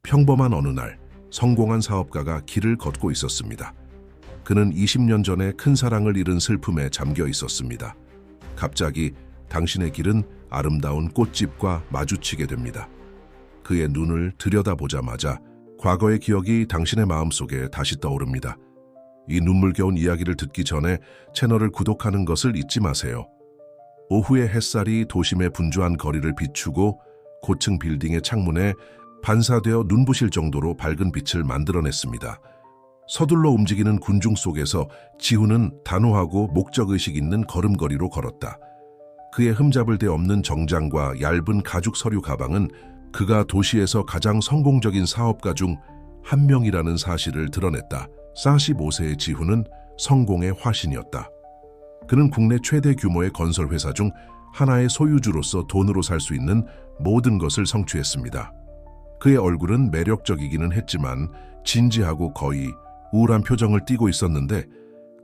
평범한 어느 날 성공한 사업가가 길을 걷고 있었습니다. 그는 20년 전에 큰 사랑을 잃은 슬픔에 잠겨 있었습니다. 갑자기 당신의 길은 아름다운 꽃집과 마주치게 됩니다. 그의 눈을 들여다보자마자 과거의 기억이 당신의 마음속에 다시 떠오릅니다. 이 눈물겨운 이야기를 듣기 전에 채널을 구독하는 것을 잊지 마세요. 오후의 햇살이 도심의 분주한 거리를 비추고 고층 빌딩의 창문에 반사되어 눈부실 정도로 밝은 빛을 만들어냈습니다. 서둘러 움직이는 군중 속에서 지훈은 단호하고 목적의식 있는 걸음걸이로 걸었다. 그의 흠잡을 데 없는 정장과 얇은 가죽 서류 가방은 그가 도시에서 가장 성공적인 사업가 중 한 명이라는 사실을 드러냈다. 45세의 지훈은 성공의 화신이었다. 그는 국내 최대 규모의 건설회사 중 하나의 소유주로서 돈으로 살 수 있는 모든 것을 성취했습니다. 그의 얼굴은 매력적이기는 했지만 진지하고 거의 우울한 표정을 띠고 있었는데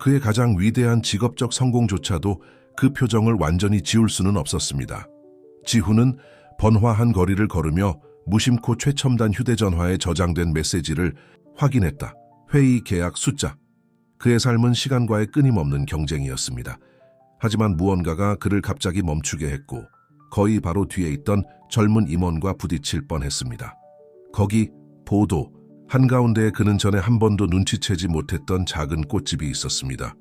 그의 가장 위대한 직업적 성공조차도 그 표정을 완전히 지울 수는 없었습니다. 지훈은 번화한 거리를 걸으며 무심코 최첨단 휴대전화에 저장된 메시지를 확인했다. 회의 계약 숫자. 그의 삶은 시간과의 끊임없는 경쟁이었습니다. 하지만 무언가가 그를 갑자기 멈추게 했고 거의 바로 뒤에 있던 젊은 임원과 부딪힐 뻔했습니다. 거기 보도 한가운데에 그는 전에 한 번도 눈치채지 못했던 작은 꽃집이 있었습니다.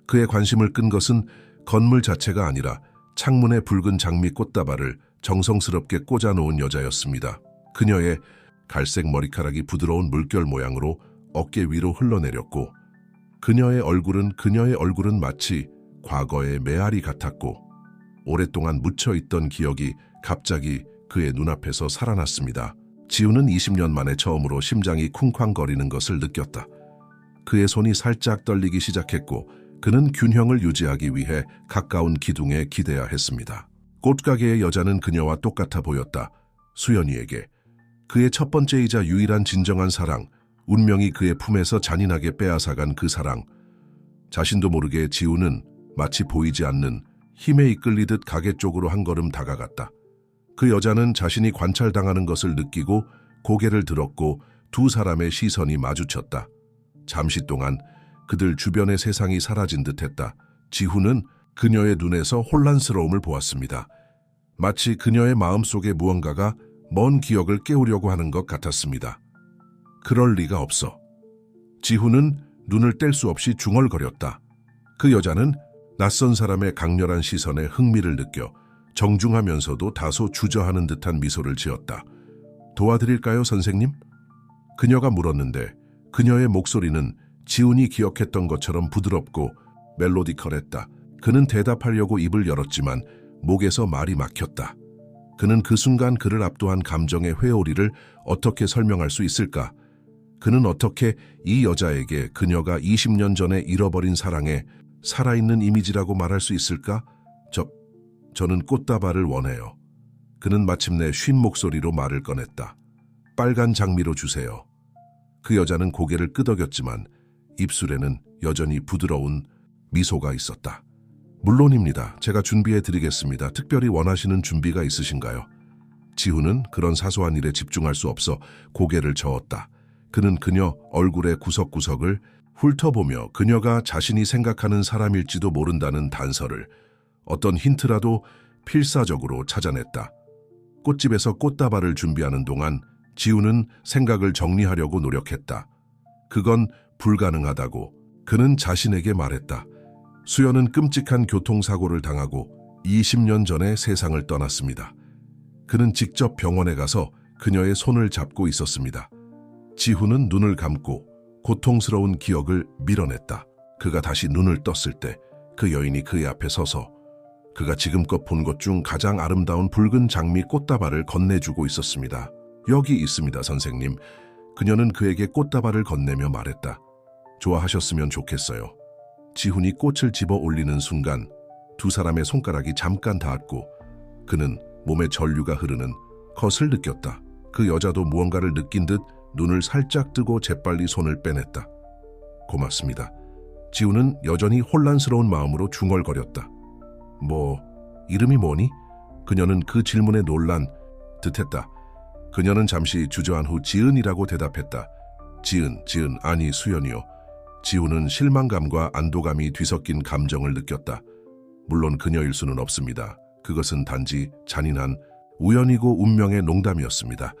그의 관심을 끈 것은 건물 자체가 아니라 창문에 붉은 장미 꽃다발을 정성스럽게 꽂아놓은 여자였습니다. 그녀의 갈색 머리카락이 부드러운 물결 모양으로 어깨 위로 흘러내렸고 그녀의 얼굴은 마치 과거의 메아리 같았고 오랫동안 묻혀있던 기억이 갑자기 그의 눈앞에서 살아났습니다. 지훈은 20년 만에 처음으로 심장이 쿵쾅거리는 것을 느꼈다. 그의 손이 살짝 떨리기 시작했고 그는 균형을 유지하기 위해 가까운 기둥에 기대야 했습니다. 꽃가게의 여자는 그녀와 똑같아 보였다. 수연이에게. 그의 첫 번째이자 유일한 진정한 사랑, 운명이 그의 품에서 잔인하게 빼앗아간 그 사랑. 자신도 모르게 지훈은 마치 보이지 않는 힘에 이끌리듯 가게 쪽으로 한 걸음 다가갔다. 그 여자는 자신이 관찰당하는 것을 느끼고 고개를 들었고 두 사람의 시선이 마주쳤다. 잠시 동안 그들 주변의 세상이 사라진 듯했다. 지훈은 그녀의 눈에서 혼란스러움을 보았습니다. 마치 그녀의 마음속에 무언가가 먼 기억을 깨우려고 하는 것 같았습니다. 그럴 리가 없어. 지훈은 눈을 뗄 수 없이 중얼거렸다. 그 여자는 낯선 사람의 강렬한 시선에 흥미를 느껴 정중하면서도 다소 주저하는 듯한 미소를 지었다. 도와드릴까요, 선생님? 그녀가 물었는데 그녀의 목소리는 지훈이 기억했던 것처럼 부드럽고 멜로디컬했다. 그는 대답하려고 입을 열었지만 목에서 말이 막혔다. 그는 그 순간 그를 압도한 감정의 회오리를 어떻게 설명할 수 있을까? 그는 어떻게 이 여자에게 그녀가 20년 전에 잃어버린 사랑에 살아있는 이미지라고 말할 수 있을까? 저는 꽃다발을 원해요. 그는 마침내 쉰 목소리로 말을 꺼냈다. 빨간 장미로 주세요. 그 여자는 고개를 끄덕였지만 입술에는 여전히 부드러운 미소가 있었다. 물론입니다. 제가 준비해 드리겠습니다. 특별히 원하시는 준비가 있으신가요? 지훈은 그런 사소한 일에 집중할 수 없어 고개를 저었다. 그는 그녀 얼굴의 구석구석을 훑어보며 그녀가 자신이 생각하는 사람일지도 모른다는 단서를 어떤 힌트라도 필사적으로 찾아냈다. 꽃집에서 꽃다발을 준비하는 동안 지훈은 생각을 정리하려고 노력했다. 그건 불가능하다고 그는 자신에게 말했다. 수연은 끔찍한 교통사고를 당하고 20년 전에 세상을 떠났습니다. 그는 직접 병원에 가서 그녀의 손을 잡고 있었습니다. 지훈은 눈을 감고 고통스러운 기억을 밀어냈다. 그가 다시 눈을 떴을 때 그 여인이 그의 앞에 서서 그가 지금껏 본 것 중 가장 아름다운 붉은 장미 꽃다발을 건네주고 있었습니다. 여기 있습니다, 선생님. 그녀는 그에게 꽃다발을 건네며 말했다. 좋아하셨으면 좋겠어요. 지훈이 꽃을 집어 올리는 순간 두 사람의 손가락이 잠깐 닿았고 그는 몸에 전류가 흐르는 것을 느꼈다. 그 여자도 무언가를 느낀 듯 눈을 살짝 뜨고 재빨리 손을 빼냈다. 고맙습니다. 지훈은 여전히 혼란스러운 마음으로 중얼거렸다. 이름이 뭐니? 그녀는 그 질문에 놀란 듯했다. 그녀는 잠시 주저한 후 지은이라고 대답했다. 지은, 아니 수연이요. 지훈은 실망감과 안도감이 뒤섞인 감정을 느꼈다. 물론 그녀일 수는 없습니다. 그것은 단지 잔인한 우연이고 운명의 농담이었습니다.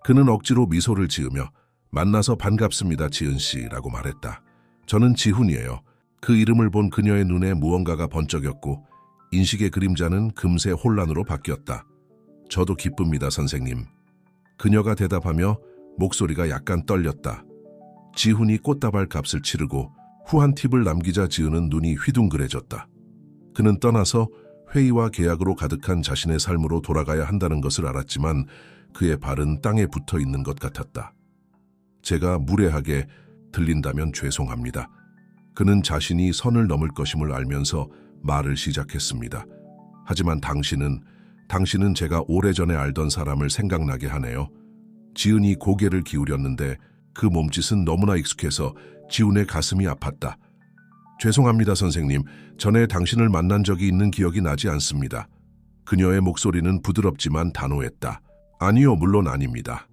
그는 억지로 미소를 지으며 만나서 반갑습니다, 지은 씨라고 말했다. 저는 지훈이에요. 그 이름을 본 그녀의 눈에 무언가가 번쩍였고 인식의 그림자는 금세 혼란으로 바뀌었다. 저도 기쁩니다, 선생님. 그녀가 대답하며 목소리가 약간 떨렸다. 지훈이 꽃다발 값을 치르고 후한 팁을 남기자 지은은 눈이 휘둥그레졌다. 그는 떠나서 회의와 계약으로 가득한 자신의 삶으로 돌아가야 한다는 것을 알았지만 그의 발은 땅에 붙어 있는 것 같았다. 제가 무례하게 들린다면 죄송합니다. 그는 자신이 선을 넘을 것임을 알면서 말을 시작했습니다. 하지만 당신은 제가 오래전에 알던 사람을 생각나게 하네요. 지은이 고개를 기울였는데 그 몸짓은 너무나 익숙해서 지훈의 가슴이 아팠다. 죄송합니다, 선생님. 전에 당신을 만난 적이 있는 기억이 나지 않습니다. 그녀의 목소리는 부드럽지만 단호했다. 아니요, 물론 아닙니다.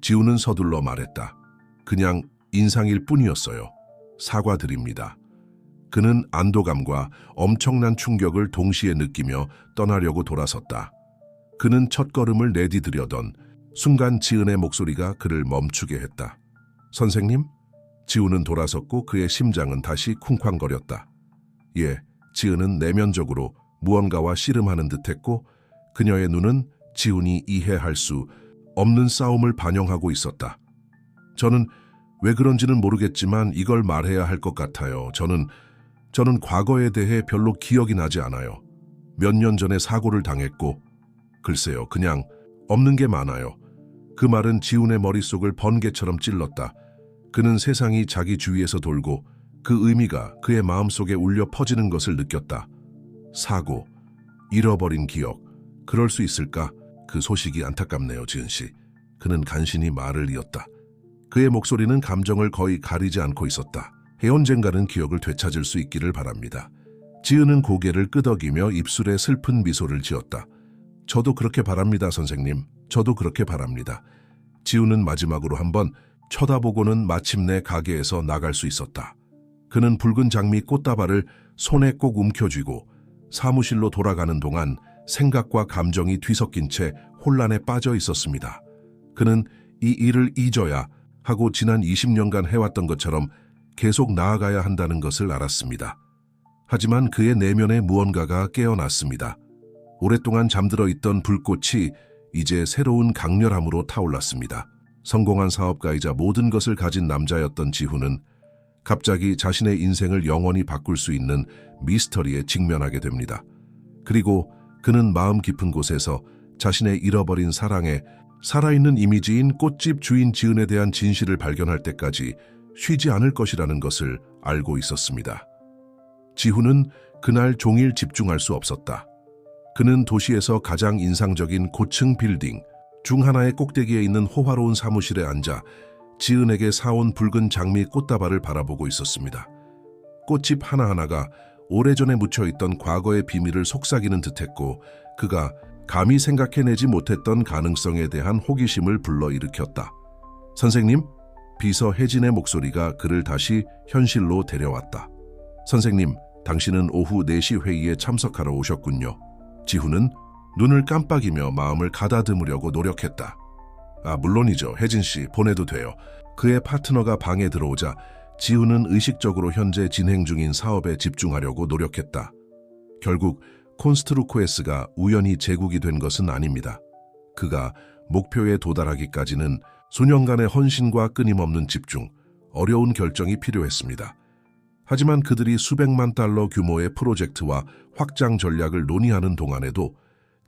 지훈은 서둘러 말했다. 그냥 인상일 뿐이었어요. 사과드립니다. 그는 안도감과 엄청난 충격을 동시에 느끼며 떠나려고 돌아섰다. 그는 첫걸음을 내디디려던 순간 지은의 목소리가 그를 멈추게 했다. 선생님? 지훈은 돌아섰고 그의 심장은 다시 쿵쾅거렸다. 예, 지은은 내면적으로 무언가와 씨름하는 듯했고 그녀의 눈은 지훈이 이해할 수 없는 싸움을 반영하고 있었다. 저는 왜 그런지는 모르겠지만 이걸 말해야 할 것 같아요. 저는 과거에 대해 별로 기억이 나지 않아요. 몇 년 전에 사고를 당했고 글쎄요, 그냥 없는 게 많아요. 그 말은 지훈의 머릿속을 번개처럼 찔렀다. 그는 세상이 자기 주위에서 돌고 그 의미가 그의 마음속에 울려 퍼지는 것을 느꼈다. 사고, 잃어버린 기억, 그럴 수 있을까? 그 소식이 안타깝네요, 지은 씨. 그는 간신히 말을 이었다. 그의 목소리는 감정을 거의 가리지 않고 있었다. 언젠가는 기억을 되찾을 수 있기를 바랍니다. 지은은 고개를 끄덕이며 입술에 슬픈 미소를 지었다. 저도 그렇게 바랍니다, 선생님. 저도 그렇게 바랍니다. 지훈은 마지막으로 한번 쳐다보고는 마침내 가게에서 나갈 수 있었다. 그는 붉은 장미 꽃다발을 손에 꼭 움켜쥐고 사무실로 돌아가는 동안 생각과 감정이 뒤섞인 채 혼란에 빠져 있었습니다. 그는 이 일을 잊어야 하고 지난 20년간 해왔던 것처럼 계속 나아가야 한다는 것을 알았습니다. 하지만 그의 내면에 무언가가 깨어났습니다. 오랫동안 잠들어 있던 불꽃이 이제 새로운 강렬함으로 타올랐습니다. 성공한 사업가이자 모든 것을 가진 남자였던 지훈은 갑자기 자신의 인생을 영원히 바꿀 수 있는 미스터리에 직면하게 됩니다. 그리고 그는 마음 깊은 곳에서 자신의 잃어버린 사랑에 살아있는 이미지인 꽃집 주인 지은에 대한 진실을 발견할 때까지 쉬지 않을 것이라는 것을 알고 있었습니다. 지훈은 그날 종일 집중할 수 없었다. 그는 도시에서 가장 인상적인 고층 빌딩 중 하나의 꼭대기에 있는 호화로운 사무실에 앉아 지은에게 사온 붉은 장미 꽃다발을 바라보고 있었습니다. 꽃집 하나하나가 오래전에 묻혀있던 과거의 비밀을 속삭이는 듯했고 그가 감히 생각해내지 못했던 가능성에 대한 호기심을 불러일으켰다. 선생님? 비서 혜진의 목소리가 그를 다시 현실로 데려왔다. 선생님, 당신은 오후 4시 회의에 참석하러 오셨군요. 지훈은 눈을 깜빡이며 마음을 가다듬으려고 노력했다. 물론이죠. 혜진 씨, 보내도 돼요. 그의 파트너가 방에 들어오자 지훈은 의식적으로 현재 진행 중인 사업에 집중하려고 노력했다. 결국 콘스트루코에스가 우연히 제국이 된 것은 아닙니다. 그가 목표에 도달하기까지는 수년간의 헌신과 끊임없는 집중, 어려운 결정이 필요했습니다. 하지만 그들이 수백만 달러 규모의 프로젝트와 확장 전략을 논의하는 동안에도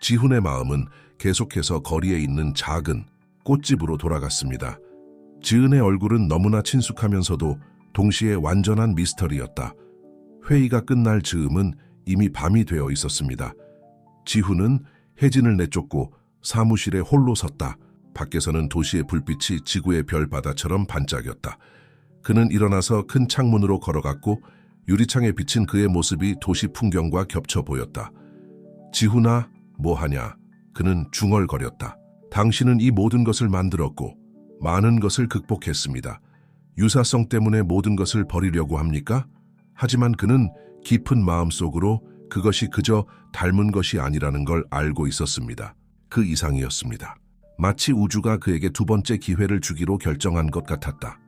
지훈의 마음은 계속해서 거리에 있는 작은 꽃집으로 돌아갔습니다. 지은의 얼굴은 너무나 친숙하면서도 동시에 완전한 미스터리였다. 회의가 끝날 즈음은 이미 밤이 되어 있었습니다. 지훈은 혜진을 내쫓고 사무실에 홀로 섰다. 밖에서는 도시의 불빛이 지구의 별바다처럼 반짝였다. 그는 일어나서 큰 창문으로 걸어갔고 유리창에 비친 그의 모습이 도시 풍경과 겹쳐 보였다. 지훈아, 뭐하냐? 그는 중얼거렸다. 당신은 이 모든 것을 만들었고 많은 것을 극복했습니다. 유사성 때문에 모든 것을 버리려고 합니까? 하지만 그는 깊은 마음속으로 그것이 그저 닮은 것이 아니라는 걸 알고 있었습니다. 그 이상이었습니다. 마치 우주가 그에게 두 번째 기회를 주기로 결정한 것 같았다.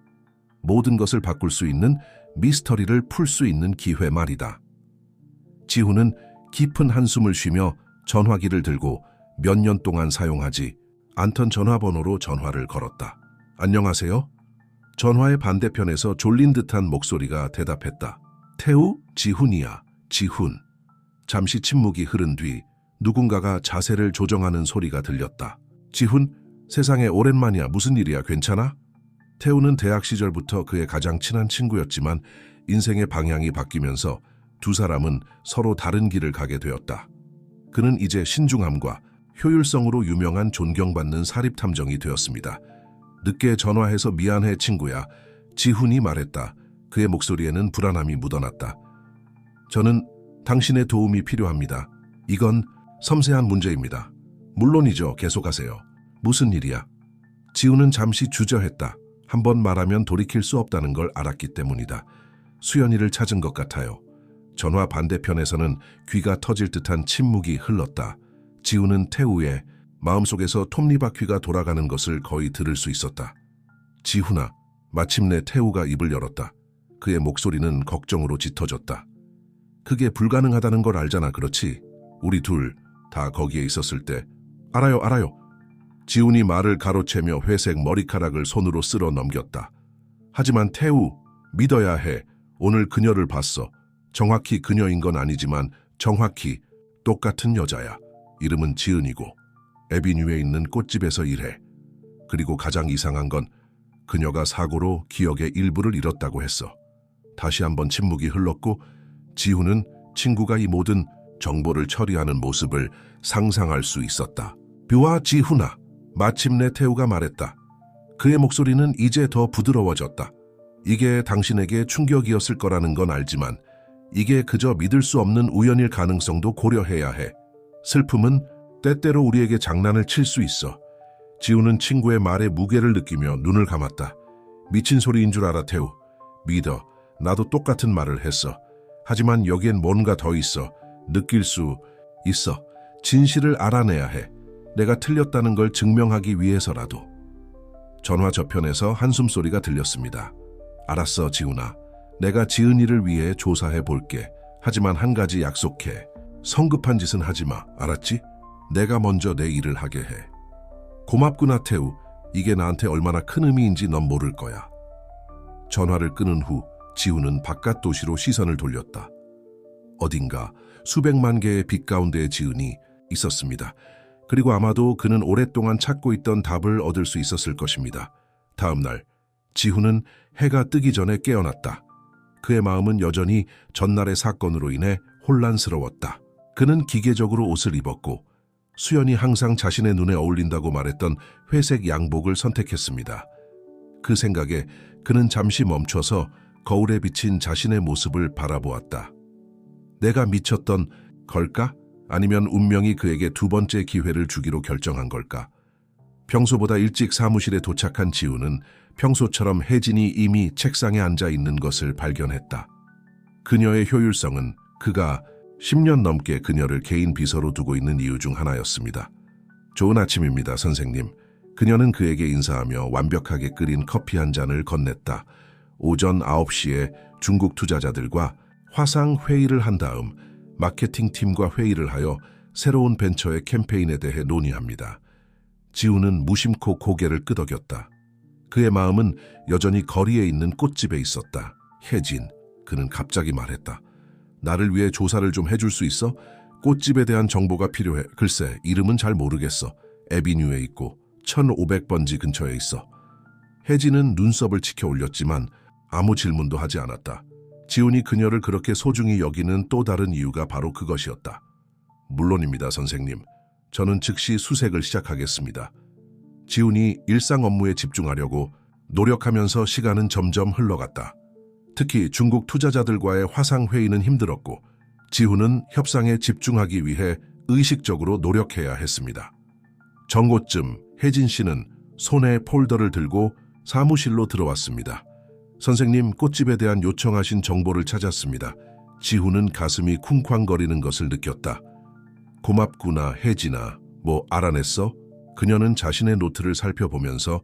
모든 것을 바꿀 수 있는 미스터리를 풀 수 있는 기회 말이다. 지훈은 깊은 한숨을 쉬며 전화기를 들고 몇 년 동안 사용하지 않던 전화번호로 전화를 걸었다. 안녕하세요? 전화의 반대편에서 졸린 듯한 목소리가 대답했다. 태우? 지훈이야. 지훈. 잠시 침묵이 흐른 뒤 누군가가 자세를 조정하는 소리가 들렸다. 지훈? 세상에 오랜만이야. 무슨 일이야? 괜찮아? 태우는 대학 시절부터 그의 가장 친한 친구였지만 인생의 방향이 바뀌면서 두 사람은 서로 다른 길을 가게 되었다. 그는 이제 신중함과 효율성으로 유명한 존경받는 사립탐정이 되었습니다. 늦게 전화해서 미안해 친구야. 지훈이 말했다. 그의 목소리에는 불안함이 묻어났다. 저는 당신의 도움이 필요합니다. 이건 섬세한 문제입니다. 물론이죠. 계속하세요. 무슨 일이야? 지훈은 잠시 주저했다. 한 번 말하면 돌이킬 수 없다는 걸 알았기 때문이다. 수연이를 찾은 것 같아요. 전화 반대편에서는 귀가 터질 듯한 침묵이 흘렀다. 지훈은 태우의 마음속에서 톱니바퀴가 돌아가는 것을 거의 들을 수 있었다. 지훈아, 마침내 태우가 입을 열었다. 그의 목소리는 걱정으로 짙어졌다. 그게 불가능하다는 걸 알잖아, 그렇지? 우리 둘 다 거기에 있었을 때. 알아요. 지훈이 말을 가로채며 회색 머리카락을 손으로 쓸어 넘겼다. 하지만 태우, 믿어야 해. 오늘 그녀를 봤어. 정확히 그녀인 건 아니지만 정확히 똑같은 여자야. 이름은 지은이고 에비뉴에 있는 꽃집에서 일해. 그리고 가장 이상한 건 그녀가 사고로 기억의 일부를 잃었다고 했어. 다시 한번 침묵이 흘렀고 지훈은 친구가 이 모든 정보를 처리하는 모습을 상상할 수 있었다. 뷰아 지훈아, 마침내 태우가 말했다. 그의 목소리는 이제 더 부드러워졌다. 이게 당신에게 충격이었을 거라는 건 알지만 이게 그저 믿을 수 없는 우연일 가능성도 고려해야 해. 슬픔은 때때로 우리에게 장난을 칠 수 있어. 지훈은 친구의 말에 무게를 느끼며 눈을 감았다. 미친 소리인 줄 알아 태우. 믿어. 나도 똑같은 말을 했어. 하지만 여기엔 뭔가 더 있어. 느낄 수 있어. 진실을 알아내야 해. 내가 틀렸다는 걸 증명하기 위해서라도. 전화 저편에서 한숨소리가 들렸습니다. 알았어, 지훈아. 내가 지은이를 위해 조사해 볼게. 하지만 한 가지 약속해. 성급한 짓은 하지 마. 알았지? 내가 먼저 내 일을 하게 해. 고맙구나, 태우. 이게 나한테 얼마나 큰 의미인지 넌 모를 거야. 전화를 끊은 후 지훈은 바깥 도시로 시선을 돌렸다. 어딘가 수백만 개의 빛 가운데에 지은이 있었습니다. 그리고 아마도 그는 오랫동안 찾고 있던 답을 얻을 수 있었을 것입니다. 다음 날 지훈은 해가 뜨기 전에 깨어났다. 그의 마음은 여전히 전날의 사건으로 인해 혼란스러웠다. 그는 기계적으로 옷을 입었고 수연이 항상 자신의 눈에 어울린다고 말했던 회색 양복을 선택했습니다. 그 생각에 그는 잠시 멈춰서 거울에 비친 자신의 모습을 바라보았다. 내가 미쳤던 걸까? 아니면 운명이 그에게 두 번째 기회를 주기로 결정한 걸까? 평소보다 일찍 사무실에 도착한 지훈은 평소처럼 혜진이 이미 책상에 앉아 있는 것을 발견했다. 그녀의 효율성은 그가 10년 넘게 그녀를 개인 비서로 두고 있는 이유 중 하나였습니다. 좋은 아침입니다, 선생님. 그녀는 그에게 인사하며 완벽하게 끓인 커피 한 잔을 건넸다. 오전 9시에 중국 투자자들과 화상 회의를 한 다음 마케팅팀과 회의를 하여 새로운 벤처의 캠페인에 대해 논의합니다. 지훈은 무심코 고개를 끄덕였다. 그의 마음은 여전히 거리에 있는 꽃집에 있었다. 혜진, 그는 갑자기 말했다. 나를 위해 조사를 좀 해줄 수 있어? 꽃집에 대한 정보가 필요해. 글쎄, 이름은 잘 모르겠어. 에비뉴에 있고 1500번지 근처에 있어. 혜진은 눈썹을 치켜 올렸지만 아무 질문도 하지 않았다. 지훈이 그녀를 그렇게 소중히 여기는 또 다른 이유가 바로 그것이었다. 물론입니다, 선생님. 저는 즉시 수색을 시작하겠습니다. 지훈이 일상 업무에 집중하려고 노력하면서 시간은 점점 흘러갔다. 특히 중국 투자자들과의 화상회의는 힘들었고 지훈은 협상에 집중하기 위해 의식적으로 노력해야 했습니다. 정오쯤 혜진 씨는 손에 폴더를 들고 사무실로 들어왔습니다. 선생님, 꽃집에 대한 요청하신 정보를 찾았습니다. 지훈은 가슴이 쿵쾅거리는 것을 느꼈다. 고맙구나, 혜진아. 뭐 알아냈어? 그녀는 자신의 노트를 살펴보면서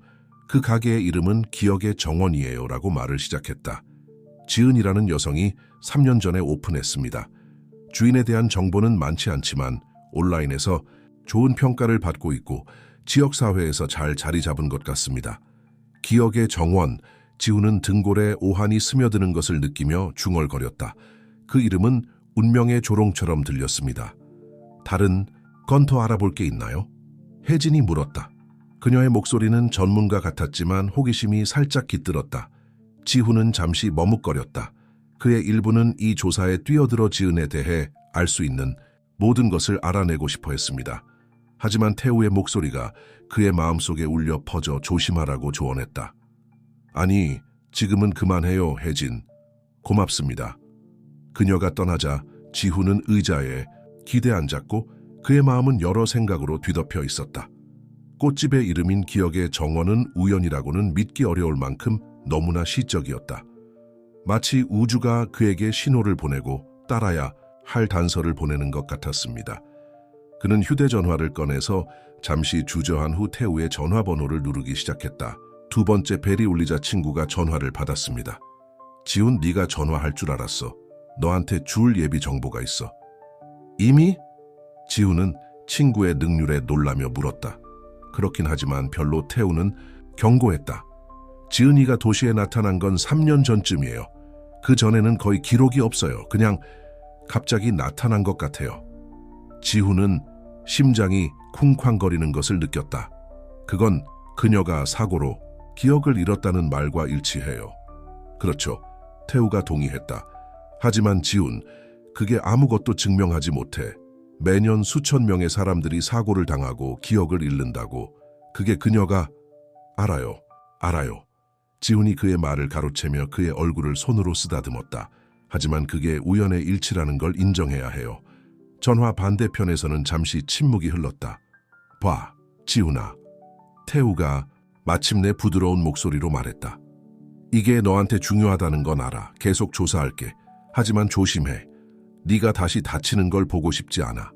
그 가게의 이름은 기억의 정원이에요 라고 말을 시작했다. 지은이라는 여성이 3년 전에 오픈했습니다. 주인에 대한 정보는 많지 않지만 온라인에서 좋은 평가를 받고 있고 지역사회에서 잘 자리 잡은 것 같습니다. 기억의 정원, 지훈은 등골에 오한이 스며드는 것을 느끼며 중얼거렸다. 그 이름은 운명의 조롱처럼 들렸습니다. 다른 건 더 알아볼 게 있나요? 혜진이 물었다. 그녀의 목소리는 전문가 같았지만 호기심이 살짝 깃들었다. 지훈은 잠시 머뭇거렸다. 그의 일부는 이 조사에 뛰어들어 지은에 대해 알 수 있는 모든 것을 알아내고 싶어 했습니다. 하지만 태우의 목소리가 그의 마음속에 울려 퍼져 조심하라고 조언했다. 아니, 지금은 그만해요, 혜진. 고맙습니다. 그녀가 떠나자 지훈은 의자에 기대 앉았고 그의 마음은 여러 생각으로 뒤덮여 있었다. 꽃집의 이름인 기억의 정원은 우연이라고는 믿기 어려울 만큼 너무나 시적이었다. 마치 우주가 그에게 신호를 보내고 따라야 할 단서를 보내는 것 같았습니다. 그는 휴대전화를 꺼내서 잠시 주저한 후 태우의 전화번호를 누르기 시작했다. 두 번째 벨이 울리자 친구가 전화를 받았습니다. 지훈, 네가 전화할 줄 알았어. 너한테 줄 예비 정보가 있어. 이미? 지훈은 친구의 능률에 놀라며 물었다. 그렇긴 하지만 별로. 태우는 경고했다. 지은이가 도시에 나타난 건 3년 전쯤이에요. 그 전에는 거의 기록이 없어요. 그냥 갑자기 나타난 것 같아요. 지훈은 심장이 쿵쾅거리는 것을 느꼈다. 그건 그녀가 사고로 기억을 잃었다는 말과 일치해요. 그렇죠. 태우가 동의했다. 하지만 지훈, 그게 아무것도 증명하지 못해. 매년 수천 명의 사람들이 사고를 당하고 기억을 잃는다고. 그게 그녀가... 알아요. 지훈이 그의 말을 가로채며 그의 얼굴을 손으로 쓰다듬었다. 하지만 그게 우연의 일치라는 걸 인정해야 해요. 전화 반대편에서는 잠시 침묵이 흘렀다. 봐, 지훈아. 태우가 마침내 부드러운 목소리로 말했다. 이게 너한테 중요하다는 건 알아. 계속 조사할게. 하지만 조심해. 네가 다시 다치는 걸 보고 싶지 않아.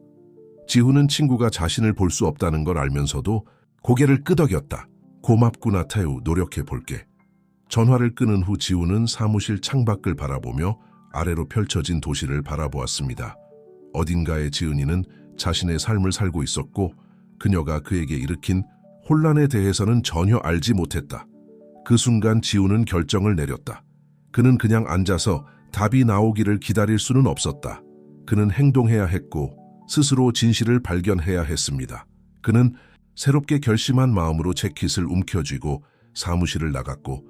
지훈은 친구가 자신을 볼 수 없다는 걸 알면서도 고개를 끄덕였다. 고맙구나, 태우. 노력해 볼게. 전화를 끊은 후 지훈은 사무실 창밖을 바라보며 아래로 펼쳐진 도시를 바라보았습니다. 어딘가에 지은이는 자신의 삶을 살고 있었고 그녀가 그에게 일으킨 혼란에 대해서는 전혀 알지 못했다. 그 순간 지훈은 결정을 내렸다. 그는 그냥 앉아서 답이 나오기를 기다릴 수는 없었다. 그는 행동해야 했고 스스로 진실을 발견해야 했습니다. 그는 새롭게 결심한 마음으로 재킷을 움켜쥐고 사무실을 나갔고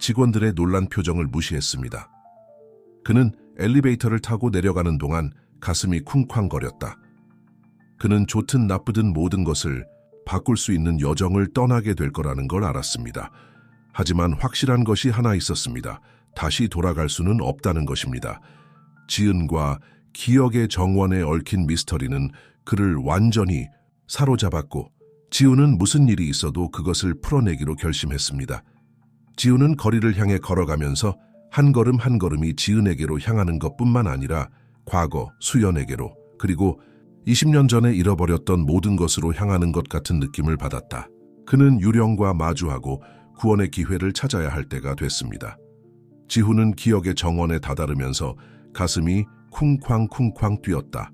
직원들의 놀란 표정을 무시했습니다. 그는 엘리베이터를 타고 내려가는 동안 가슴이 쿵쾅거렸다. 그는 좋든 나쁘든 모든 것을 바꿀 수 있는 여정을 떠나게 될 거라는 걸 알았습니다. 하지만 확실한 것이 하나 있었습니다. 다시 돌아갈 수는 없다는 것입니다. 지은과 기억의 정원에 얽힌 미스터리는 그를 완전히 사로잡았고 지훈은 무슨 일이 있어도 그것을 풀어내기로 결심했습니다. 지훈은 거리를 향해 걸어가면서 한 걸음 한 걸음이 지은에게로 향하는 것뿐만 아니라 과거, 수연에게로, 그리고 20년 전에 잃어버렸던 모든 것으로 향하는 것 같은 느낌을 받았다. 그는 유령과 마주하고 구원의 기회를 찾아야 할 때가 됐습니다. 지훈은 기억의 정원에 다다르면서 가슴이 쿵쾅쿵쾅 뛰었다.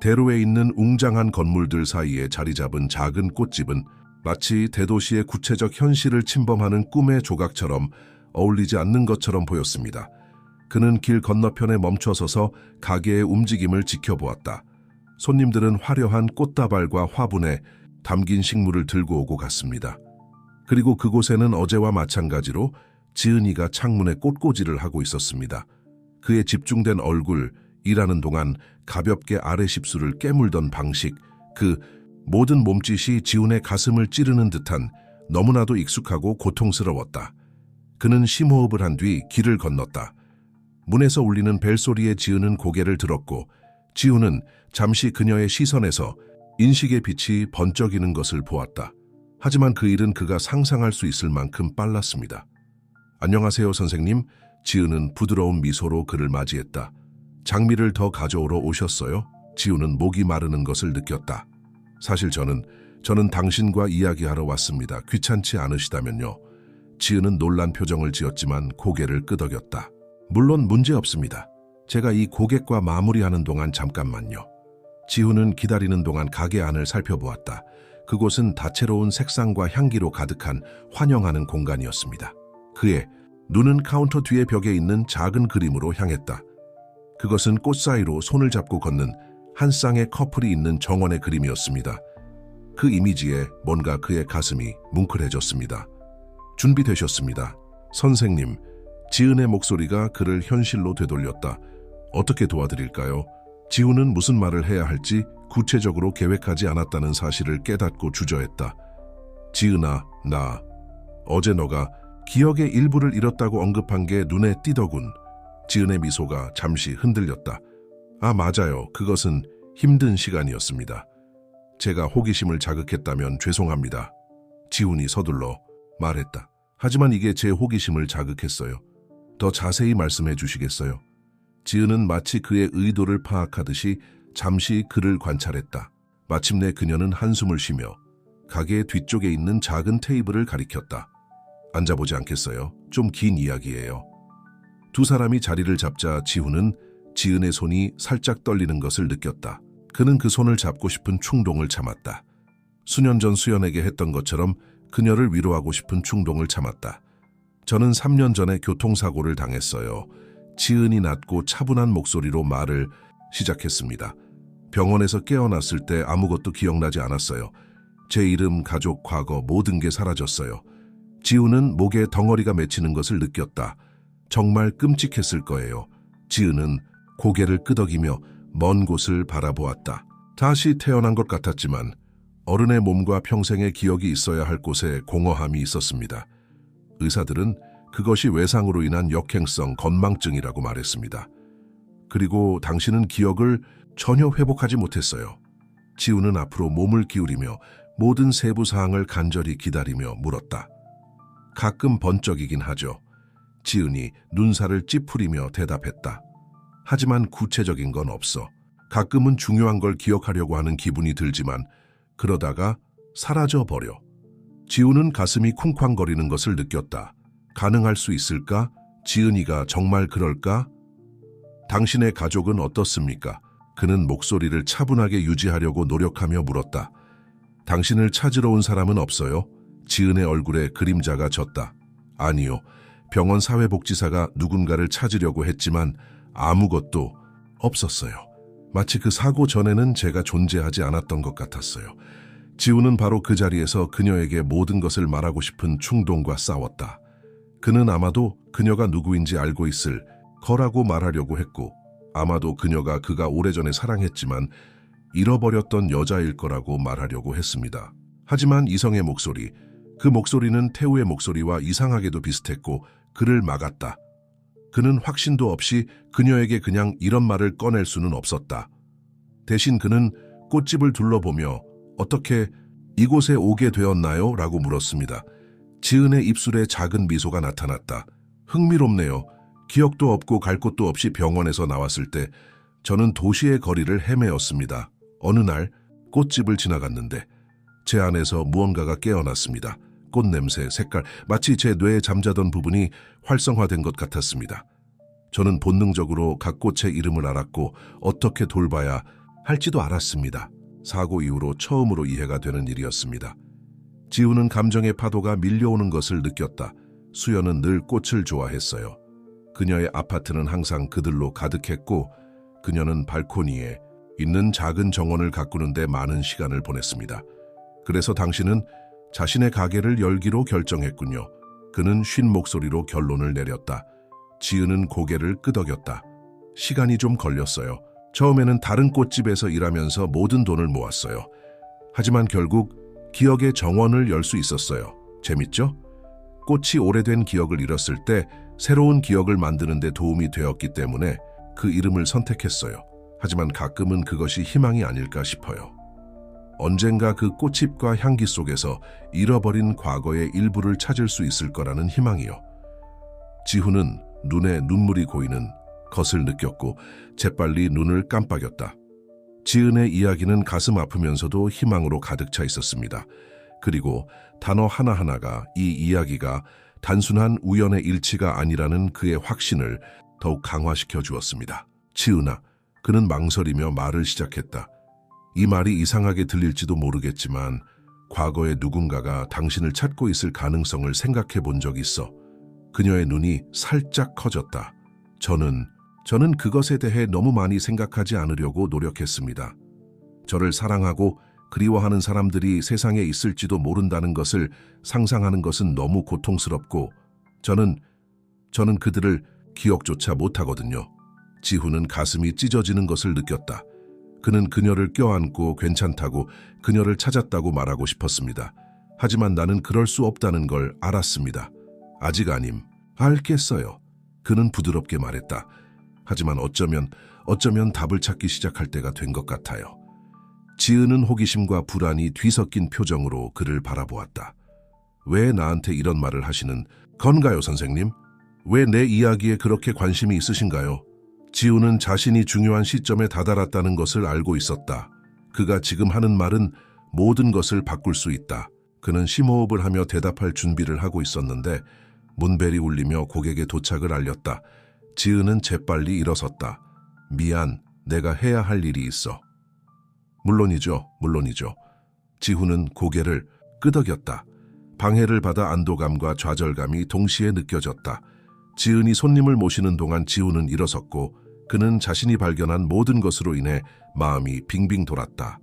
대로에 있는 웅장한 건물들 사이에 자리 잡은 작은 꽃집은 마치 대도시의 구체적 현실을 침범하는 꿈의 조각처럼 어울리지 않는 것처럼 보였습니다. 그는 길 건너편에 멈춰서서 가게의 움직임을 지켜보았다. 손님들은 화려한 꽃다발과 화분에 담긴 식물을 들고 오고 갔습니다. 그리고 그곳에는 어제와 마찬가지로 지은이가 창문에 꽃꽂이를 하고 있었습니다. 그의 집중된 얼굴, 일하는 동안 가볍게 아래 십수를 깨물던 방식, 그 모든 몸짓이 지훈의 가슴을 찌르는 듯한 너무나도 익숙하고 고통스러웠다. 그는 심호흡을 한 뒤 길을 건넜다. 문에서 울리는 벨소리에 지은은 고개를 들었고 지훈은 잠시 그녀의 시선에서 인식의 빛이 번쩍이는 것을 보았다. 하지만 그 일은 그가 상상할 수 있을 만큼 빨랐습니다. 안녕하세요, 선생님. 지은은 부드러운 미소로 그를 맞이했다. 장미를 더 가져오러 오셨어요? 지우는 목이 마르는 것을 느꼈다. 사실 저는 당신과 이야기하러 왔습니다. 귀찮지 않으시다면요. 지은은 놀란 표정을 지었지만 고개를 끄덕였다. 물론 문제 없습니다. 제가 이 고객과 마무리하는 동안 잠깐만요. 지우는 기다리는 동안 가게 안을 살펴보았다. 그곳은 다채로운 색상과 향기로 가득한 환영하는 공간이었습니다. 그의 눈은 카운터 뒤의 벽에 있는 작은 그림으로 향했다. 그것은 꽃 사이로 손을 잡고 걷는 한 쌍의 커플이 있는 정원의 그림이었습니다. 그 이미지에 뭔가 그의 가슴이 뭉클해졌습니다. 준비되셨습니다. 선생님, 지은의 목소리가 그를 현실로 되돌렸다. 어떻게 도와드릴까요? 지우는 무슨 말을 해야 할지 구체적으로 계획하지 않았다는 사실을 깨닫고 주저했다. 지은아, 어제 너가 기억의 일부를 잃었다고 언급한 게 눈에 띄더군. 지은의 미소가 잠시 흔들렸다. 아, 맞아요. 그것은 힘든 시간이었습니다. 제가 호기심을 자극했다면 죄송합니다. 지훈이 서둘러 말했다. 하지만 이게 제 호기심을 자극했어요. 더 자세히 말씀해 주시겠어요? 지은은 마치 그의 의도를 파악하듯이 잠시 그를 관찰했다. 마침내 그녀는 한숨을 쉬며 가게 뒤쪽에 있는 작은 테이블을 가리켰다. 앉아보지 않겠어요? 좀 긴 이야기예요. 두 사람이 자리를 잡자 지훈은 지은의 손이 살짝 떨리는 것을 느꼈다. 그는 그 손을 잡고 싶은 충동을 참았다. 수년 전 수연에게 했던 것처럼 그녀를 위로하고 싶은 충동을 참았다. 저는 3년 전에 교통사고를 당했어요. 지은이 낮고 차분한 목소리로 말을 시작했습니다. 병원에서 깨어났을 때 아무것도 기억나지 않았어요. 제 이름, 가족, 과거 모든 게 사라졌어요. 지훈은 목에 덩어리가 맺히는 것을 느꼈다. 정말 끔찍했을 거예요. 지은은 고개를 끄덕이며 먼 곳을 바라보았다. 다시 태어난 것 같았지만 어른의 몸과 평생의 기억이 있어야 할 곳에 공허함이 있었습니다. 의사들은 그것이 외상으로 인한 역행성 건망증이라고 말했습니다. 그리고 당신은 기억을 전혀 회복하지 못했어요. 지훈은 앞으로 몸을 기울이며 모든 세부 사항을 간절히 기다리며 물었다. 가끔 번쩍이긴 하죠. 지은이 눈살을 찌푸리며 대답했다. 하지만 구체적인 건 없어. 가끔은 중요한 걸 기억하려고 하는 기분이 들지만 그러다가 사라져버려. 지훈은 가슴이 쿵쾅거리는 것을 느꼈다. 가능할 수 있을까? 지은이가 정말 그럴까? 당신의 가족은 어떻습니까? 그는 목소리를 차분하게 유지하려고 노력하며 물었다. 당신을 찾으러 온 사람은 없어요? 지은의 얼굴에 그림자가 졌다. 아니요. 병원 사회복지사가 누군가를 찾으려고 했지만 아무것도 없었어요. 마치 그 사고 전에는 제가 존재하지 않았던 것 같았어요. 지훈은 바로 그 자리에서 그녀에게 모든 것을 말하고 싶은 충동과 싸웠다. 그는 아마도 그녀가 누구인지 알고 있을 거라고 말하려고 했고 아마도 그가 오래전에 사랑했지만 잃어버렸던 여자일 거라고 말하려고 했습니다. 하지만 이성의 목소리, 그 목소리는 태우의 목소리와 이상하게도 비슷했고 그를 막았다. 그는 확신도 없이 그녀에게 그냥 이런 말을 꺼낼 수는 없었다. 대신 그는 꽃집을 둘러보며 어떻게 이곳에 오게 되었나요? 라고 물었습니다. 지은의 입술에 작은 미소가 나타났다. 흥미롭네요. 기억도 없고 갈 곳도 없이 병원에서 나왔을 때 저는 도시의 거리를 헤매었습니다. 어느 날 꽃집을 지나갔는데 제 안에서 무언가가 깨어났습니다. 꽃 냄새, 색깔, 마치 제 뇌에 잠자던 부분이 활성화된 것 같았습니다. 저는 본능적으로 각 꽃의 이름을 알았고 어떻게 돌봐야 할지도 알았습니다. 사고 이후로 처음으로 이해가 되는 일이었습니다. 지우는 감정의 파도가 밀려오는 것을 느꼈다. 수연은 늘 꽃을 좋아했어요. 그녀의 아파트는 항상 그들로 가득했고 그녀는 발코니에 있는 작은 정원을 가꾸는 데 많은 시간을 보냈습니다. 그래서 당신은 자신의 가게를 열기로 결정했군요. 그는 쉰 목소리로 결론을 내렸다. 지은은 고개를 끄덕였다. 시간이 좀 걸렸어요. 처음에는 다른 꽃집에서 일하면서 모든 돈을 모았어요. 하지만 결국 기억의 정원을 열 수 있었어요. 재밌죠? 꽃이 오래된 기억을 잃었을 때 새로운 기억을 만드는 데 도움이 되었기 때문에 그 이름을 선택했어요. 하지만 가끔은 그것이 희망이 아닐까 싶어요. 언젠가 그 꽃잎과 향기 속에서 잃어버린 과거의 일부를 찾을 수 있을 거라는 희망이요. 지훈은 눈에 눈물이 고이는 것을 느꼈고 재빨리 눈을 깜빡였다. 지은의 이야기는 가슴 아프면서도 희망으로 가득 차 있었습니다. 그리고 단어 하나하나가 이 이야기가 단순한 우연의 일치가 아니라는 그의 확신을 더욱 강화시켜 주었습니다. 지은아, 그는 망설이며 말을 시작했다. 이 말이 이상하게 들릴지도 모르겠지만 과거에 누군가가 당신을 찾고 있을 가능성을 생각해 본 적 있어. 그녀의 눈이 살짝 커졌다. 저는 그것에 대해 너무 많이 생각하지 않으려고 노력했습니다. 저를 사랑하고 그리워하는 사람들이 세상에 있을지도 모른다는 것을 상상하는 것은 너무 고통스럽고 저는 그들을 기억조차 못하거든요. 지훈은 가슴이 찢어지는 것을 느꼈다. 그는 그녀를 껴안고 괜찮다고 그녀를 찾았다고 말하고 싶었습니다. 하지만 나는 그럴 수 없다는 걸 알았습니다. 아직 아님, 알겠어요. 그는 부드럽게 말했다. 하지만 어쩌면 답을 찾기 시작할 때가 된 것 같아요. 지은은 호기심과 불안이 뒤섞인 표정으로 그를 바라보았다. 왜 나한테 이런 말을 하시는 건가요, 선생님? 왜 내 이야기에 그렇게 관심이 있으신가요? 지훈은 자신이 중요한 시점에 다다랐다는 것을 알고 있었다. 그가 지금 하는 말은 모든 것을 바꿀 수 있다. 그는 심호흡을 하며 대답할 준비를 하고 있었는데 문벨이 울리며 고객의 도착을 알렸다. 지은은 재빨리 일어섰다. 미안, 내가 해야 할 일이 있어. 물론이죠. 지훈은 고개를 끄덕였다. 방해를 받아 안도감과 좌절감이 동시에 느껴졌다. 지은이 손님을 모시는 동안 지훈은 일어섰고 그는 자신이 발견한 모든 것으로 인해 마음이 빙빙 돌았다.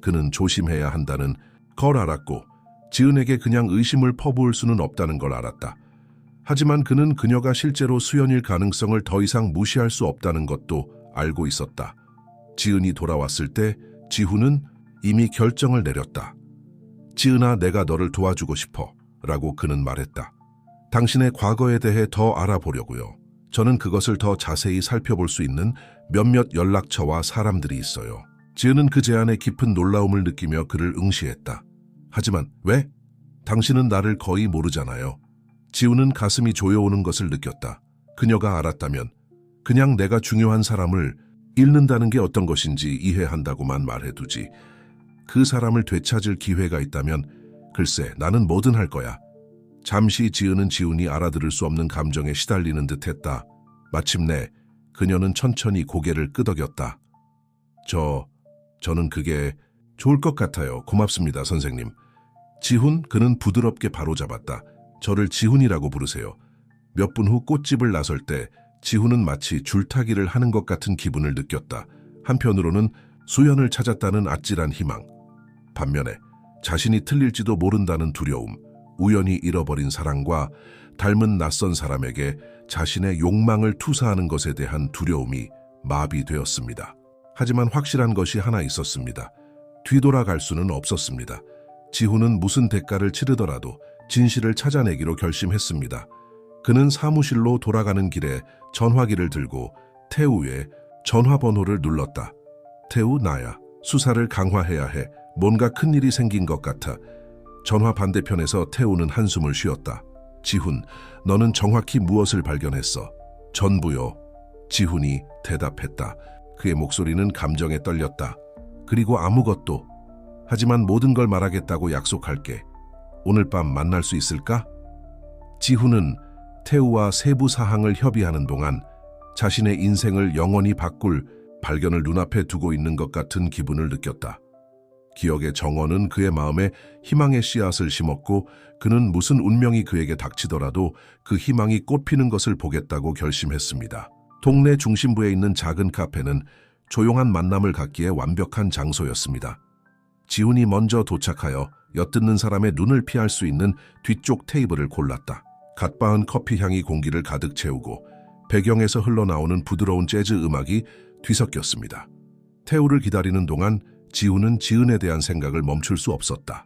그는 조심해야 한다는 걸 알았고 지은에게 그냥 의심을 퍼부을 수는 없다는 걸 알았다. 하지만 그는 그녀가 실제로 수연일 가능성을 더 이상 무시할 수 없다는 것도 알고 있었다. 지은이 돌아왔을 때 지훈은 이미 결정을 내렸다. 지은아, 내가 너를 도와주고 싶어 라고 그는 말했다. 당신의 과거에 대해 더 알아보려고요. 저는 그것을 더 자세히 살펴볼 수 있는 몇몇 연락처와 사람들이 있어요. 지은은 그 제안에 깊은 놀라움을 느끼며 그를 응시했다. 하지만 왜? 당신은 나를 거의 모르잖아요. 지훈은 가슴이 조여오는 것을 느꼈다. 그녀가 알았다면 그냥 내가 중요한 사람을 잃는다는 게 어떤 것인지 이해한다고만 말해두지. 그 사람을 되찾을 기회가 있다면 글쎄 나는 뭐든 할 거야. 잠시 지은은 지훈이 알아들을 수 없는 감정에 시달리는 듯했다. 마침내 그녀는 천천히 고개를 끄덕였다. 저는 그게 좋을 것 같아요. 고맙습니다, 선생님. 지훈, 그는 부드럽게 바로잡았다. 저를 지훈이라고 부르세요. 몇 분 후 꽃집을 나설 때 지훈은 마치 줄타기를 하는 것 같은 기분을 느꼈다. 한편으로는 수연을 찾았다는 아찔한 희망. 반면에 자신이 틀릴지도 모른다는 두려움, 우연히 잃어버린 사랑과 닮은 낯선 사람에게 자신의 욕망을 투사하는 것에 대한 두려움이 마비되었습니다. 하지만 확실한 것이 하나 있었습니다. 뒤돌아갈 수는 없었습니다. 지훈은 무슨 대가를 치르더라도 진실을 찾아내기로 결심했습니다. 그는 사무실로 돌아가는 길에 전화기를 들고 태우의 전화번호를 눌렀다. 태우, 나야. 수사를 강화해야 해. 뭔가 큰일이 생긴 것 같아. 전화 반대편에서 태우는 한숨을 쉬었다. 지훈, 너는 정확히 무엇을 발견했어? 전부요. 지훈이 대답했다. 그의 목소리는 감정에 떨렸다. 그리고 아무것도. 하지만 모든 걸 말하겠다고 약속할게. 오늘 밤 만날 수 있을까? 지훈은 태우와 세부 사항을 협의하는 동안 자신의 인생을 영원히 바꿀 발견을 눈앞에 두고 있는 것 같은 기분을 느꼈다. 기억의 정원은 그의 마음에 희망의 씨앗을 심었고 그는 무슨 운명이 그에게 닥치더라도 그 희망이 꽃피는 것을 보겠다고 결심했습니다. 동네 중심부에 있는 작은 카페는 조용한 만남을 갖기에 완벽한 장소였습니다. 지훈이 먼저 도착하여 엿듣는 사람의 눈을 피할 수 있는 뒤쪽 테이블을 골랐다. 갓 바은 커피 향이 공기를 가득 채우고 배경에서 흘러나오는 부드러운 재즈 음악이 뒤섞였습니다. 태우를 기다리는 동안 지훈은 지은에 대한 생각을 멈출 수 없었다.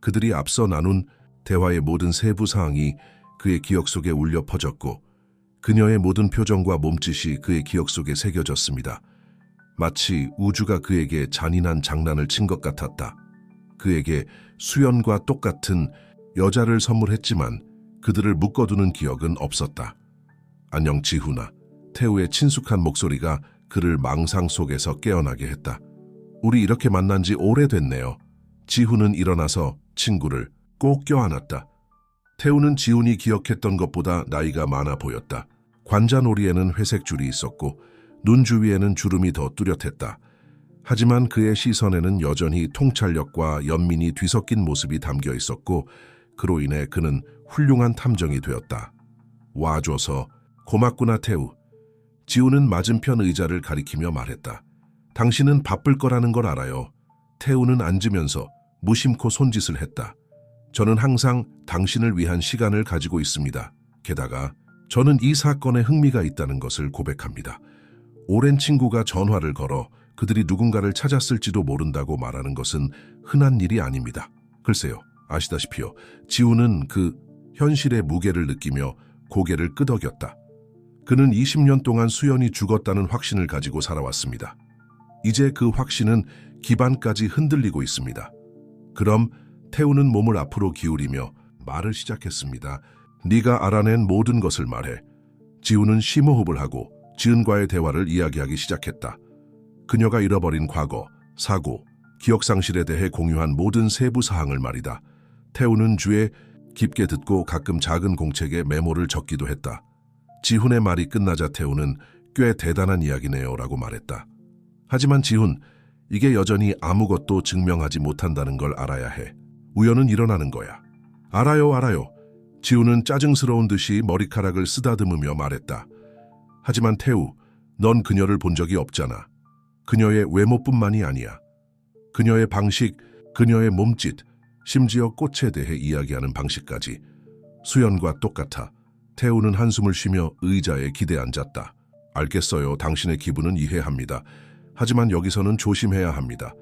그들이 앞서 나눈 대화의 모든 세부 사항이 그의 기억 속에 울려 퍼졌고 그녀의 모든 표정과 몸짓이 그의 기억 속에 새겨졌습니다. 마치 우주가 그에게 잔인한 장난을 친 것 같았다. 그에게 수연과 똑같은 여자를 선물했지만 그들을 묶어두는 기억은 없었다. 안녕 지훈아. 태우의 친숙한 목소리가 그를 망상 속에서 깨어나게 했다. 우리 이렇게 만난 지 오래됐네요. 지훈은 일어나서 친구를 꼭 껴안았다. 태우는 지훈이 기억했던 것보다 나이가 많아 보였다. 관자놀이에는 회색 줄이 있었고 눈 주위에는 주름이 더 뚜렷했다. 하지만 그의 시선에는 여전히 통찰력과 연민이 뒤섞인 모습이 담겨 있었고 그로 인해 그는 훌륭한 탐정이 되었다. 와줘서 고맙구나 태우. 지훈은 맞은편 의자를 가리키며 말했다. 당신은 바쁠 거라는 걸 알아요. 태우는 앉으면서 무심코 손짓을 했다. 저는 항상 당신을 위한 시간을 가지고 있습니다. 게다가 저는 이 사건에 흥미가 있다는 것을 고백합니다. 오랜 친구가 전화를 걸어 그들이 누군가를 찾았을지도 모른다고 말하는 것은 흔한 일이 아닙니다. 글쎄요, 아시다시피요. 지훈은 그 현실의 무게를 느끼며 고개를 끄덕였다. 그는 20년 동안 수연이 죽었다는 확신을 가지고 살아왔습니다. 이제 그 확신은 기반까지 흔들리고 있습니다. 그럼 태우는 몸을 앞으로 기울이며 말을 시작했습니다. 네가 알아낸 모든 것을 말해. 지훈은 심호흡을 하고 지은과의 대화를 이야기하기 시작했다. 그녀가 잃어버린 과거, 사고, 기억상실에 대해 공유한 모든 세부 사항을 말이다. 태우는 주에 깊게 듣고 가끔 작은 공책에 메모를 적기도 했다. 지훈의 말이 끝나자 태우는 꽤 대단한 이야기네요 라고 말했다. 하지만 지훈, 이게 여전히 아무것도 증명하지 못한다는 걸 알아야 해. 우연은 일어나는 거야. 알아요. 지훈은 짜증스러운 듯이 머리카락을 쓰다듬으며 말했다. 하지만 태우, 넌 그녀를 본 적이 없잖아. 그녀의 외모뿐만이 아니야. 그녀의 방식, 그녀의 몸짓, 심지어 꽃에 대해 이야기하는 방식까지. 수연과 똑같아. 태우는 한숨을 쉬며 의자에 기대 앉았다. 알겠어요. 당신의 기분은 이해합니다. 하지만 여기서는 조심해야 합니다.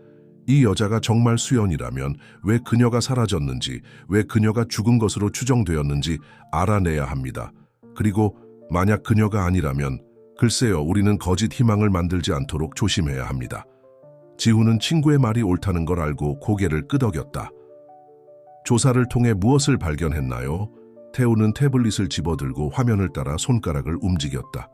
이 여자가 정말 수연이라면 왜 그녀가 사라졌는지, 왜 그녀가 죽은 것으로 추정되었는지 알아내야 합니다. 그리고 만약 그녀가 아니라면 글쎄요, 우리는 거짓 희망을 만들지 않도록 조심해야 합니다. 지훈은 친구의 말이 옳다는 걸 알고 고개를 끄덕였다. 조사를 통해 무엇을 발견했나요? 태우는 태블릿을 집어들고 화면을 따라 손가락을 움직였다.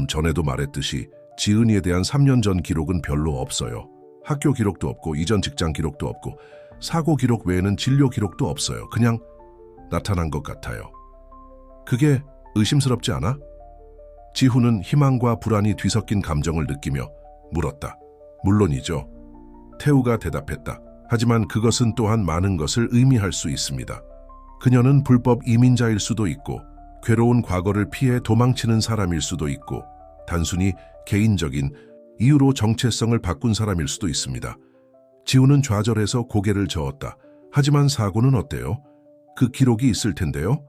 전에도 말했듯이 지은이에 대한 3년 전 기록은 별로 없어요. 학교 기록도 없고 이전 직장 기록도 없고 사고 기록 외에는 진료 기록도 없어요. 그냥 나타난 것 같아요. 그게 의심스럽지 않아? 지훈은 희망과 불안이 뒤섞인 감정을 느끼며 물었다. 물론이죠. 태우가 대답했다. 하지만 그것은 또한 많은 것을 의미할 수 있습니다. 그녀는 불법 이민자일 수도 있고 괴로운 과거를 피해 도망치는 사람일 수도 있고 단순히 개인적인 이유로 정체성을 바꾼 사람일 수도 있습니다. 지훈은 좌절해서 고개를 저었다. 하지만 사고는 어때요? 그 기록이 있을 텐데요?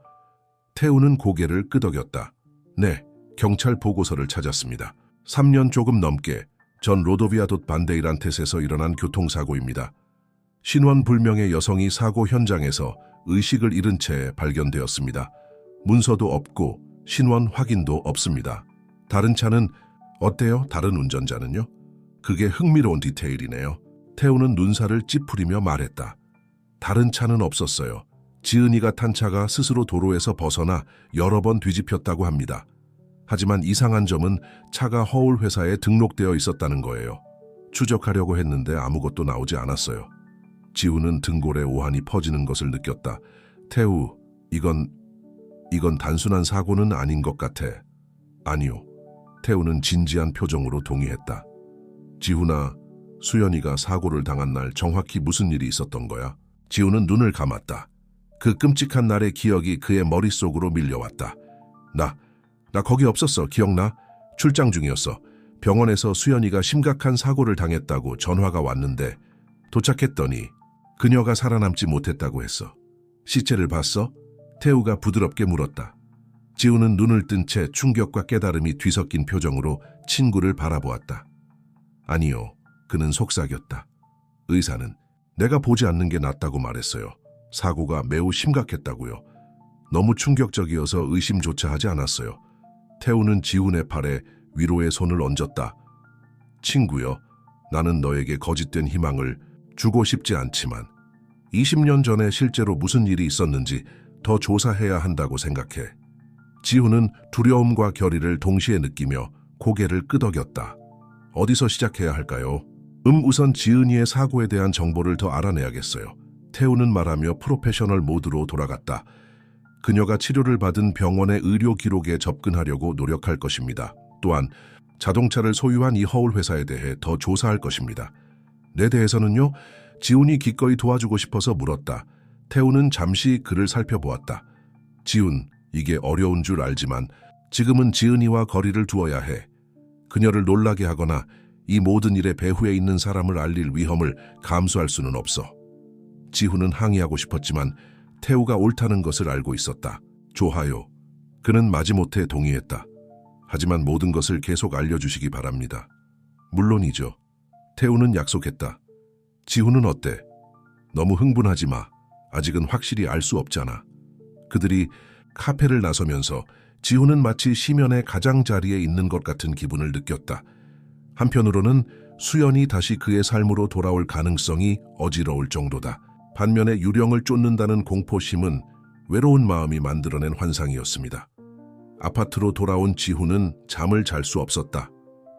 태우는 고개를 끄덕였다. 네, 경찰 보고서를 찾았습니다. 3년 조금 넘게 전 로도비아돗 반데이란텟에서 일어난 교통사고입니다. 신원불명의 여성이 사고 현장에서 의식을 잃은 채 발견되었습니다. 문서도 없고 신원 확인도 없습니다. 다른 차는 어때요? 다른 운전자는요? 그게 흥미로운 디테일이네요. 태우는 눈살을 찌푸리며 말했다. 다른 차는 없었어요. 지은이가 탄 차가 스스로 도로에서 벗어나 여러 번 뒤집혔다고 합니다. 하지만 이상한 점은 차가 허울 회사에 등록되어 있었다는 거예요. 추적하려고 했는데 아무것도 나오지 않았어요. 지훈은 등골에 오한이 퍼지는 것을 느꼈다. 태우, 이건 단순한 사고는 아닌 것 같아. 아니요. 태우는 진지한 표정으로 동의했다. 지훈아, 수연이가 사고를 당한 날 정확히 무슨 일이 있었던 거야? 지훈은 눈을 감았다. 그 끔찍한 날의 기억이 그의 머릿속으로 밀려왔다. 나 거기 없었어. 기억나? 출장 중이었어. 병원에서 수연이가 심각한 사고를 당했다고 전화가 왔는데 도착했더니 그녀가 살아남지 못했다고 했어. 시체를 봤어? 태우가 부드럽게 물었다. 지훈은 눈을 뜬 채 충격과 깨달음이 뒤섞인 표정으로 친구를 바라보았다. 아니요, 그는 속삭였다. 의사는 내가 보지 않는 게 낫다고 말했어요. 사고가 매우 심각했다고요. 너무 충격적이어서 의심조차 하지 않았어요. 태우는 지훈의 팔에 위로의 손을 얹었다. 친구여, 나는 너에게 거짓된 희망을 주고 싶지 않지만 20년 전에 실제로 무슨 일이 있었는지 더 조사해야 한다고 생각해. 지훈은 두려움과 결의를 동시에 느끼며 고개를 끄덕였다. 어디서 시작해야 할까요? 우선 지은이의 사고에 대한 정보를 더 알아내야겠어요. 태우는 말하며 프로페셔널 모드로 돌아갔다. 그녀가 치료를 받은 병원의 의료 기록에 접근하려고 노력할 것입니다. 또한 자동차를 소유한 이 허울 회사에 대해 더 조사할 것입니다. 내 대해서는요? 지훈이 기꺼이 도와주고 싶어서 물었다. 태우는 잠시 그를 살펴보았다. 지훈, 이게 어려운 줄 알지만 지금은 지은이와 거리를 두어야 해. 그녀를 놀라게 하거나 이 모든 일의 배후에 있는 사람을 알릴 위험을 감수할 수는 없어. 지훈은 항의하고 싶었지만 태우가 옳다는 것을 알고 있었다. 좋아요. 그는 마지못해 동의했다. 하지만 모든 것을 계속 알려주시기 바랍니다. 물론이죠. 태우는 약속했다. 지훈은 어때? 너무 흥분하지 마. 아직은 확실히 알 수 없잖아. 그들이 카페를 나서면서 지훈은 마치 시면의 가장자리에 있는 것 같은 기분을 느꼈다. 한편으로는 수연이 다시 그의 삶으로 돌아올 가능성이 어지러울 정도다. 반면에 유령을 쫓는다는 공포심은 외로운 마음이 만들어낸 환상이었습니다. 아파트로 돌아온 지훈은 잠을 잘 수 없었다.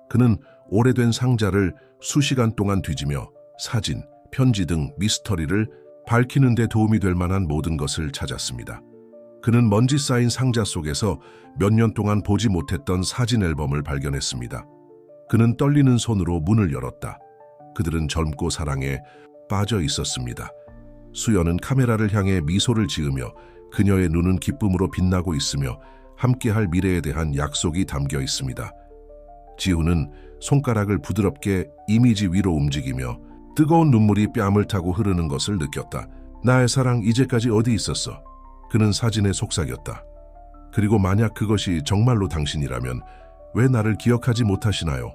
그는 오래된 상자를 수시간 동안 뒤지며 사진, 편지 등 미스터리를 밝히는 데 도움이 될 만한 모든 것을 찾았습니다. 그는 먼지 쌓인 상자 속에서 몇 년 동안 보지 못했던 사진 앨범을 발견했습니다. 그는 떨리는 손으로 문을 열었다. 그들은 젊고 사랑에 빠져 있었습니다. 수연은 카메라를 향해 미소를 지으며 그녀의 눈은 기쁨으로 빛나고 있으며 함께할 미래에 대한 약속이 담겨 있습니다. 지훈은 손가락을 부드럽게 이미지 위로 움직이며 뜨거운 눈물이 뺨을 타고 흐르는 것을 느꼈다. 나의 사랑 이제까지 어디 있었어? 그는 사진에 속삭였다. 그리고 만약 그것이 정말로 당신이라면 왜 나를 기억하지 못하시나요?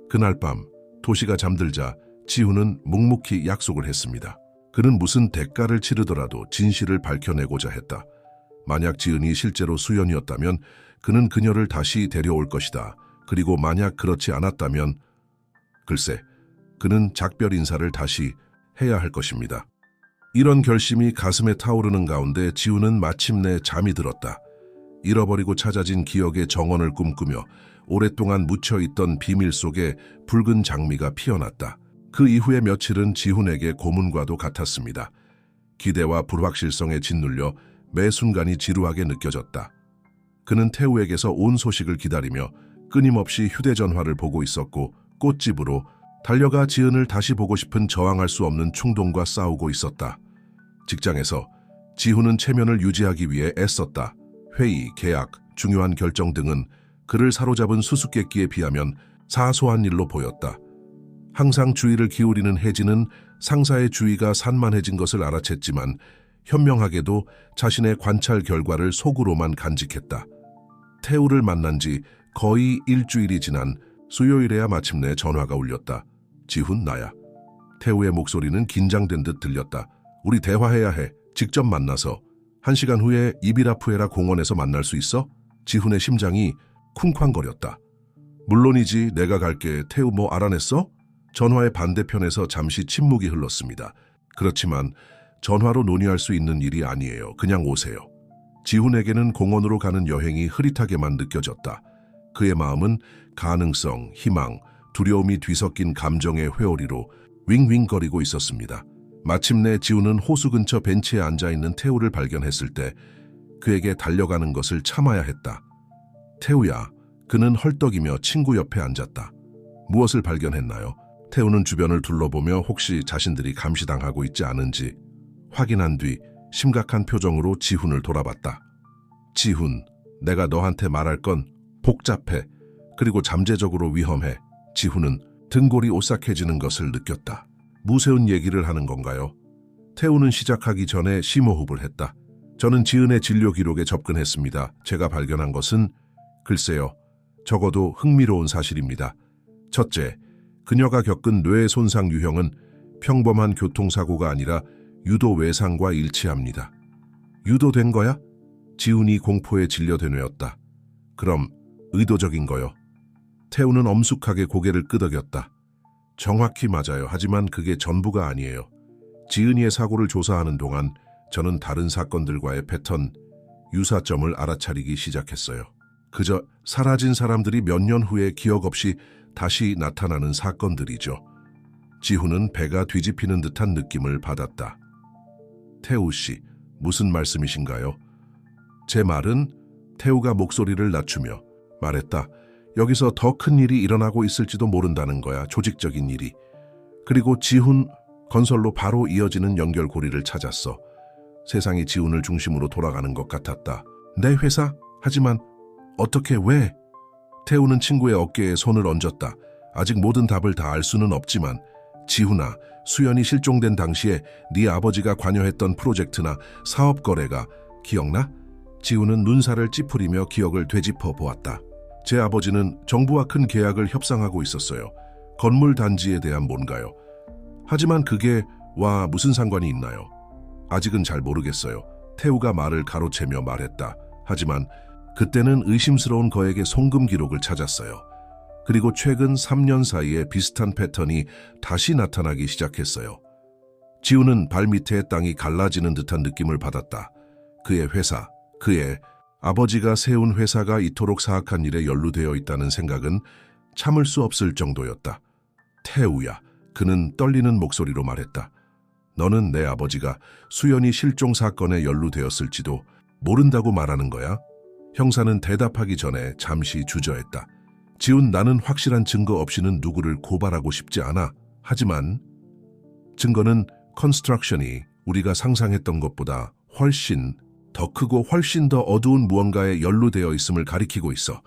그날 밤 도시가 잠들자 지훈은 묵묵히 약속을 했습니다. 그는 무슨 대가를 치르더라도 진실을 밝혀내고자 했다. 만약 지은이 실제로 수연이었다면 그는 그녀를 다시 데려올 것이다. 그리고 만약 그렇지 않았다면 글쎄, 그는 작별 인사를 다시 해야 할 것입니다. 이런 결심이 가슴에 타오르는 가운데 지훈은 마침내 잠이 들었다. 잃어버리고 찾아진 기억의 정원을 꿈꾸며 오랫동안 묻혀있던 비밀 속에 붉은 장미가 피어났다. 그 이후의 며칠은 지훈에게 고문과도 같았습니다. 기대와 불확실성에 짓눌려 매 순간이 지루하게 느껴졌다. 그는 태우에게서 온 소식을 기다리며 끊임없이 휴대전화를 보고 있었고 꽃집으로 달려가 지은을 다시 보고 싶은 저항할 수 없는 충동과 싸우고 있었다. 직장에서 지훈은 체면을 유지하기 위해 애썼다. 회의, 계약, 중요한 결정 등은 그를 사로잡은 수수께끼에 비하면 사소한 일로 보였다. 항상 주의를 기울이는 혜진은 상사의 주의가 산만해진 것을 알아챘지만 현명하게도 자신의 관찰 결과를 속으로만 간직했다. 태우를 만난 지 거의 일주일이 지난 수요일에야 마침내 전화가 울렸다. 지훈, 나야. 태우의 목소리는 긴장된 듯 들렸다. 우리 대화해야 해. 직접 만나서. 1시간 후에 이비라푸에라 공원에서 만날 수 있어? 지훈의 심장이 쿵쾅거렸다. 물론이지, 내가 갈게. 태우 뭐 알아냈어? 전화의 반대편에서 잠시 침묵이 흘렀습니다. 그렇지만 전화로 논의할 수 있는 일이 아니에요. 그냥 오세요. 지훈에게는 공원으로 가는 여행이 흐릿하게만 느껴졌다. 그의 마음은 가능성, 희망, 두려움이 뒤섞인 감정의 회오리로 윙윙거리고 있었습니다. 마침내 지훈은 호수 근처 벤치에 앉아있는 태우를 발견했을 때 그에게 달려가는 것을 참아야 했다. 태우야, 그는 헐떡이며 친구 옆에 앉았다. 무엇을 발견했나요? 태우는 주변을 둘러보며 혹시 자신들이 감시당하고 있지 않은지 확인한 뒤 심각한 표정으로 지훈을 돌아봤다. 지훈, 내가 너한테 말할 건 복잡해. 그리고 잠재적으로 위험해. 지훈은 등골이 오싹해지는 것을 느꼈다. 무서운 얘기를 하는 건가요? 태우는 시작하기 전에 심호흡을 했다. 저는 지은의 진료 기록에 접근했습니다. 제가 발견한 것은 글쎄요, 적어도 흥미로운 사실입니다. 첫째, 그녀가 겪은 뇌 손상 유형은 평범한 교통사고가 아니라 유도 외상과 일치합니다. 유도된 거야? 지훈이 공포에 질려 되뇌었다. 그럼 의도적인 거요? 태우는 엄숙하게 고개를 끄덕였다. 정확히 맞아요. 하지만 그게 전부가 아니에요. 지은이의 사고를 조사하는 동안 저는 다른 사건들과의 패턴, 유사점을 알아차리기 시작했어요. 그저 사라진 사람들이 몇 년 후에 기억 없이 다시 나타나는 사건들이죠. 지훈은 배가 뒤집히는 듯한 느낌을 받았다. 태우 씨, 무슨 말씀이신가요? 제 말은 태우가 목소리를 낮추며 말했다. 여기서 더 큰 일이 일어나고 있을지도 모른다는 거야. 조직적인 일이. 그리고 지훈 건설로 바로 이어지는 연결고리를 찾았어. 세상이 지훈을 중심으로 돌아가는 것 같았다. 내 회사? 하지만 어떻게 왜? 태우는 친구의 어깨에 손을 얹었다. 아직 모든 답을 다 알 수는 없지만 지훈아, 수연이 실종된 당시에 네 아버지가 관여했던 프로젝트나 사업 거래가 기억나? 지훈은 눈살을 찌푸리며 기억을 되짚어 보았다. 제 아버지는 정부와 큰 계약을 협상하고 있었어요. 건물 단지에 대한 뭔가요. 하지만 그게 와 무슨 상관이 있나요? 아직은 잘 모르겠어요. 태우가 말을 가로채며 말했다. 하지만 그때는 의심스러운 거액의 송금 기록을 찾았어요. 그리고 최근 3년 사이에 비슷한 패턴이 다시 나타나기 시작했어요. 지훈은 발밑에 땅이 갈라지는 듯한 느낌을 받았다. 그의 회사, 그의 아버지가 세운 회사가 이토록 사악한 일에 연루되어 있다는 생각은 참을 수 없을 정도였다. 태우야, 그는 떨리는 목소리로 말했다. 너는 내 아버지가 수연이 실종 사건에 연루되었을지도 모른다고 말하는 거야? 형사는 대답하기 전에 잠시 주저했다. 지훈, 나는 확실한 증거 없이는 누구를 고발하고 싶지 않아. 하지만 증거는 컨스트럭션이 우리가 상상했던 것보다 훨씬 더 크고 훨씬 더 어두운 무언가에 연루되어 있음을 가리키고 있어.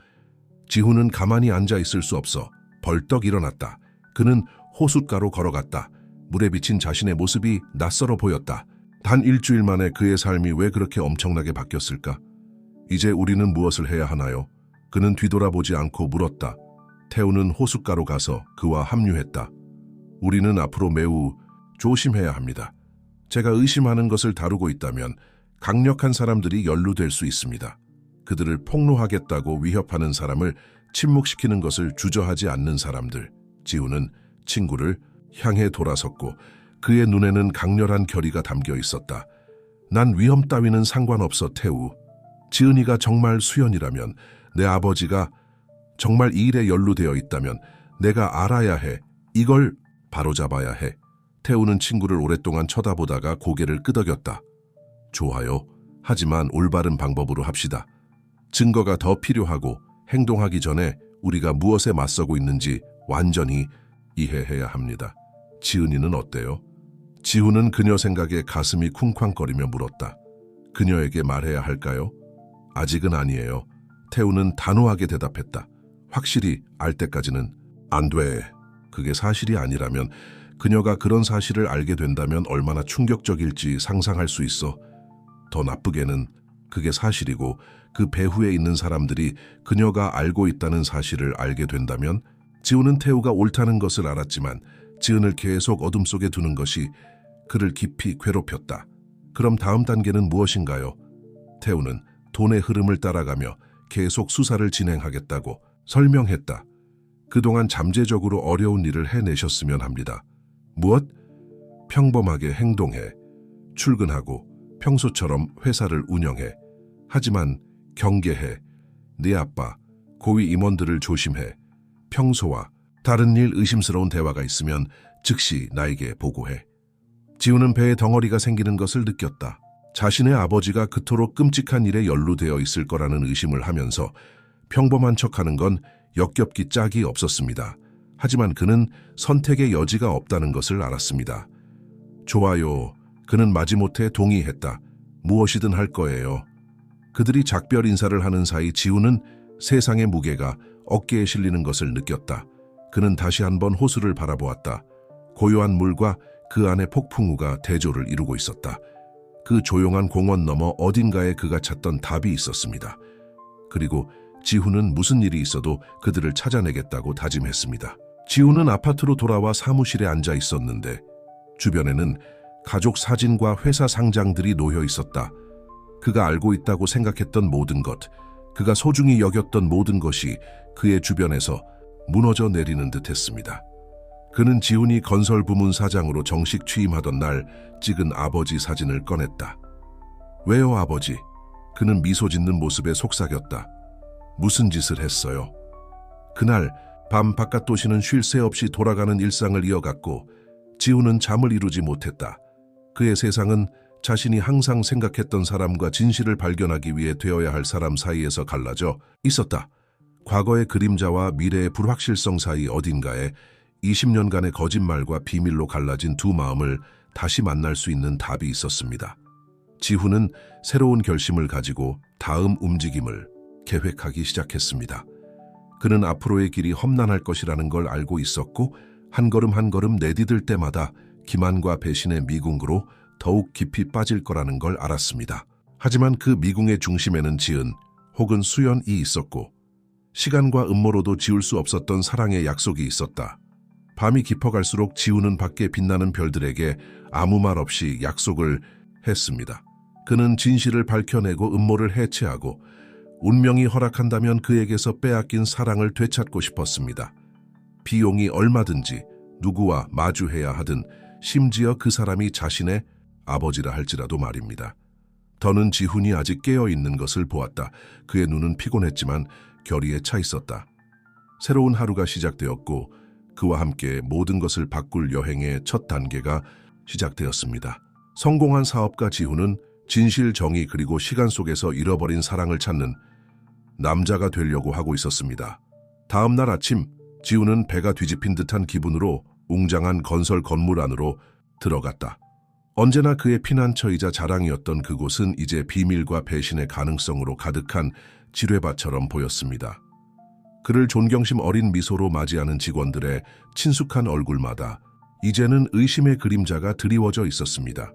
지훈은 가만히 앉아 있을 수 없어 벌떡 일어났다. 그는 호숫가로 걸어갔다. 물에 비친 자신의 모습이 낯설어 보였다. 단 일주일 만에 그의 삶이 왜 그렇게 엄청나게 바뀌었을까? 이제 우리는 무엇을 해야 하나요? 그는 뒤돌아보지 않고 물었다. 태우는 호숫가로 가서 그와 합류했다. 우리는 앞으로 매우 조심해야 합니다. 제가 의심하는 것을 다루고 있다면 강력한 사람들이 연루될 수 있습니다. 그들을 폭로하겠다고 위협하는 사람을 침묵시키는 것을 주저하지 않는 사람들. 지훈은 친구를 향해 돌아섰고 그의 눈에는 강렬한 결의가 담겨 있었다. 난 위험 따위는 상관없어, 태우. 지은이가 정말 수연이라면, 내 아버지가 정말 이 일에 연루되어 있다면 내가 알아야 해. 이걸 바로잡아야 해. 태우는 친구를 오랫동안 쳐다보다가 고개를 끄덕였다. 좋아요. 하지만 올바른 방법으로 합시다. 증거가 더 필요하고 행동하기 전에 우리가 무엇에 맞서고 있는지 완전히 이해해야 합니다. 지은이는 어때요? 지훈은 그녀 생각에 가슴이 쿵쾅거리며 물었다. 그녀에게 말해야 할까요? 아직은 아니에요. 태우는 단호하게 대답했다. 확실히 알 때까지는 안 돼. 그게 사실이 아니라면, 그녀가 그런 사실을 알게 된다면 얼마나 충격적일지 상상할 수 있어. 더 나쁘게는 그게 사실이고 그 배후에 있는 사람들이 그녀가 알고 있다는 사실을 알게 된다면. 지훈은 태우가 옳다는 것을 알았지만 지은을 계속 어둠 속에 두는 것이 그를 깊이 괴롭혔다. 그럼 다음 단계는 무엇인가요? 태우는 돈의 흐름을 따라가며 계속 수사를 진행하겠다고 설명했다. 그동안 잠재적으로 어려운 일을 해내셨으면 합니다. 무엇? 평범하게 행동해. 출근하고 평소처럼 회사를 운영해. 하지만 경계해. 네 아빠, 고위 임원들을 조심해. 평소와 다른 일 의심스러운 대화가 있으면 즉시 나에게 보고해. 지훈은 배에 덩어리가 생기는 것을 느꼈다. 자신의 아버지가 그토록 끔찍한 일에 연루되어 있을 거라는 의심을 하면서 평범한 척하는 건 역겹기 짝이 없었습니다. 하지만 그는 선택의 여지가 없다는 것을 알았습니다. 좋아요. 그는 마지못해 동의했다. 무엇이든 할 거예요. 그들이 작별 인사를 하는 사이 지훈은 세상의 무게가 어깨에 실리는 것을 느꼈다. 그는 다시 한번 호수를 바라보았다. 고요한 물과 그 안에 폭풍우가 대조를 이루고 있었다. 그 조용한 공원 너머 어딘가에 그가 찾던 답이 있었습니다. 그리고 지훈은 무슨 일이 있어도 그들을 찾아내겠다고 다짐했습니다. 지훈은 아파트로 돌아와 사무실에 앉아 있었는데 주변에는 가족 사진과 회사 상장들이 놓여 있었다. 그가 알고 있다고 생각했던 모든 것, 그가 소중히 여겼던 모든 것이 그의 주변에서 무너져 내리는 듯했습니다. 그는 지훈이 건설부문 사장으로 정식 취임하던 날 찍은 아버지 사진을 꺼냈다. 왜요, 아버지? 그는 미소 짓는 모습에 속삭였다. 무슨 짓을 했어요? 그날 밤 바깥 도시는 쉴 새 없이 돌아가는 일상을 이어갔고 지훈은 잠을 이루지 못했다. 그의 세상은 자신이 항상 생각했던 사람과 진실을 발견하기 위해 되어야 할 사람 사이에서 갈라져 있었다. 과거의 그림자와 미래의 불확실성 사이 어딘가에 20년간의 거짓말과 비밀로 갈라진 두 마음을 다시 만날 수 있는 답이 있었습니다. 지훈은 새로운 결심을 가지고 다음 움직임을 계획하기 시작했습니다. 그는 앞으로의 길이 험난할 것이라는 걸 알고 있었고 한 걸음 한 걸음 내디딜 때마다 기만과 배신의 미궁으로 더욱 깊이 빠질 거라는 걸 알았습니다. 하지만 그 미궁의 중심에는 지은 혹은 수연이 있었고 시간과 음모로도 지울 수 없었던 사랑의 약속이 있었다. 밤이 깊어갈수록 지훈은 밖에 빛나는 별들에게 아무 말 없이 약속을 했습니다. 그는 진실을 밝혀내고 음모를 해체하고 운명이 허락한다면 그에게서 빼앗긴 사랑을 되찾고 싶었습니다. 비용이 얼마든지 누구와 마주해야 하든 심지어 그 사람이 자신의 아버지라 할지라도 말입니다. 더는 지훈이 아직 깨어있는 것을 보았다. 그의 눈은 피곤했지만 결의에 차 있었다. 새로운 하루가 시작되었고 그와 함께 모든 것을 바꿀 여행의 첫 단계가 시작되었습니다. 성공한 사업가 지훈은 진실, 정의 그리고 시간 속에서 잃어버린 사랑을 찾는 남자가 되려고 하고 있었습니다. 다음 날 아침 지훈은 배가 뒤집힌 듯한 기분으로 웅장한 건설 건물 안으로 들어갔다. 언제나 그의 피난처이자 자랑이었던 그곳은 이제 비밀과 배신의 가능성으로 가득한 지뢰밭처럼 보였습니다. 그를 존경심 어린 미소로 맞이하는 직원들의 친숙한 얼굴마다 이제는 의심의 그림자가 드리워져 있었습니다.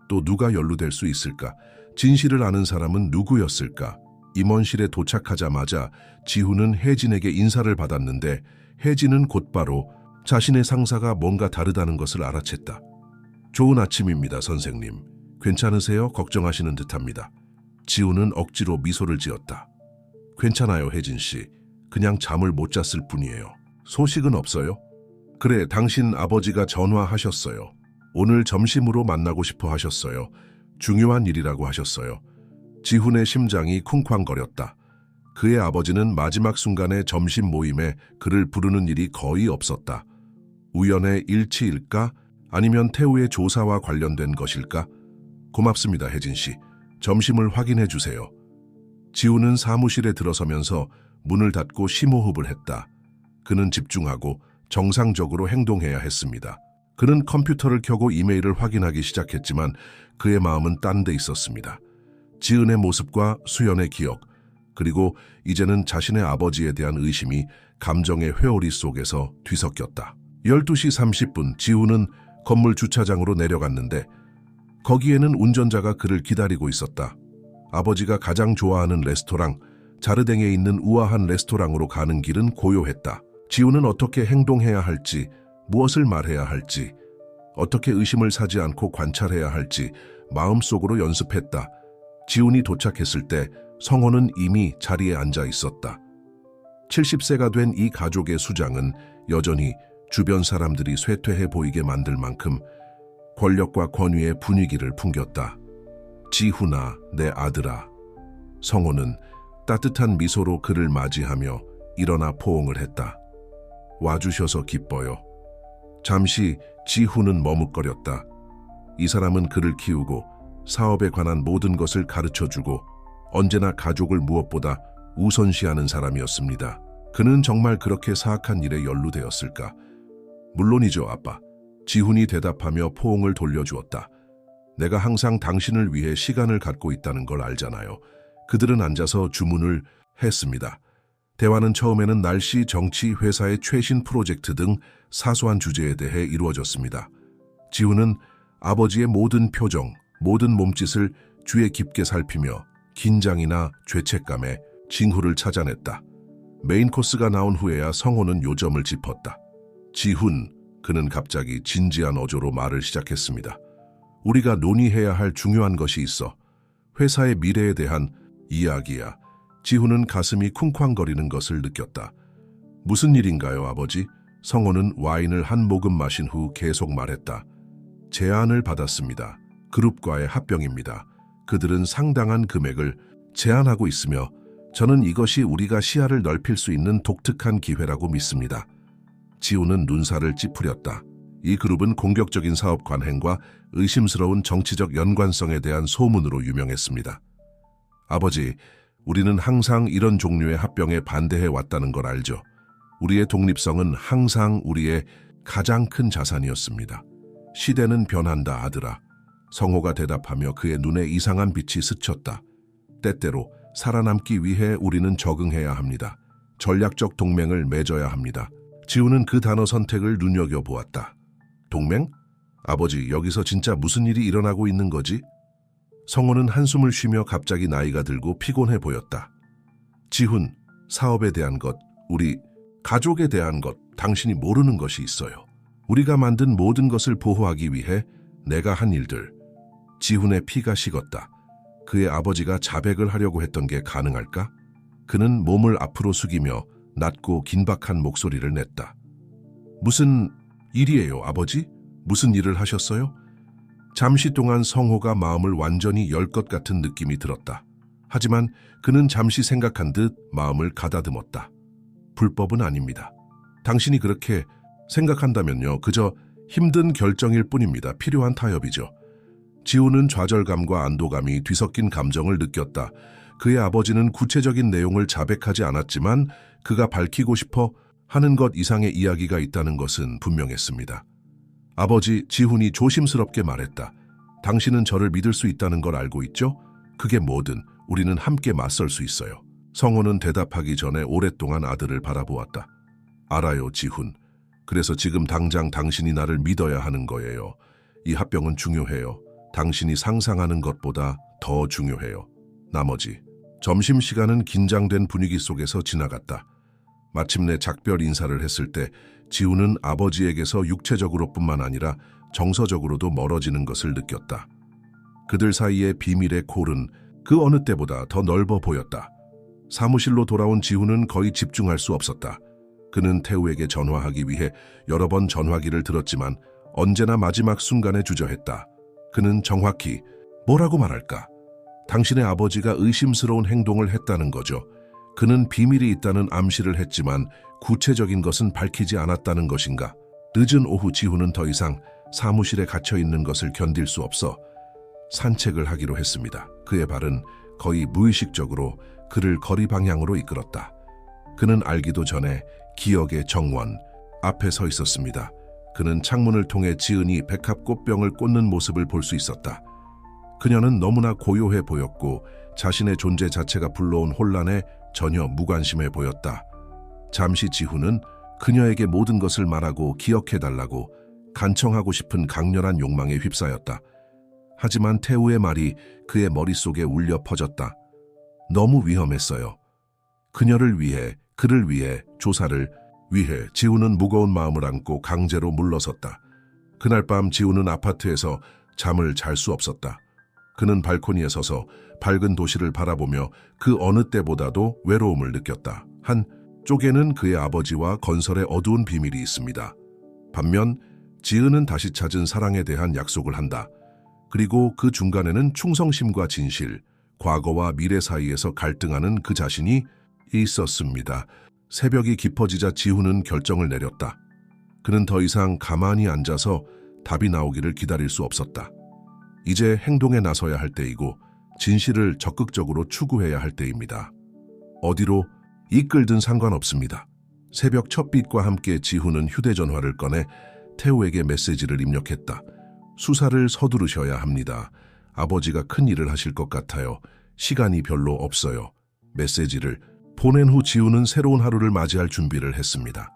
또 누가 연루될 수 있을까? 진실을 아는 사람은 누구였을까? 임원실에 도착하자마자 지훈은 혜진에게 인사를 받았는데 혜진은 곧바로 자신의 상사가 뭔가 다르다는 것을 알아챘다. 좋은 아침입니다, 선생님. 괜찮으세요? 걱정하시는 듯합니다. 지훈은 억지로 미소를 지었다. 괜찮아요, 혜진 씨. 그냥 잠을 못 잤을 뿐이에요. 소식은 없어요? 그래, 당신 아버지가 전화하셨어요. 오늘 점심으로 만나고 싶어 하셨어요. 중요한 일이라고 하셨어요. 지훈의 심장이 쿵쾅거렸다. 그의 아버지는 마지막 순간의 점심 모임에 그를 부르는 일이 거의 없었다. 우연의 일치일까? 아니면 태우의 조사와 관련된 것일까? 고맙습니다, 혜진 씨. 점심을 확인해 주세요. 지훈은 사무실에 들어서면서 문을 닫고 심호흡을 했다. 그는 집중하고 정상적으로 행동해야 했습니다. 그는 컴퓨터를 켜고 이메일을 확인하기 시작했지만 그의 마음은 딴 데 있었습니다. 지은의 모습과 수연의 기억, 그리고 이제는 자신의 아버지에 대한 의심이 감정의 회오리 속에서 뒤섞였다. 12시 30분 지훈은 건물 주차장으로 내려갔는데 거기에는 운전자가 그를 기다리고 있었다. 아버지가 가장 좋아하는 레스토랑, 자르댕에 있는 우아한 레스토랑으로 가는 길은 고요했다. 지훈은 어떻게 행동해야 할지, 무엇을 말해야 할지, 어떻게 의심을 사지 않고 관찰해야 할지 마음속으로 연습했다. 지훈이 도착했을 때 성호는 이미 자리에 앉아 있었다. 70세가 된 이 가족의 수장은 여전히 주변 사람들이 쇠퇴해 보이게 만들 만큼 권력과 권위의 분위기를 풍겼다. 지훈아, 내 아들아. 성호는 따뜻한 미소로 그를 맞이하며 일어나 포옹을 했다. 와주셔서 기뻐요. 잠시 지훈은 머뭇거렸다. 이 사람은 그를 키우고 사업에 관한 모든 것을 가르쳐주고 언제나 가족을 무엇보다 우선시하는 사람이었습니다. 그는 정말 그렇게 사악한 일에 연루되었을까? 물론이죠, 아빠. 지훈이 대답하며 포옹을 돌려주었다. 내가 항상 당신을 위해 시간을 갖고 있다는 걸 알잖아요. 그들은 앉아서 주문을 했습니다. 대화는 처음에는 날씨, 정치, 회사의 최신 프로젝트 등 사소한 주제에 대해 이루어졌습니다. 지훈은 아버지의 모든 표정, 모든 몸짓을 주의 깊게 살피며 긴장이나 죄책감에 징후를 찾아냈다. 메인 코스가 나온 후에야 성호는 요점을 짚었다. 지훈, 그는 갑자기 진지한 어조로 말을 시작했습니다. 우리가 논의해야 할 중요한 것이 있어. 회사의 미래에 대한 이야기야. 지훈은 가슴이 쿵쾅거리는 것을 느꼈다. 무슨 일인가요, 아버지? 성호는 와인을 한 모금 마신 후 계속 말했다. 제안을 받았습니다. 그룹과의 합병입니다. 그들은 상당한 금액을 제안하고 있으며 저는 이것이 우리가 시야를 넓힐 수 있는 독특한 기회라고 믿습니다. 지우는 눈살을 찌푸렸다. 이 그룹은 공격적인 사업 관행과 의심스러운 정치적 연관성에 대한 소문으로 유명했습니다. 아버지, 우리는 항상 이런 종류의 합병에 반대해 왔다는 걸 알죠. 우리의 독립성은 항상 우리의 가장 큰 자산이었습니다. 시대는 변한다, 아들아. 성호가 대답하며 그의 눈에 이상한 빛이 스쳤다. 때때로 살아남기 위해 우리는 적응해야 합니다. 전략적 동맹을 맺어야 합니다. 지우는 그 단어 선택을 눈여겨보았다. 동맹? 아버지, 여기서 진짜 무슨 일이 일어나고 있는 거지? 성호는 한숨을 쉬며 갑자기 나이가 들고 피곤해 보였다. 지훈, 사업에 대한 것, 우리 가족에 대한 것, 당신이 모르는 것이 있어요. 우리가 만든 모든 것을 보호하기 위해 내가 한 일들. 지훈의 피가 식었다. 그의 아버지가 자백을 하려고 했던 게 가능할까? 그는 몸을 앞으로 숙이며 낮고 긴박한 목소리를 냈다. 무슨 일이에요, 아버지? 무슨 일을 하셨어요? 잠시 동안 성호가 마음을 완전히 열 것 같은 느낌이 들었다. 하지만 그는 잠시 생각한 듯 마음을 가다듬었다. 불법은 아닙니다. 당신이 그렇게 생각한다면요, 그저 힘든 결정일 뿐입니다. 필요한 타협이죠. 지우는 좌절감과 안도감이 뒤섞인 감정을 느꼈다. 그의 아버지는 구체적인 내용을 자백하지 않았지만 그가 밝히고 싶어 하는 것 이상의 이야기가 있다는 것은 분명했습니다. 아버지, 지훈이 조심스럽게 말했다. 당신은 저를 믿을 수 있다는 걸 알고 있죠? 그게 뭐든 우리는 함께 맞설 수 있어요. 성호는 대답하기 전에 오랫동안 아들을 바라보았다. 알아요, 지훈. 그래서 지금 당장 당신이 나를 믿어야 하는 거예요. 이 합병은 중요해요. 당신이 상상하는 것보다 더 중요해요. 나머지. 점심시간은 긴장된 분위기 속에서 지나갔다. 마침내 작별 인사를 했을 때 지우는 아버지에게서 육체적으로뿐만 아니라 정서적으로도 멀어지는 것을 느꼈다. 그들 사이의 비밀의 골은 그 어느 때보다 더 넓어 보였다. 사무실로 돌아온 지우는 거의 집중할 수 없었다. 그는 태우에게 전화하기 위해 여러 번 전화기를 들었지만 언제나 마지막 순간에 주저했다. 그는 정확히 뭐라고 말할까? 당신의 아버지가 의심스러운 행동을 했다는 거죠. 그는 비밀이 있다는 암시를 했지만 구체적인 것은 밝히지 않았다는 것인가? 늦은 오후 지훈은 더 이상 사무실에 갇혀 있는 것을 견딜 수 없어 산책을 하기로 했습니다. 그의 발은 거의 무의식적으로 그를 거리 방향으로 이끌었다. 그는 알기도 전에 기억의 정원 앞에 서 있었습니다. 그는 창문을 통해 지은이 백합꽃병을 꽂는 모습을 볼 수 있었다. 그녀는 너무나 고요해 보였고 자신의 존재 자체가 불러온 혼란에 전혀 무관심해 보였다. 잠시 지훈은 그녀에게 모든 것을 말하고 기억해달라고 간청하고 싶은 강렬한 욕망에 휩싸였다. 하지만 태우의 말이 그의 머릿속에 울려 퍼졌다. 너무 위험했어요. 그녀를 위해, 그를 위해, 조사를 위해 지훈은 무거운 마음을 안고 강제로 물러섰다. 그날 밤 지훈은 아파트에서 잠을 잘 수 없었다. 그는 발코니에 서서 밝은 도시를 바라보며 그 어느 때보다도 외로움을 느꼈다. 한 쪽에는 그의 아버지와 건설의 어두운 비밀이 있습니다. 반면 지은은 다시 찾은 사랑에 대한 약속을 한다. 그리고 그 중간에는 충성심과 진실, 과거와 미래 사이에서 갈등하는 그 자신이 있었습니다. 새벽이 깊어지자 지훈은 결정을 내렸다. 그는 더 이상 가만히 앉아서 답이 나오기를 기다릴 수 없었다. 이제 행동에 나서야 할 때이고 진실을 적극적으로 추구해야 할 때입니다. 어디로 이끌든 상관없습니다. 새벽 첫빛과 함께 지훈은 휴대전화를 꺼내 태우에게 메시지를 입력했다. 수사를 서두르셔야 합니다. 아버지가 큰 일을 하실 것 같아요. 시간이 별로 없어요. 메시지를 보낸 후 지훈은 새로운 하루를 맞이할 준비를 했습니다.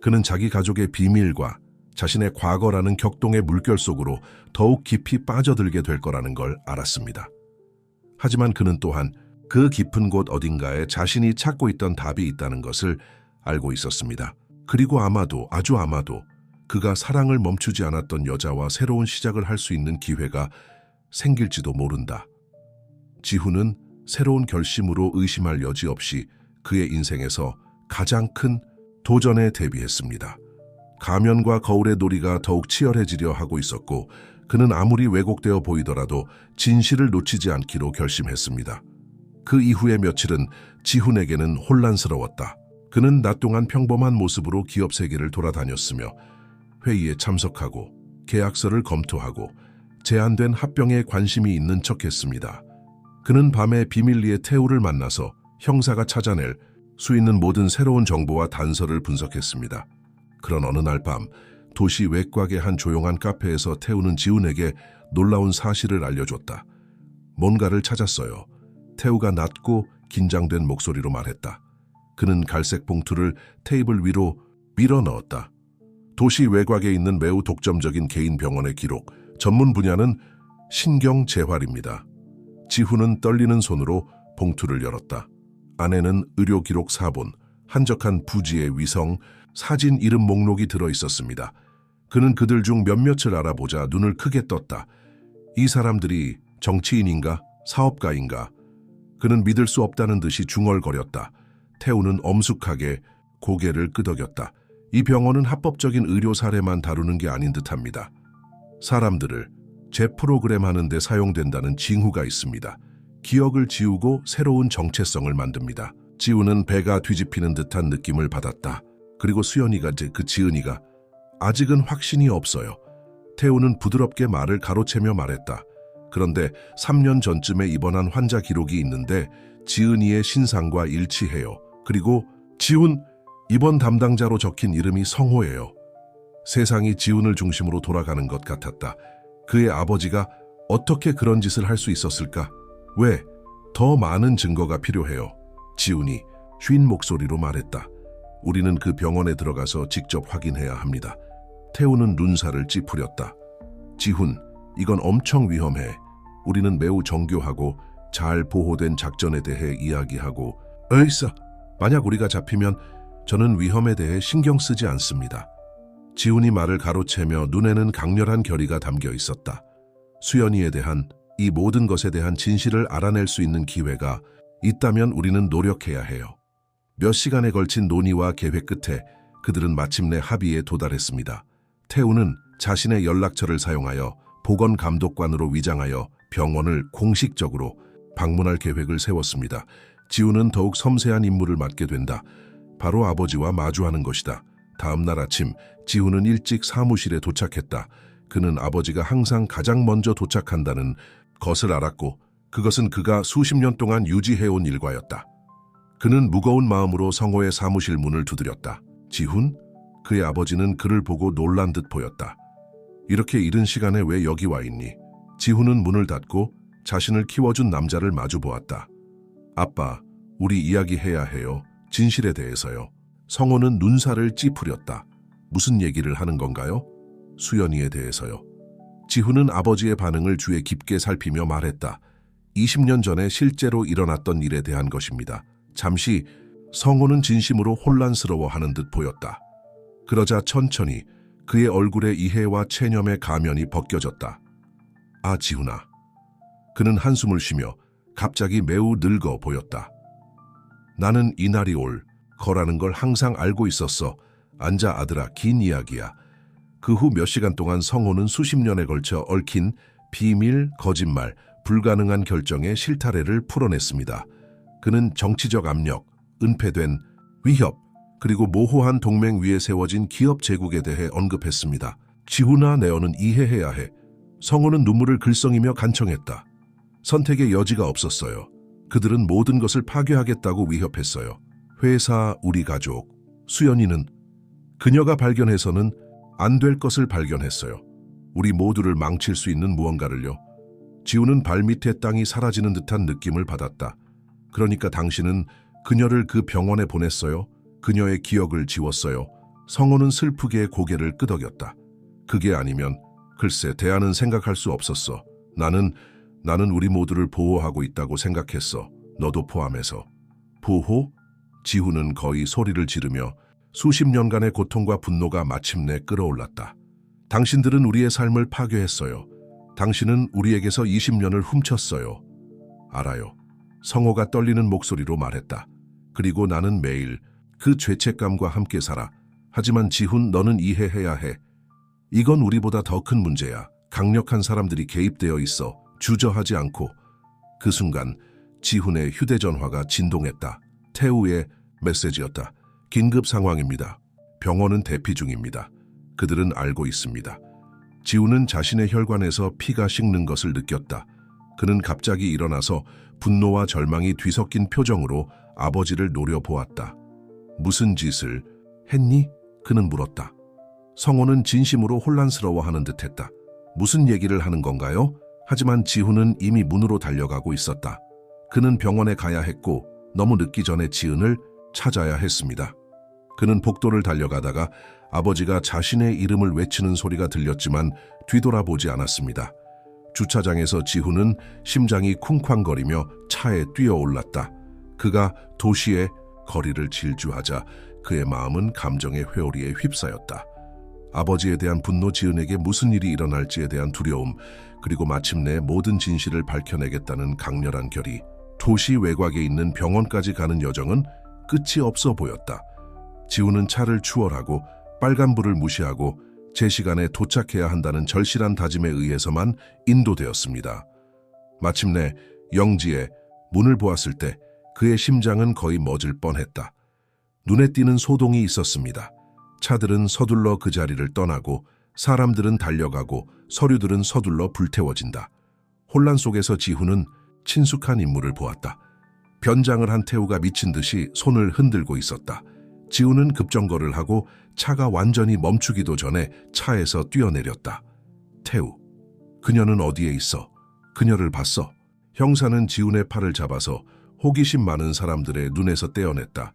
그는 자기 가족의 비밀과 자신의 과거라는 격동의 물결 속으로 더욱 깊이 빠져들게 될 거라는 걸 알았습니다. 하지만 그는 또한 그 깊은 곳 어딘가에 자신이 찾고 있던 답이 있다는 것을 알고 있었습니다. 그리고 아마도, 아주 아마도 그가 사랑을 멈추지 않았던 여자와 새로운 시작을 할 수 있는 기회가 생길지도 모른다. 지훈은 새로운 결심으로 의심할 여지 없이 그의 인생에서 가장 큰 도전에 대비했습니다. 가면과 거울의 놀이가 더욱 치열해지려 하고 있었고 그는 아무리 왜곡되어 보이더라도 진실을 놓치지 않기로 결심했습니다. 그 이후의 며칠은 지훈에게는 혼란스러웠다. 그는 낮 동안 평범한 모습으로 기업 세계를 돌아다녔으며 회의에 참석하고 계약서를 검토하고 제한된 합병에 관심이 있는 척했습니다. 그는 밤에 비밀리에 태우를 만나서 형사가 찾아낼 수 있는 모든 새로운 정보와 단서를 분석했습니다. 그런 어느 날 밤 도시 외곽의 한 조용한 카페에서 태우는 지훈에게 놀라운 사실을 알려줬다. 뭔가를 찾았어요. 태우가 낮고 긴장된 목소리로 말했다. 그는 갈색 봉투를 테이블 위로 밀어 넣었다. 도시 외곽에 있는 매우 독점적인 개인 병원의 기록, 전문 분야는 신경재활입니다. 지훈은 떨리는 손으로 봉투를 열었다. 안에는 의료 기록 4본, 한적한 부지의 위성, 사진 이름 목록이 들어 있었습니다. 그는 그들 중 몇몇을 알아보자 눈을 크게 떴다. 이 사람들이 정치인인가? 사업가인가? 그는 믿을 수 없다는 듯이 중얼거렸다. 태우는 엄숙하게 고개를 끄덕였다. 이 병원은 합법적인 의료 사례만 다루는 게 아닌 듯합니다. 사람들을 재프로그램 하는 데 사용된다는 징후가 있습니다. 기억을 지우고 새로운 정체성을 만듭니다. 지훈은 배가 뒤집히는 듯한 느낌을 받았다. 그리고 수연이가 그 지은이가 아직은 확신이 없어요. 태우는 부드럽게 말을 가로채며 말했다. 그런데 3년 전쯤에 입원한 환자 기록이 있는데 지은이의 신상과 일치해요. 그리고 지훈 입원 담당자로 적힌 이름이 성호예요. 세상이 지훈을 중심으로 돌아가는 것 같았다. 그의 아버지가 어떻게 그런 짓을 할 수 있었을까? 왜? 더 많은 증거가 필요해요. 지훈이 쉰 목소리로 말했다. 우리는 그 병원에 들어가서 직접 확인해야 합니다. 태우는 눈살을 찌푸렸다. 지훈, 이건 엄청 위험해. 우리는 매우 정교하고 잘 보호된 작전에 대해 이야기하고 으이싸, 만약 우리가 잡히면 저는 위험에 대해 신경 쓰지 않습니다. 지훈이 말을 가로채며 눈에는 강렬한 결의가 담겨 있었다. 수연이에 대한 이 모든 것에 대한 진실을 알아낼 수 있는 기회가 있다면 우리는 노력해야 해요. 몇 시간에 걸친 논의와 계획 끝에 그들은 마침내 합의에 도달했습니다. 태우는 자신의 연락처를 사용하여 보건감독관으로 위장하여 병원을 공식적으로 방문할 계획을 세웠습니다. 지훈은 더욱 섬세한 임무를 맡게 된다. 바로 아버지와 마주하는 것이다. 다음 날 아침 지훈은 일찍 사무실에 도착했다. 그는 아버지가 항상 가장 먼저 도착한다는 것을 알았고 그것은 그가 수십 년 동안 유지해온 일과였다. 그는 무거운 마음으로 성호의 사무실 문을 두드렸다. 지훈? 그의 아버지는 그를 보고 놀란 듯 보였다. 이렇게 이른 시간에 왜 여기 와 있니? 지훈은 문을 닫고 자신을 키워준 남자를 마주보았다. 아빠, 우리 이야기해야 해요. 진실에 대해서요. 성호는 눈살을 찌푸렸다. 무슨 얘기를 하는 건가요? 수연이에 대해서요. 지훈은 아버지의 반응을 주의 깊게 살피며 말했다. 20년 전에 실제로 일어났던 일에 대한 것입니다. 잠시 성호는 진심으로 혼란스러워하는 듯 보였다. 그러자 천천히 그의 얼굴에 이해와 체념의 가면이 벗겨졌다. 아, 지훈아. 그는 한숨을 쉬며 갑자기 매우 늙어 보였다. 나는 이날이 올 거라는 걸 항상 알고 있었어. 앉아 아들아, 긴 이야기야. 그 후 몇 시간 동안 성호는 수십 년에 걸쳐 얽힌 비밀, 거짓말, 불가능한 결정의 실타래를 풀어냈습니다. 그는 정치적 압력, 은폐된 위협, 그리고 모호한 동맹 위에 세워진 기업 제국에 대해 언급했습니다. 지훈아, 네어는 이해해야 해. 성호는 눈물을 글썽이며 간청했다. 선택의 여지가 없었어요. 그들은 모든 것을 파괴하겠다고 위협했어요. 회사, 우리 가족, 수연이는 그녀가 발견해서는 안 될 것을 발견했어요. 우리 모두를 망칠 수 있는 무언가를요. 지훈은 발밑에 땅이 사라지는 듯한 느낌을 받았다. 그러니까 당신은 그녀를 그 병원에 보냈어요? 그녀의 기억을 지웠어요? 성호는 슬프게 고개를 끄덕였다. 그게 아니면 글쎄, 대안은 생각할 수 없었어. 나는 우리 모두를 보호하고 있다고 생각했어. 너도 포함해서. 보호? 지훈은 거의 소리를 지르며 수십 년간의 고통과 분노가 마침내 끌어올랐다. 당신들은 우리의 삶을 파괴했어요. 당신은 우리에게서 20년을 훔쳤어요. 알아요. 성호가 떨리는 목소리로 말했다. 그리고 나는 매일 그 죄책감과 함께 살아. 하지만 지훈, 너는 이해해야 해. 이건 우리보다 더 큰 문제야. 강력한 사람들이 개입되어 있어. 주저하지 않고. 그 순간 지훈의 휴대전화가 진동했다. 태우의 메시지였다. 긴급 상황입니다. 병원은 대피 중입니다. 그들은 알고 있습니다. 지훈은 자신의 혈관에서 피가 식는 것을 느꼈다. 그는 갑자기 일어나서 분노와 절망이 뒤섞인 표정으로 아버지를 노려보았다. 무슨 짓을 했니? 그는 물었다. 성호는 진심으로 혼란스러워하는 듯했다. 무슨 얘기를 하는 건가요? 하지만 지훈은 이미 문으로 달려가고 있었다. 그는 병원에 가야 했고 너무 늦기 전에 지은을 찾아야 했습니다. 그는 복도를 달려가다가 아버지가 자신의 이름을 외치는 소리가 들렸지만 뒤돌아보지 않았습니다. 주차장에서 지훈은 심장이 쿵쾅거리며 차에 뛰어올랐다. 그가 도시의 거리를 질주하자 그의 마음은 감정의 회오리에 휩싸였다. 아버지에 대한 분노, 지은에게 무슨 일이 일어날지에 대한 두려움, 그리고 마침내 모든 진실을 밝혀내겠다는 강렬한 결의. 도시 외곽에 있는 병원까지 가는 여정은 끝이 없어 보였다. 지훈은 차를 추월하고 빨간불을 무시하고 제 시간에 도착해야 한다는 절실한 다짐에 의해서만 인도되었습니다. 마침내 영지의 문을 보았을 때 그의 심장은 거의 멎을 뻔했다. 눈에 띄는 소동이 있었습니다. 차들은 서둘러 그 자리를 떠나고 사람들은 달려가고 서류들은 서둘러 불태워진다. 혼란 속에서 지훈은 친숙한 인물을 보았다. 변장을 한 태우가 미친 듯이 손을 흔들고 있었다. 지훈은 급정거를 하고 차가 완전히 멈추기도 전에 차에서 뛰어내렸다. 태우, 그녀는 어디에 있어? 그녀를 봤어. 형사는 지훈의 팔을 잡아서 호기심 많은 사람들의 눈에서 떼어냈다.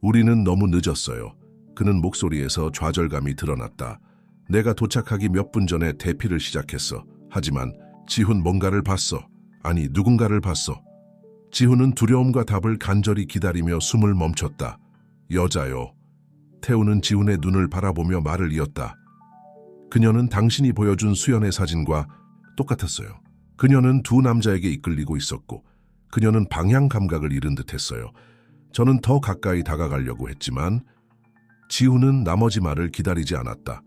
우리는 너무 늦었어요. 그는 목소리에서 좌절감이 드러났다. 내가 도착하기 몇 분 전에 대피를 시작했어. 하지만 지훈 뭔가를 봤어. 아니, 누군가를 봤어. 지훈은 두려움과 답을 간절히 기다리며 숨을 멈췄다. 여자요. 태우는 지훈의 눈을 바라보며 말을 이었다. 그녀는 당신이 보여준 수연의 사진과 똑같았어요. 그녀는 두 남자에게 이끌리고 있었고 그녀는 방향 감각을 잃은 듯했어요. 저는 더 가까이 다가가려고 했지만 지훈은 나머지 말을 기다리지 않았다.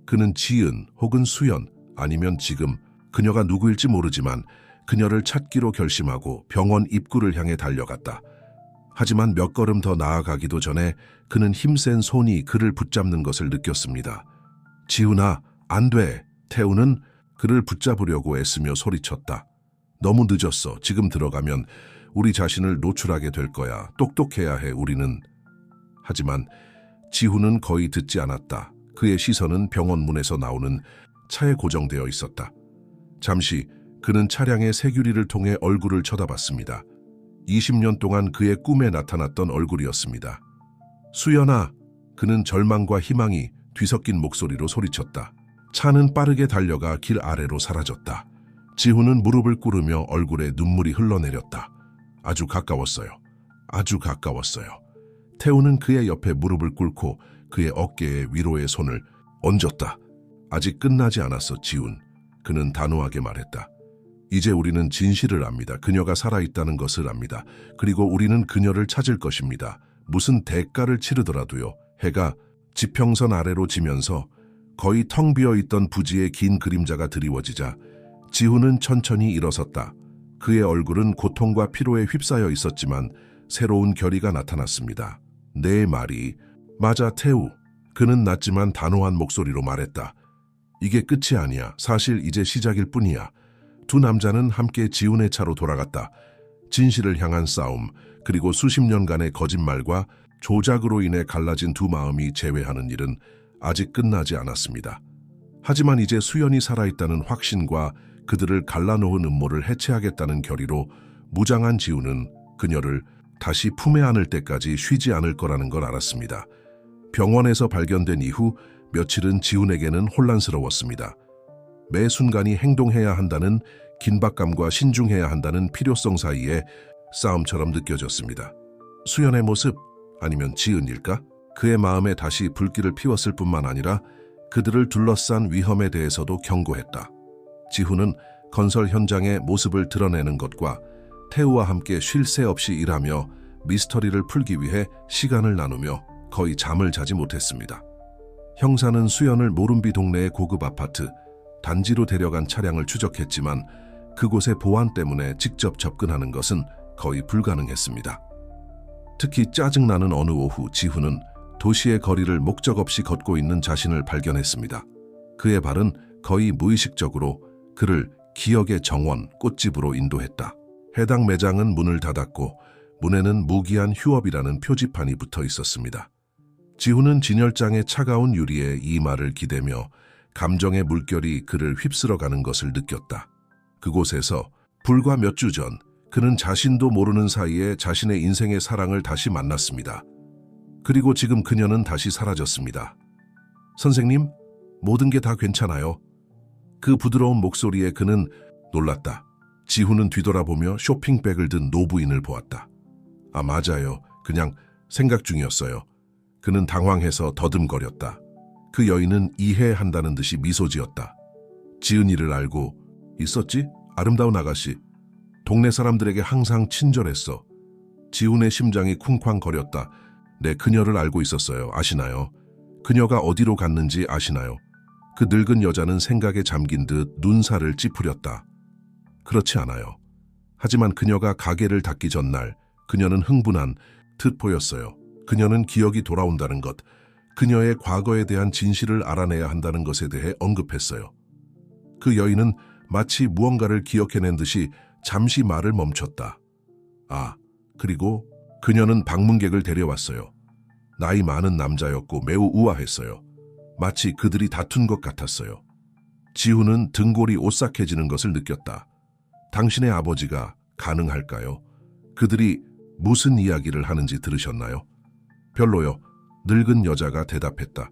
그는 지은 혹은 수연 아니면 지금 그녀가 누구일지 모르지만 그녀를 찾기로 결심하고 병원 입구를 향해 달려갔다. 하지만 몇 걸음 더 나아가기도 전에 그는 힘센 손이 그를 붙잡는 것을 느꼈습니다. 지훈아, 안 돼. 태우는 그를 붙잡으려고 애쓰며 소리쳤다. 너무 늦었어. 지금 들어가면 우리 자신을 노출하게 될 거야. 똑똑해야 해, 우리는. 하지만 지훈은 거의 듣지 않았다. 그의 시선은 병원 문에서 나오는 차에 고정되어 있었다. 잠시 그는 차량의 새규리를 통해 얼굴을 쳐다봤습니다. 20년 동안 그의 꿈에 나타났던 얼굴이었습니다. 수연아, 그는 절망과 희망이 뒤섞인 목소리로 소리쳤다. 차는 빠르게 달려가 길 아래로 사라졌다. 지훈은 무릎을 꿇으며 얼굴에 눈물이 흘러내렸다. 아주 가까웠어요. 아주 가까웠어요. 태우는 그의 옆에 무릎을 꿇고 그의 어깨에 위로의 손을 얹었다. 아직 끝나지 않았어, 지훈. 그는 단호하게 말했다. 이제 우리는 진실을 압니다. 그녀가 살아있다는 것을 압니다. 그리고 우리는 그녀를 찾을 것입니다. 무슨 대가를 치르더라도요. 해가 지평선 아래로 지면서 거의 텅 비어있던 부지의 긴 그림자가 드리워지자 지훈은 천천히 일어섰다. 그의 얼굴은 고통과 피로에 휩싸여 있었지만 새로운 결의가 나타났습니다. 내 말이 맞아, 태우. 그는 낮지만 단호한 목소리로 말했다. 이게 끝이 아니야. 사실 이제 시작일 뿐이야. 두 남자는 함께 지훈의 차로 돌아갔다. 진실을 향한 싸움, 그리고 수십 년간의 거짓말과 조작으로 인해 갈라진 두 마음이 재회하는 일은 아직 끝나지 않았습니다. 하지만 이제 수연이 살아있다는 확신과 그들을 갈라놓은 음모를 해체하겠다는 결의로 무장한 지훈은 그녀를 다시 품에 안을 때까지 쉬지 않을 거라는 걸 알았습니다. 병원에서 발견된 이후 며칠은 지훈에게는 혼란스러웠습니다. 매 순간이 행동해야 한다는 긴박감과 신중해야 한다는 필요성 사이에 싸움처럼 느껴졌습니다. 수연의 모습 아니면 지은일까? 그의 마음에 다시 불길을 피웠을 뿐만 아니라 그들을 둘러싼 위험에 대해서도 경고했다. 지훈은 건설 현장의 모습을 드러내는 것과 태우와 함께 쉴 새 없이 일하며 미스터리를 풀기 위해 시간을 나누며 거의 잠을 자지 못했습니다. 형사는 수연을 모름비 동네의 고급 아파트, 단지로 데려간 차량을 추적했지만 그곳의 보안 때문에 직접 접근하는 것은 거의 불가능했습니다. 특히 짜증나는 어느 오후 지훈은 도시의 거리를 목적 없이 걷고 있는 자신을 발견했습니다. 그의 발은 거의 무의식적으로 그를 기억의 정원 꽃집으로 인도했다. 해당 매장은 문을 닫았고 문에는 무기한 휴업이라는 표지판이 붙어 있었습니다. 지훈은 진열장의 차가운 유리에 이마를 기대며 감정의 물결이 그를 휩쓸어가는 것을 느꼈다. 그곳에서 불과 몇 주 전 그는 자신도 모르는 사이에 자신의 인생의 사랑을 다시 만났습니다. 그리고 지금 그녀는 다시 사라졌습니다. 선생님, 모든 게 다 괜찮아요. 그 부드러운 목소리에 그는 놀랐다. 지훈은 뒤돌아보며 쇼핑백을 든 노부인을 보았다. 아, 맞아요. 그냥 생각 중이었어요. 그는 당황해서 더듬거렸다. 그 여인은 이해한다는 듯이 미소 지었다. 지은이를 알고 있었지? 아름다운 아가씨. 동네 사람들에게 항상 친절했어. 지훈의 심장이 쿵쾅거렸다. 네, 그녀를 알고 있었어요. 아시나요? 그녀가 어디로 갔는지 아시나요? 그 늙은 여자는 생각에 잠긴 듯 눈살을 찌푸렸다. 그렇지 않아요. 하지만 그녀가 가게를 닫기 전날 그녀는 흥분한 듯 보였어요. 그녀는 기억이 돌아온다는 것, 그녀의 과거에 대한 진실을 알아내야 한다는 것에 대해 언급했어요. 그 여인은 마치 무언가를 기억해낸 듯이 잠시 말을 멈췄다. 아, 그리고 그녀는 방문객을 데려왔어요. 나이 많은 남자였고 매우 우아했어요. 마치 그들이 다툰 것 같았어요. 지훈은 등골이 오싹해지는 것을 느꼈다. 당신의 아버지가 가능할까요? 그들이 무슨 이야기를 하는지 들으셨나요? 별로요. 늙은 여자가 대답했다.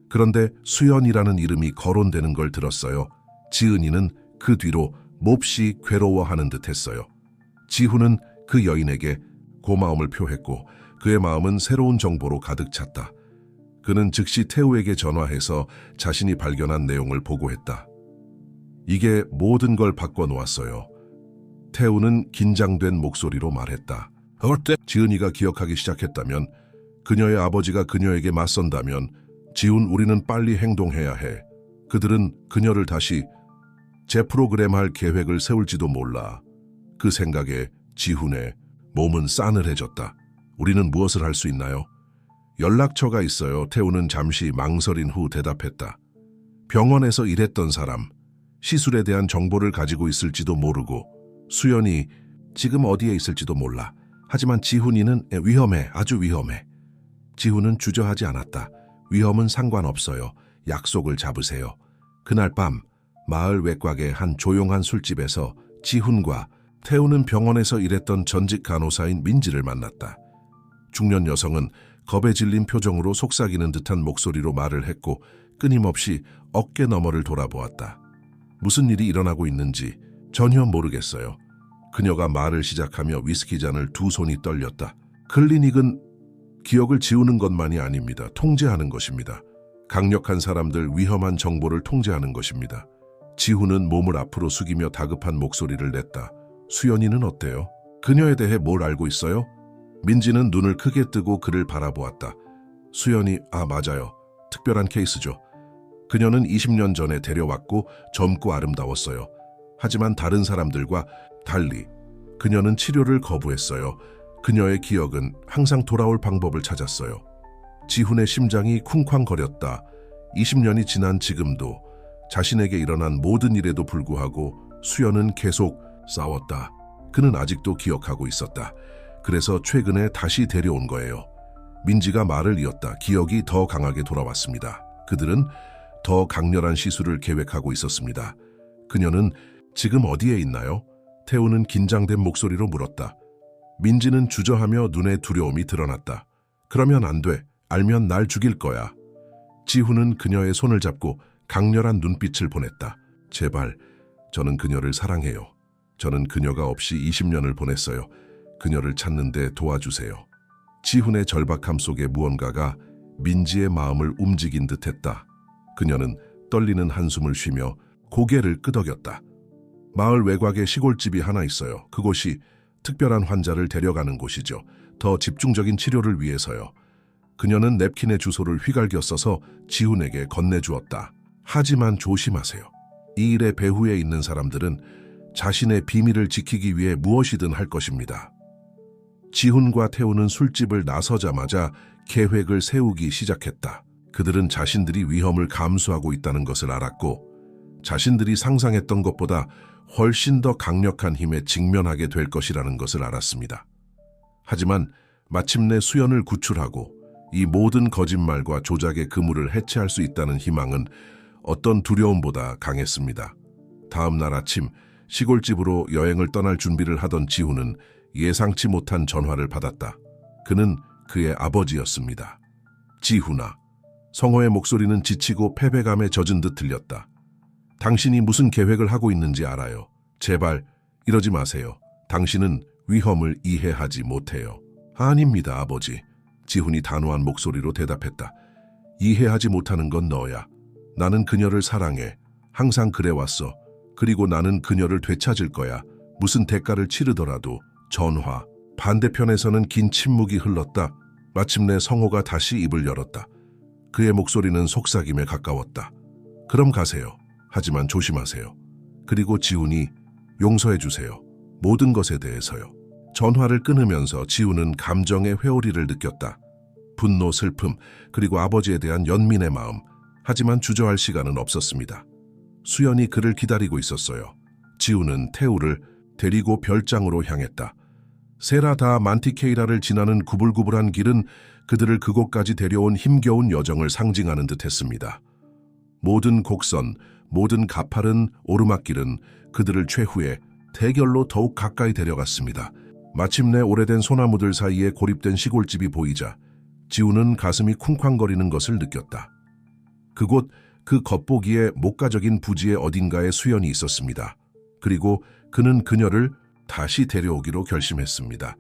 그런데 수연이라는 이름이 거론되는 걸 들었어요. 지은이는 그 뒤로 몹시 괴로워하는 듯 했어요. 지훈은 그 여인에게 고마움을 표했고 그의 마음은 새로운 정보로 가득 찼다. 그는 즉시 태우에게 전화해서 자신이 발견한 내용을 보고했다. 이게 모든 걸 바꿔놓았어요. 태우는 긴장된 목소리로 말했다. 어때? 지은이가 기억하기 시작했다면, 그녀의 아버지가 그녀에게 맞선다면 지훈, 우리는 빨리 행동해야 해. 그들은 그녀를 다시 재프로그램할 계획을 세울지도 몰라. 그 생각에 지훈의 몸은 싸늘해졌다. 우리는 무엇을 할 수 있나요? 연락처가 있어요. 태우는 잠시 망설인 후 대답했다. 병원에서 일했던 사람, 시술에 대한 정보를 가지고 있을지도 모르고 수연이 지금 어디에 있을지도 몰라. 하지만 지훈이는 위험해, 아주 위험해. 지훈은 주저하지 않았다. 위험은 상관없어요. 약속을 잡으세요. 그날 밤 마을 외곽의 한 조용한 술집에서 지훈과 태우는 병원에서 일했던 전직 간호사인 민지를 만났다. 중년 여성은 겁에 질린 표정으로 속삭이는 듯한 목소리로 말을 했고 끊임없이 어깨 너머를 돌아보았다. 무슨 일이 일어나고 있는지 전혀 모르겠어요. 그녀가 말을 시작하며 위스키 잔을 두 손이 떨렸다. 클리닉은 기억을 지우는 것만이 아닙니다. 통제하는 것입니다. 강력한 사람들, 위험한 정보를 통제하는 것입니다. 지훈은 몸을 앞으로 숙이며 다급한 목소리를 냈다. 수연이는 어때요? 그녀에 대해 뭘 알고 있어요? 민지는 눈을 크게 뜨고 그를 바라보았다. 수연이, 아, 맞아요. 특별한 케이스죠. 그녀는 20년 전에 데려왔고 젊고 아름다웠어요. 하지만 다른 사람들과 달리 그녀는 치료를 거부했어요. 그녀의 기억은 항상 돌아올 방법을 찾았어요. 지훈의 심장이 쿵쾅거렸다. 20년이 지난 지금도 자신에게 일어난 모든 일에도 불구하고 수연은 계속 싸웠다. 그는 아직도 기억하고 있었다. 그래서 최근에 다시 데려온 거예요. 민지가 말을 이었다. 기억이 더 강하게 돌아왔습니다. 그들은 더 강렬한 시술을 계획하고 있었습니다. 그녀는 지금 어디에 있나요? 태우는 긴장된 목소리로 물었다. 민지는 주저하며 눈에 두려움이 드러났다. 그러면 안 돼. 알면 날 죽일 거야. 지훈은 그녀의 손을 잡고 강렬한 눈빛을 보냈다. 제발, 저는 그녀를 사랑해요. 저는 그녀가 없이 20년을 보냈어요. 그녀를 찾는데 도와주세요. 지훈의 절박함 속에 무언가가 민지의 마음을 움직인 듯했다. 그녀는 떨리는 한숨을 쉬며 고개를 끄덕였다. 마을 외곽에 시골집이 하나 있어요. 그곳이 특별한 환자를 데려가는 곳이죠. 더 집중적인 치료를 위해서요. 그녀는 냅킨의 주소를 휘갈겨 써서 지훈에게 건네주었다. 하지만 조심하세요. 이 일의 배후에 있는 사람들은 자신의 비밀을 지키기 위해 무엇이든 할 것입니다. 지훈과 태우는 술집을 나서자마자 계획을 세우기 시작했다. 그들은 자신들이 위험을 감수하고 있다는 것을 알았고 자신들이 상상했던 것보다 훨씬 더 강력한 힘에 직면하게 될 것이라는 것을 알았습니다. 하지만 마침내 수연을 구출하고 이 모든 거짓말과 조작의 그물을 해체할 수 있다는 희망은 어떤 두려움보다 강했습니다. 다음 날 아침 시골집으로 여행을 떠날 준비를 하던 지훈은 예상치 못한 전화를 받았다. 그는 그의 아버지였습니다. 지훈아. 성호의 목소리는 지치고 패배감에 젖은 듯 들렸다. 당신이 무슨 계획을 하고 있는지 알아요. 제발 이러지 마세요. 당신은 위험을 이해하지 못해요. 아닙니다, 아버지. 지훈이 단호한 목소리로 대답했다. 이해하지 못하는 건 너야. 나는 그녀를 사랑해. 항상 그래왔어. 그리고 나는 그녀를 되찾을 거야. 무슨 대가를 치르더라도. 전화. 반대편에서는 긴 침묵이 흘렀다. 마침내 성호가 다시 입을 열었다. 그의 목소리는 속삭임에 가까웠다. 그럼 가세요. 하지만 조심하세요. 그리고 지훈이 용서해 주세요. 모든 것에 대해서요. 전화를 끊으면서 지훈은 감정의 회오리를 느꼈다. 분노, 슬픔, 그리고 아버지에 대한 연민의 마음. 하지만 주저할 시간은 없었습니다. 수연이 그를 기다리고 있었어요. 지훈은 태우를 데리고 별장으로 향했다. 세라 다 만티케이라를 지나는 구불구불한 길은 그들을 그곳까지 데려온 힘겨운 여정을 상징하는 듯했습니다. 모든 곡선, 모든 가파른 오르막길은 그들을 최후의 대결로 더욱 가까이 데려갔습니다. 마침내 오래된 소나무들 사이에 고립된 시골집이 보이자 지훈은 가슴이 쿵쾅거리는 것을 느꼈다. 그곳 그 겉보기에 목가적인 부지의 어딘가에 수연이 있었습니다. 그리고 그는 그녀를 다시 데려오기로 결심했습니다.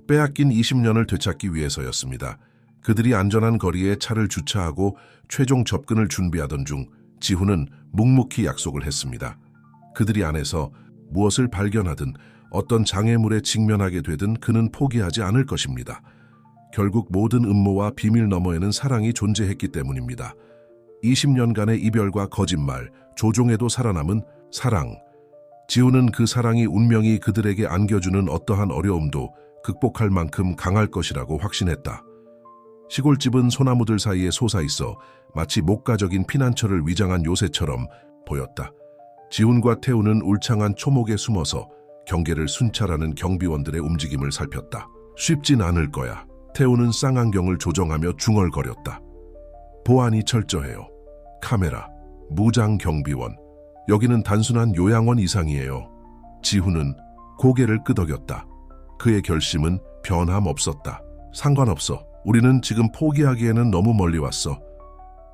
빼앗긴 20년을 되찾기 위해서였습니다. 그들이 안전한 거리에 차를 주차하고 최종 접근을 준비하던 중 지훈은 묵묵히 약속을 했습니다. 그들이 안에서 무엇을 발견하든 어떤 장애물에 직면하게 되든 그는 포기하지 않을 것입니다. 결국 모든 음모와 비밀 너머에는 사랑이 존재했기 때문입니다. 20년간의 이별과 거짓말, 조종에도 살아남은 사랑. 지훈은 그 사랑이 운명이 그들에게 안겨주는 어떠한 어려움도 극복할 만큼 강할 것이라고 확신했다. 시골집은 소나무들 사이에 솟아있어 마치 목가적인 피난처를 위장한 요새처럼 보였다. 지훈과 태우는 울창한 초목에 숨어서 경계를 순찰하는 경비원들의 움직임을 살폈다. 쉽진 않을 거야. 태우는 쌍안경을 조정하며 중얼거렸다. 보안이 철저해요. 카메라, 무장 경비원. 여기는 단순한 요양원 이상이에요. 지훈은 고개를 끄덕였다. 그의 결심은 변함없었다. 상관없어. 우리는 지금 포기하기에는 너무 멀리 왔어.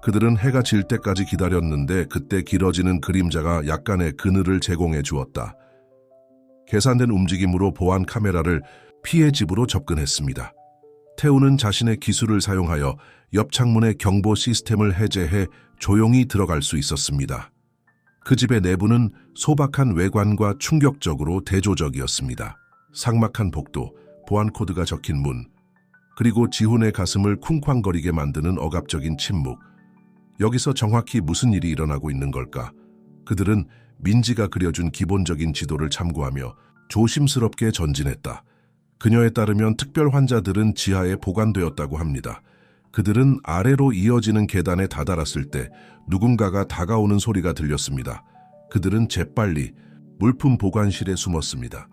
그들은 해가 질 때까지 기다렸는데 그때 길어지는 그림자가 약간의 그늘을 제공해 주었다. 계산된 움직임으로 보안 카메라를 피해 집으로 접근했습니다. 태우는 자신의 기술을 사용하여 옆 창문의 경보 시스템을 해제해 조용히 들어갈 수 있었습니다. 그 집의 내부는 소박한 외관과 충격적으로 대조적이었습니다. 삭막한 복도, 보안 코드가 적힌 문, 그리고 지훈의 가슴을 쿵쾅거리게 만드는 억압적인 침묵. 여기서 정확히 무슨 일이 일어나고 있는 걸까? 그들은 민지가 그려준 기본적인 지도를 참고하며 조심스럽게 전진했다. 그녀에 따르면 특별 환자들은 지하에 보관되었다고 합니다. 그들은 아래로 이어지는 계단에 다다랐을 때 누군가가 다가오는 소리가 들렸습니다. 그들은 재빨리 물품 보관실에 숨었습니다.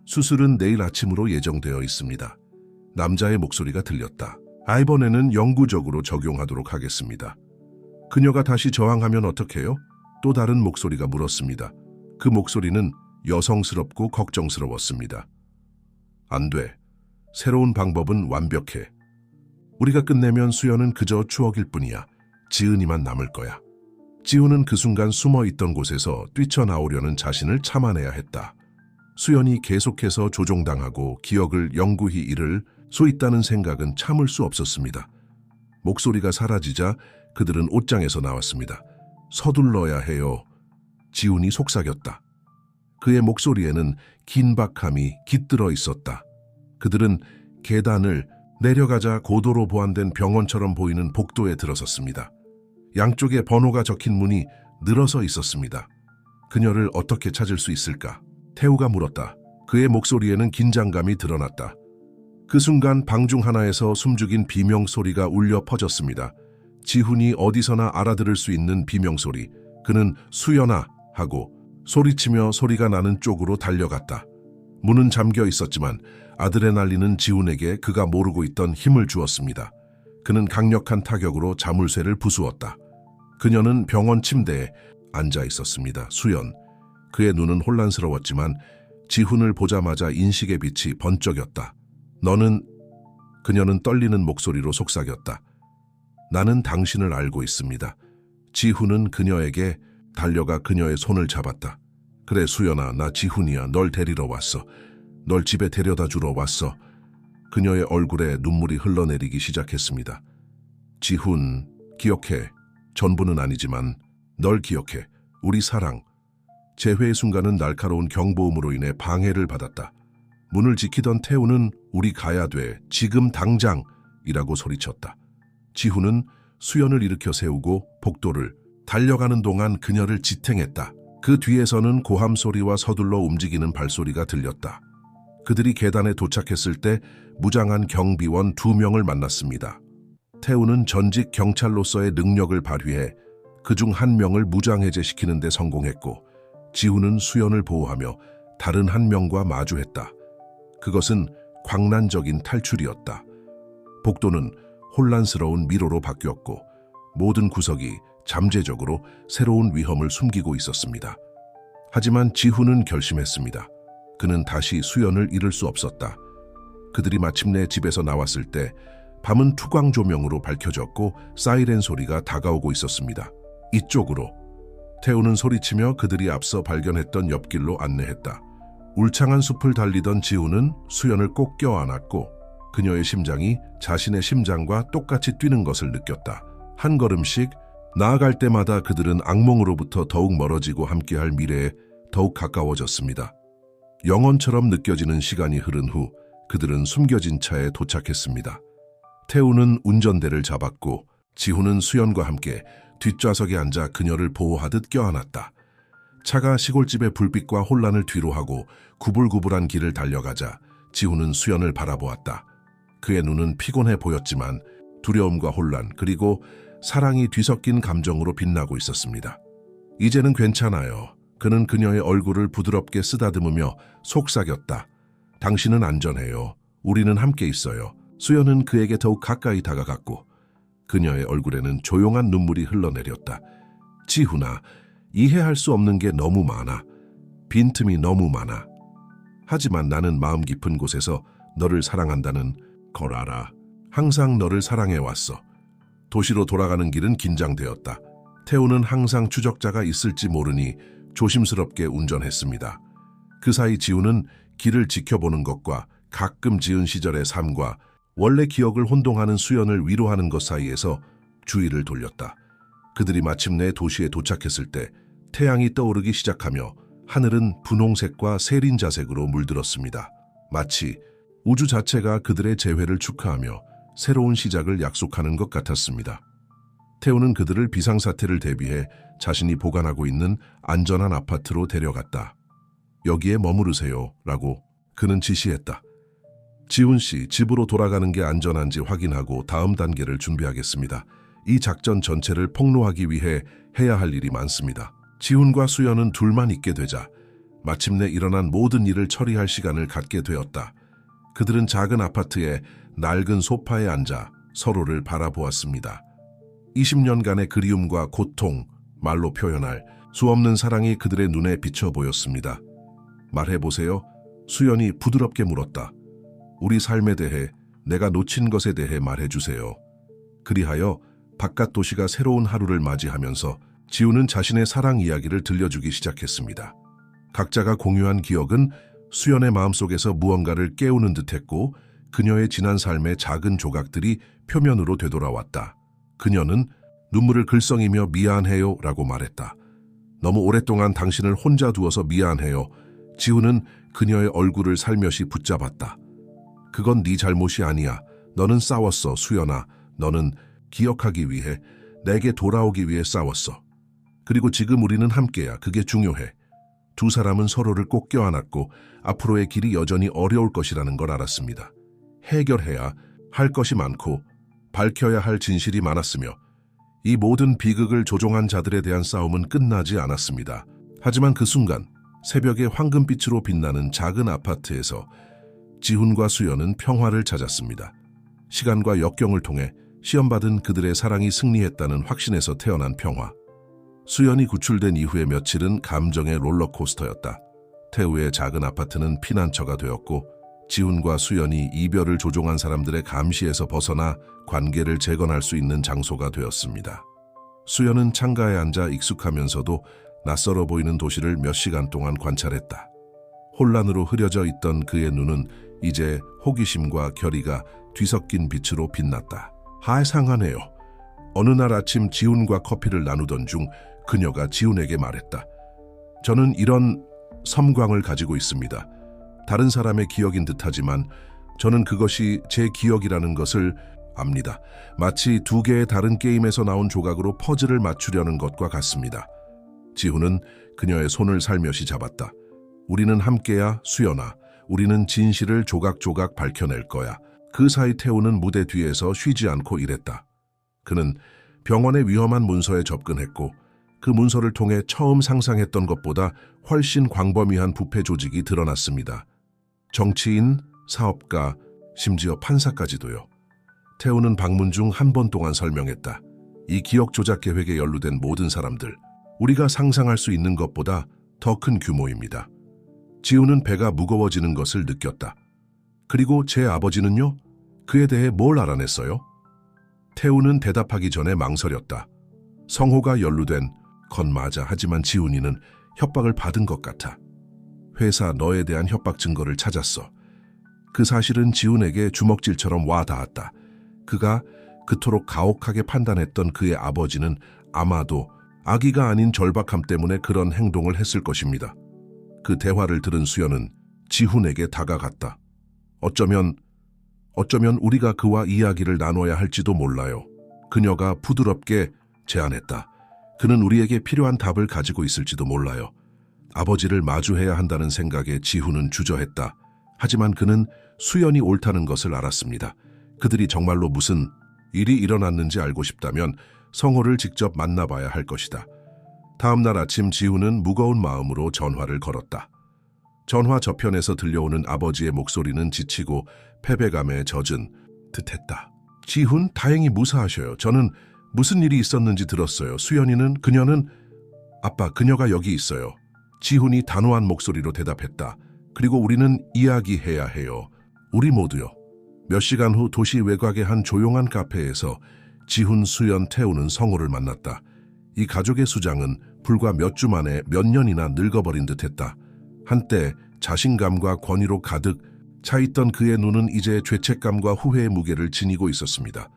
수술은 내일 아침으로 예정되어 있습니다. 남자의 목소리가 들렸다. 이번에는 영구적으로 적용하도록 하겠습니다. 그녀가 다시 저항하면 어떡해요? 또 다른 목소리가 물었습니다. 그 목소리는 여성스럽고 걱정스러웠습니다. 안 돼. 새로운 방법은 완벽해. 우리가 끝내면 수연은 그저 추억일 뿐이야. 지은이만 남을 거야. 지훈은 그 순간 숨어있던 곳에서 뛰쳐나오려는 자신을 참아내야 했다. 수연이 계속해서 조종당하고 기억을 영구히 잃을 수 있다는 생각은 참을 수 없었습니다. 목소리가 사라지자 그들은 옷장에서 나왔습니다. 서둘러야 해요. 지훈이 속삭였다. 그의 목소리에는 긴박함이 깃들어 있었다. 그들은 계단을 내려가자 고도로 보안된 병원처럼 보이는 복도에 들어섰습니다. 양쪽에 번호가 적힌 문이 늘어서 있었습니다. 그녀를 어떻게 찾을 수 있을까? 태우가 물었다. 그의 목소리에는 긴장감이 드러났다. 그 순간 방 중 하나에서 숨죽인 비명소리가 울려 퍼졌습니다. 지훈이 어디서나 알아들을 수 있는 비명소리. 그는 수연아 하고 소리치며 소리가 나는 쪽으로 달려갔다. 문은 잠겨 있었지만 아드레날린은 지훈에게 그가 모르고 있던 힘을 주었습니다. 그는 강력한 타격으로 자물쇠를 부수었다. 그녀는 병원 침대에 앉아 있었습니다. 수연. 그의 눈은 혼란스러웠지만 지훈을 보자마자 인식의 빛이 번쩍였다. 너는... 그녀는 떨리는 목소리로 속삭였다. 나는 당신을 알고 있습니다. 지훈은 그녀에게 달려가 그녀의 손을 잡았다. 그래 수연아, 나 지훈이야. 널 데리러 왔어. 널 집에 데려다 주러 왔어. 그녀의 얼굴에 눈물이 흘러내리기 시작했습니다. 지훈, 기억해. 전부는 아니지만 널 기억해. 우리 사랑. 재회의 순간은 날카로운 경보음으로 인해 방해를 받았다. 문을 지키던 태우는 우리 가야 돼. 지금 당장! 이라고 소리쳤다. 지훈은 수연을 일으켜 세우고 복도를 달려가는 동안 그녀를 지탱했다. 그 뒤에서는 고함 소리와 서둘러 움직이는 발소리가 들렸다. 그들이 계단에 도착했을 때 무장한 경비원 2명을 만났습니다. 태우는 전직 경찰로서의 능력을 발휘해 그중 1명을 무장해제시키는 데 성공했고 지훈은 수연을 보호하며 다른 1명과 마주했다. 그것은 광란적인 탈출이었다. 복도는 혼란스러운 미로로 바뀌었고 모든 구석이 잠재적으로 새로운 위험을 숨기고 있었습니다. 하지만 지훈은 결심했습니다. 그는 다시 수연을 잃을 수 없었다. 그들이 마침내 집에서 나왔을 때 밤은 투광 조명으로 밝혀졌고 사이렌 소리가 다가오고 있었습니다. 이쪽으로. 태우는 소리치며 그들이 앞서 발견했던 옆길로 안내했다. 울창한 숲을 달리던 지훈은 수연을 꼭 껴안았고 그녀의 심장이 자신의 심장과 똑같이 뛰는 것을 느꼈다. 한 걸음씩 나아갈 때마다 그들은 악몽으로부터 더욱 멀어지고 함께할 미래에 더욱 가까워졌습니다. 영원처럼 느껴지는 시간이 흐른 후 그들은 숨겨진 차에 도착했습니다. 태우는 운전대를 잡았고 지훈은 수연과 함께 뒷좌석에 앉아 그녀를 보호하듯 껴안았다. 차가 시골집의 불빛과 혼란을 뒤로하고 구불구불한 길을 달려가자 지훈은 수연을 바라보았다. 그의 눈은 피곤해 보였지만 두려움과 혼란 그리고 사랑이 뒤섞인 감정으로 빛나고 있었습니다. 이제는 괜찮아요. 그는 그녀의 얼굴을 부드럽게 쓰다듬으며 속삭였다. 당신은 안전해요. 우리는 함께 있어요. 수연은 그에게 더욱 가까이 다가갔고 그녀의 얼굴에는 조용한 눈물이 흘러내렸다. 지훈아, 이해할 수 없는 게 너무 많아. 빈틈이 너무 많아. 하지만 나는 마음 깊은 곳에서 너를 사랑한다는 걸 알아. 항상 너를 사랑해왔어. 도시로 돌아가는 길은 긴장되었다. 태우는 항상 추적자가 있을지 모르니 조심스럽게 운전했습니다. 그 사이 지훈은 길을 지켜보는 것과 가끔 지은 시절의 삶과 원래 기억을 혼동하는 수연을 위로하는 것 사이에서 주의를 돌렸다. 그들이 마침내 도시에 도착했을 때 태양이 떠오르기 시작하며 하늘은 분홍색과 세린자색으로 물들었습니다. 마치 우주 자체가 그들의 재회를 축하하며 새로운 시작을 약속하는 것 같았습니다. 태우는 그들을 비상사태를 대비해 자신이 보관하고 있는 안전한 아파트로 데려갔다. 여기에 머무르세요 라고 그는 지시했다. 지훈 씨, 집으로 돌아가는 게 안전한지 확인하고 다음 단계를 준비하겠습니다. 이 작전 전체를 폭로하기 위해 해야 할 일이 많습니다. 지훈과 수연은 둘만 있게 되자 마침내 일어난 모든 일을 처리할 시간을 갖게 되었다. 그들은 작은 아파트의 낡은 소파에 앉아 서로를 바라보았습니다. 20년간의 그리움과 고통, 말로 표현할 수 없는 사랑이 그들의 눈에 비쳐 보였습니다. 말해보세요. 수연이 부드럽게 물었다. 우리 삶에 대해, 내가 놓친 것에 대해 말해주세요. 그리하여 바깥 도시가 새로운 하루를 맞이하면서 지훈은 자신의 사랑 이야기를 들려주기 시작했습니다. 각자가 공유한 기억은 수연의 마음속에서 무언가를 깨우는 듯했고 그녀의 지난 삶의 작은 조각들이 표면으로 되돌아왔다. 그녀는 눈물을 글썽이며 미안해요 라고 말했다. 너무 오랫동안 당신을 혼자 두어서 미안해요. 지훈은 그녀의 얼굴을 살며시 붙잡았다. 그건 네 잘못이 아니야. 너는 싸웠어, 수연아. 너는 기억하기 위해, 내게 돌아오기 위해 싸웠어. 그리고 지금 우리는 함께야. 그게 중요해. 두 사람은 서로를 꼭 껴안았고 앞으로의 길이 여전히 어려울 것이라는 걸 알았습니다. 해결해야 할 것이 많고 밝혀야 할 진실이 많았으며 이 모든 비극을 조종한 자들에 대한 싸움은 끝나지 않았습니다. 하지만 그 순간 새벽의 황금빛으로 빛나는 작은 아파트에서 지훈과 수연은 평화를 찾았습니다. 시간과 역경을 통해 시험받은 그들의 사랑이 승리했다는 확신에서 태어난 평화. 수연이 구출된 이후의 며칠은 감정의 롤러코스터였다. 태우의 작은 아파트는 피난처가 되었고 지훈과 수연이 이별을 조종한 사람들의 감시에서 벗어나 관계를 재건할 수 있는 장소가 되었습니다. 수연은 창가에 앉아 익숙하면서도 낯설어 보이는 도시를 몇 시간 동안 관찰했다. 혼란으로 흐려져 있던 그의 눈은 이제 호기심과 결의가 뒤섞인 빛으로 빛났다. 하상하네요. 어느 날 아침 지훈과 커피를 나누던 중 그녀가 지훈에게 말했다. 저는 이런 섬광을 가지고 있습니다. 다른 사람의 기억인 듯하지만 저는 그것이 제 기억이라는 것을 압니다. 마치 두 개의 다른 게임에서 나온 조각으로 퍼즐을 맞추려는 것과 같습니다. 지훈은 그녀의 손을 살며시 잡았다. 우리는 함께야, 수연아. 우리는 진실을 조각조각 밝혀낼 거야. 그 사이 태우는 무대 뒤에서 쉬지 않고 일했다. 그는 병원의 위험한 문서에 접근했고 그 문서를 통해 처음 상상했던 것보다 훨씬 광범위한 부패 조직이 드러났습니다. 정치인, 사업가, 심지어 판사까지도요. 태우는 방문 중 한 번 동안 설명했다. 이 기억 조작 계획에 연루된 모든 사람들, 우리가 상상할 수 있는 것보다 더 큰 규모입니다. 지훈은 배가 무거워지는 것을 느꼈다. 그리고 제 아버지는요? 그에 대해 뭘 알아냈어요? 태우는 대답하기 전에 망설였다. 성호가 연루된 건 맞아. 하지만 지훈이는 협박을 받은 것 같아. 회사 너에 대한 협박 증거를 찾았어. 그 사실은 지훈에게 주먹질처럼 와 닿았다. 그가 그토록 가혹하게 판단했던 그의 아버지는 아마도 아기가 아닌 절박함 때문에 그런 행동을 했을 것입니다. 그 대화를 들은 수연은 지훈에게 다가갔다. 어쩌면 우리가 그와 이야기를 나눠야 할지도 몰라요. 그녀가 부드럽게 제안했다. 그는 우리에게 필요한 답을 가지고 있을지도 몰라요. 아버지를 마주해야 한다는 생각에 지훈은 주저했다. 하지만 그는 수연이 옳다는 것을 알았습니다. 그들이 정말로 무슨 일이 일어났는지 알고 싶다면 성호를 직접 만나봐야 할 것이다. 다음 날 아침 지훈은 무거운 마음으로 전화를 걸었다. 전화 저편에서 들려오는 아버지의 목소리는 지치고 패배감에 젖은 듯했다. 지훈, 다행히 무사하셔요. 저는 무슨 일이 있었는지 들었어요. 그녀는 아빠, 그녀가 여기 있어요. 지훈이 단호한 목소리로 대답했다. 그리고 우리는 이야기해야 해요. 우리 모두요. 몇 시간 후 도시 외곽의 한 조용한 카페에서 지훈, 수연, 태우는 성호를 만났다. 이 가족의 수장은 불과 몇 주 만에 몇 년이나 늙어버린 듯했다. 한때 자신감과 권위로 가득 차있던 그의 눈은 이제 죄책감과 후회의 무게를 지니고 있었습니다.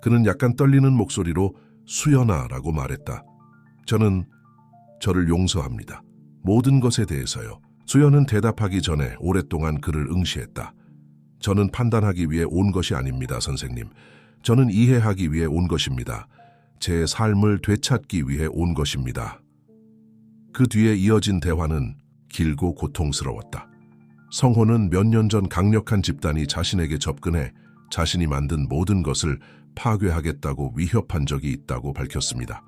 그는 약간 떨리는 목소리로 수연아라고 말했다. 저는 저를 용서합니다. 모든 것에 대해서요. 수연은 대답하기 전에 오랫동안 그를 응시했다. 저는 판단하기 위해 온 것이 아닙니다, 선생님. 저는 이해하기 위해 온 것입니다. 제 삶을 되찾기 위해 온 것입니다. 그 뒤에 이어진 대화는 길고 고통스러웠다. 성호는 몇 년 전 강력한 집단이 자신에게 접근해 자신이 만든 모든 것을 파괴하겠다고 위협한 적이 있다고 밝혔습니다.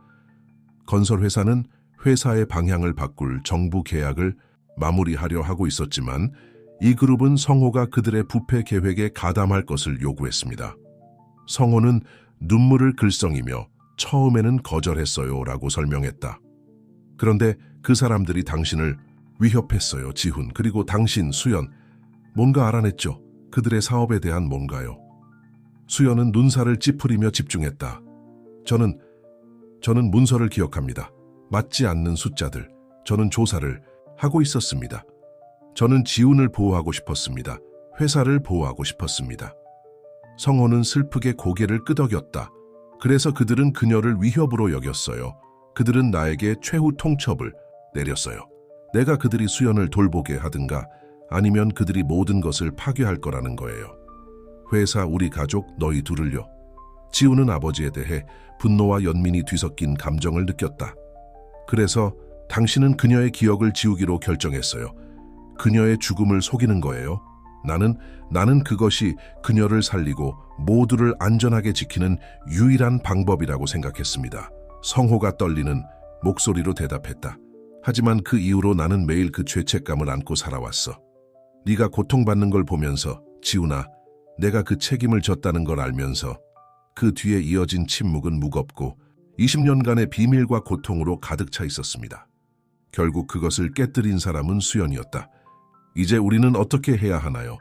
건설회사는 회사의 방향을 바꿀 정부 계약을 마무리하려 하고 있었지만 이 그룹은 성호가 그들의 부패 계획에 가담할 것을 요구했습니다. 성호는 눈물을 글썽이며 처음에는 거절했어요 라고 설명했다. 그런데 그 사람들이 당신을 위협했어요, 지훈. 그리고 당신, 수연, 뭔가 알아냈죠. 그들의 사업에 대한 뭔가요. 수연은 눈살을 찌푸리며 집중했다. 저는 문서를 기억합니다. 맞지 않는 숫자들. 저는 조사를 하고 있었습니다. 저는 지훈을 보호하고 싶었습니다. 회사를 보호하고 싶었습니다. 성호는 슬프게 고개를 끄덕였다. 그래서 그들은 그녀를 위협으로 여겼어요. 그들은 나에게 최후 통첩을 내렸어요. 내가 그들이 수연을 돌보게 하든가 아니면 그들이 모든 것을 파괴할 거라는 거예요. 회사, 우리 가족, 너희 둘을요. 지우는 아버지에 대해 분노와 연민이 뒤섞인 감정을 느꼈다. 그래서 당신은 그녀의 기억을 지우기로 결정했어요. 그녀의 죽음을 속이는 거예요. 나는 그것이 그녀를 살리고 모두를 안전하게 지키는 유일한 방법이라고 생각했습니다. 성호가 떨리는 목소리로 대답했다. 하지만 그 이후로 나는 매일 그 죄책감을 안고 살아왔어. 네가 고통받는 걸 보면서, 지훈아, 내가 그 책임을 졌다는 걸 알면서. 그 뒤에 이어진 침묵은 무겁고 20년간의 비밀과 고통으로 가득 차 있었습니다. 결국 그것을 깨뜨린 사람은 수연이었다. 이제 우리는 어떻게 해야 하나요?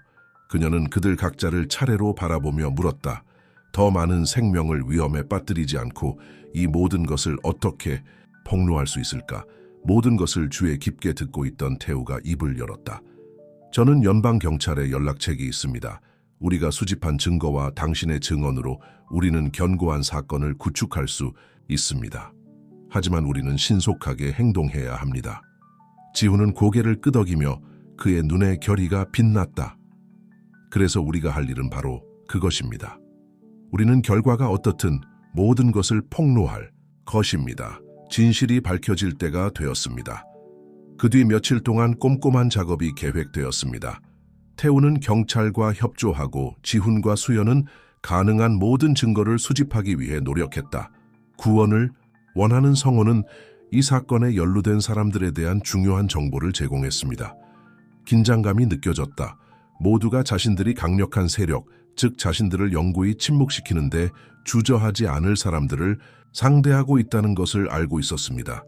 그녀는 그들 각자를 차례로 바라보며 물었다. 더 많은 생명을 위험에 빠뜨리지 않고 이 모든 것을 어떻게 폭로할 수 있을까? 모든 것을 주에 깊게 듣고 있던 태우가 입을 열었다. 저는 연방경찰에 연락책이 있습니다. 우리가 수집한 증거와 당신의 증언으로 우리는 견고한 사건을 구축할 수 있습니다. 하지만 우리는 신속하게 행동해야 합니다. 지훈은 고개를 끄덕이며 그의 눈에 결의가 빛났다. 그래서 우리가 할 일은 바로 그것입니다. 우리는 결과가 어떻든 모든 것을 폭로할 것입니다. 진실이 밝혀질 때가 되었습니다. 그 뒤 며칠 동안 꼼꼼한 작업이 계획되었습니다. 태우는 경찰과 협조하고 지훈과 수연은 가능한 모든 증거를 수집하기 위해 노력했다. 구원을 원하는 성호는 이 사건에 연루된 사람들에 대한 중요한 정보를 제공했습니다. 긴장감이 느껴졌다. 모두가 자신들이 강력한 세력, 즉 자신들을 영구히 침묵시키는데 주저하지 않을 사람들을 상대하고 있다는 것을 알고 있었습니다.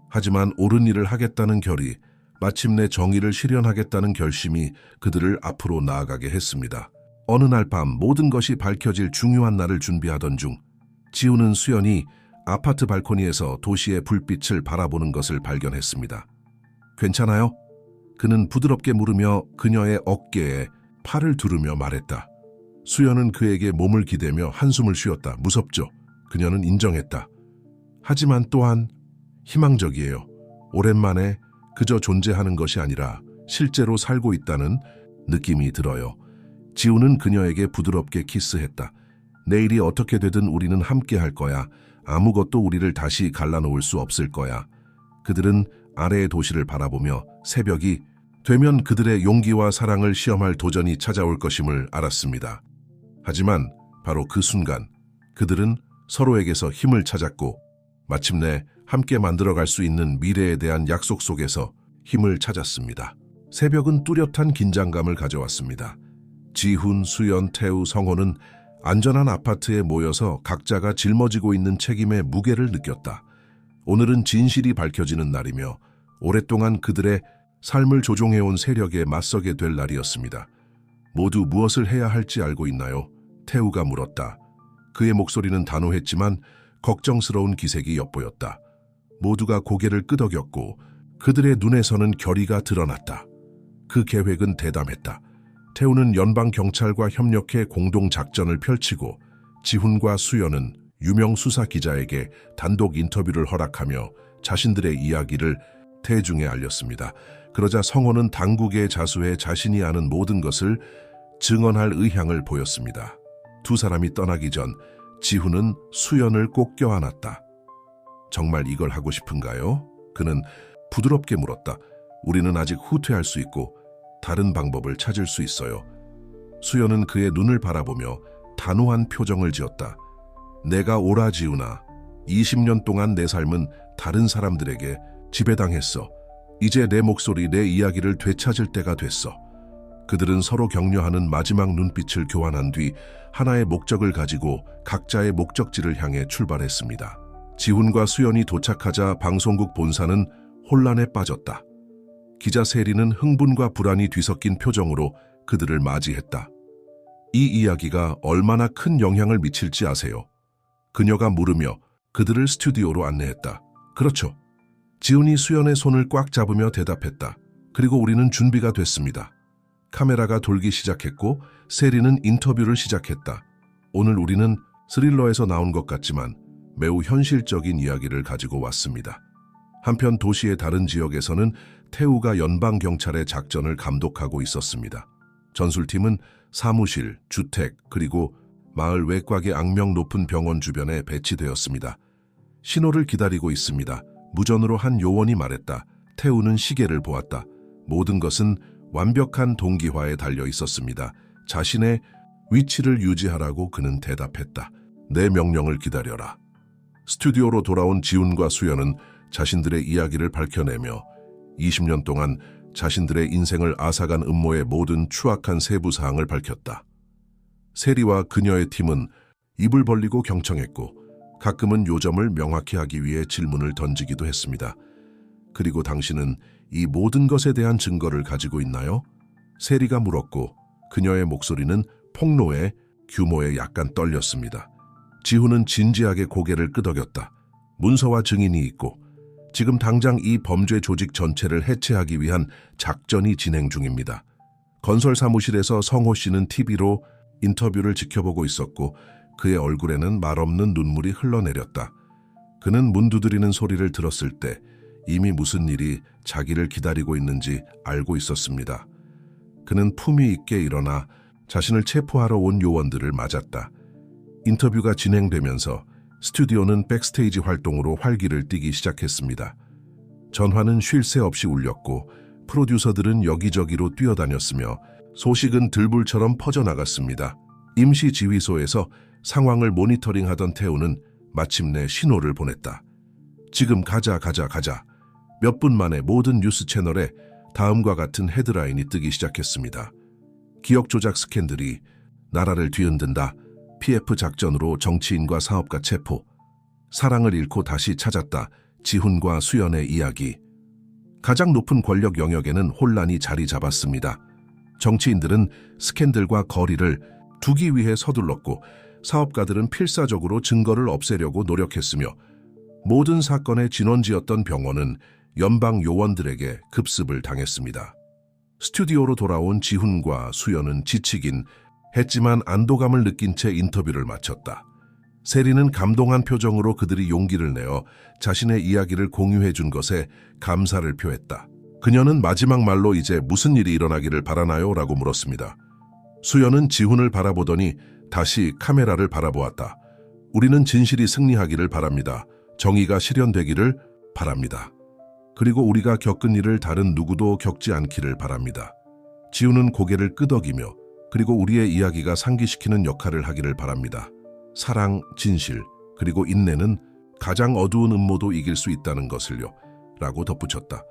하지만 옳은 일을 하겠다는 결의, 마침내 정의를 실현하겠다는 결심이 그들을 앞으로 나아가게 했습니다. 어느 날 밤 모든 것이 밝혀질 중요한 날을 준비하던 중 지훈은 수연이 아파트 발코니에서 도시의 불빛을 바라보는 것을 발견했습니다. 괜찮아요? 그는 부드럽게 물으며 그녀의 어깨에 팔을 두르며 말했다. 수연은 그에게 몸을 기대며 한숨을 쉬었다. 무섭죠? 그녀는 인정했다. 하지만 또한 희망적이에요. 오랜만에 그저 존재하는 것이 아니라 실제로 살고 있다는 느낌이 들어요. 지훈은 그녀에게 부드럽게 키스했다. 내일이 어떻게 되든 우리는 함께 할 거야. 아무것도 우리를 다시 갈라놓을 수 없을 거야. 그들은 아래의 도시를 바라보며 새벽이 되면 그들의 용기와 사랑을 시험할 도전이 찾아올 것임을 알았습니다. 하지만 바로 그 순간 그들은 서로에게서 힘을 찾았고 마침내 함께 만들어갈 수 있는 미래에 대한 약속 속에서 힘을 찾았습니다. 새벽은 뚜렷한 긴장감을 가져왔습니다. 지훈, 수연, 태우, 성호는 안전한 아파트에 모여서 각자가 짊어지고 있는 책임의 무게를 느꼈다. 오늘은 진실이 밝혀지는 날이며 오랫동안 그들의 삶을 조종해온 세력에 맞서게 될 날이었습니다. 모두 무엇을 해야 할지 알고 있나요? 태우가 물었다. 그의 목소리는 단호했지만 걱정스러운 기색이 엿보였다. 모두가 고개를 끄덕였고 그들의 눈에서는 결의가 드러났다. 그 계획은 대담했다. 태우는 연방경찰과 협력해 공동작전을 펼치고 지훈과 수연은 유명 수사 기자에게 단독 인터뷰를 허락하며 자신들의 이야기를 대중에 알렸습니다. 그러자 성호는 당국의 자수에 자신이 아는 모든 것을 증언할 의향을 보였습니다. 두 사람이 떠나기 전 지훈은 수연을 꼭 껴안았다. 정말 이걸 하고 싶은가요? 그는 부드럽게 물었다. 우리는 아직 후퇴할 수 있고 다른 방법을 찾을 수 있어요. 수연은 그의 눈을 바라보며 단호한 표정을 지었다. 내가 오라 지훈아. 20년 동안 내 삶은 다른 사람들에게 지배당했어. 이제 내 목소리, 내 이야기를 되찾을 때가 됐어. 그들은 서로 격려하는 마지막 눈빛을 교환한 뒤 하나의 목적을 가지고 각자의 목적지를 향해 출발했습니다. 지훈과 수연이 도착하자 방송국 본사는 혼란에 빠졌다. 기자 세리는 흥분과 불안이 뒤섞인 표정으로 그들을 맞이했다. 이 이야기가 얼마나 큰 영향을 미칠지 아세요? 그녀가 물으며 그들을 스튜디오로 안내했다. 그렇죠. 지훈이 수연의 손을 꽉 잡으며 대답했다. 그리고 우리는 준비가 됐습니다. 카메라가 돌기 시작했고 세리는 인터뷰를 시작했다. 오늘 우리는 스릴러에서 나온 것 같지만 매우 현실적인 이야기를 가지고 왔습니다. 한편 도시의 다른 지역에서는 태우가 연방경찰의 작전을 감독하고 있었습니다. 전술팀은 사무실, 주택, 그리고 마을 외곽의 악명 높은 병원 주변에 배치되었습니다. 신호를 기다리고 있습니다. 무전으로 한 요원이 말했다. 태우는 시계를 보았다. 모든 것은 완벽한 동기화에 달려 있었습니다. 자신의 위치를 유지하라고 그는 대답했다. 내 명령을 기다려라. 스튜디오로 돌아온 지훈과 수연은 자신들의 이야기를 밝혀내며 20년 동안 자신들의 인생을 앗아간 음모의 모든 추악한 세부 사항을 밝혔다. 세리와 그녀의 팀은 입을 벌리고 경청했고 가끔은 요점을 명확히 하기 위해 질문을 던지기도 했습니다. 그리고 당신은 이 모든 것에 대한 증거를 가지고 있나요? 세리가 물었고 그녀의 목소리는 폭로의 규모에 약간 떨렸습니다. 지훈은 진지하게 고개를 끄덕였다. 문서와 증인이 있고 지금 당장 이 범죄 조직 전체를 해체하기 위한 작전이 진행 중입니다. 건설 사무실에서 성호 씨는 TV로 인터뷰를 지켜보고 있었고 그의 얼굴에는 말없는 눈물이 흘러내렸다. 그는 문 두드리는 소리를 들었을 때 이미 무슨 일이 자기를 기다리고 있는지 알고 있었습니다. 그는 품위 있게 일어나 자신을 체포하러 온 요원들을 맞았다. 인터뷰가 진행되면서 스튜디오는 백스테이지 활동으로 활기를 띠기 시작했습니다. 전화는 쉴 새 없이 울렸고 프로듀서들은 여기저기로 뛰어다녔으며 소식은 들불처럼 퍼져나갔습니다. 임시 지휘소에서 상황을 모니터링하던 태우는 마침내 신호를 보냈다. 지금 가자. 몇 분 만에 모든 뉴스 채널에 다음과 같은 헤드라인이 뜨기 시작했습니다. 기억 조작 스캔들이 나라를 뒤흔든다. PF 작전으로 정치인과 사업가 체포. 사랑을 잃고 다시 찾았다. 지훈과 수연의 이야기. 가장 높은 권력 영역에는 혼란이 자리 잡았습니다. 정치인들은 스캔들과 거리를 두기 위해 서둘렀고 사업가들은 필사적으로 증거를 없애려고 노력했으며 모든 사건의 진원지였던 병원은 연방 요원들에게 급습을 당했습니다. 스튜디오로 돌아온 지훈과 수연은 지치긴 했지만 안도감을 느낀 채 인터뷰를 마쳤다. 세리는 감동한 표정으로 그들이 용기를 내어 자신의 이야기를 공유해 준 것에 감사를 표했다. 그녀는 마지막 말로 이제 무슨 일이 일어나기를 바라나요? 라고 물었습니다. 수연은 지훈을 바라보더니 다시 카메라를 바라보았다. 우리는 진실이 승리하기를 바랍니다. 정의가 실현되기를 바랍니다. 그리고 우리가 겪은 일을 다른 누구도 겪지 않기를 바랍니다. 지훈은 고개를 끄덕이며 그리고 우리의 이야기가 상기시키는 역할을 하기를 바랍니다. 사랑, 진실, 그리고 인내는 가장 어두운 음모도 이길 수 있다는 것을요. 라고 덧붙였다.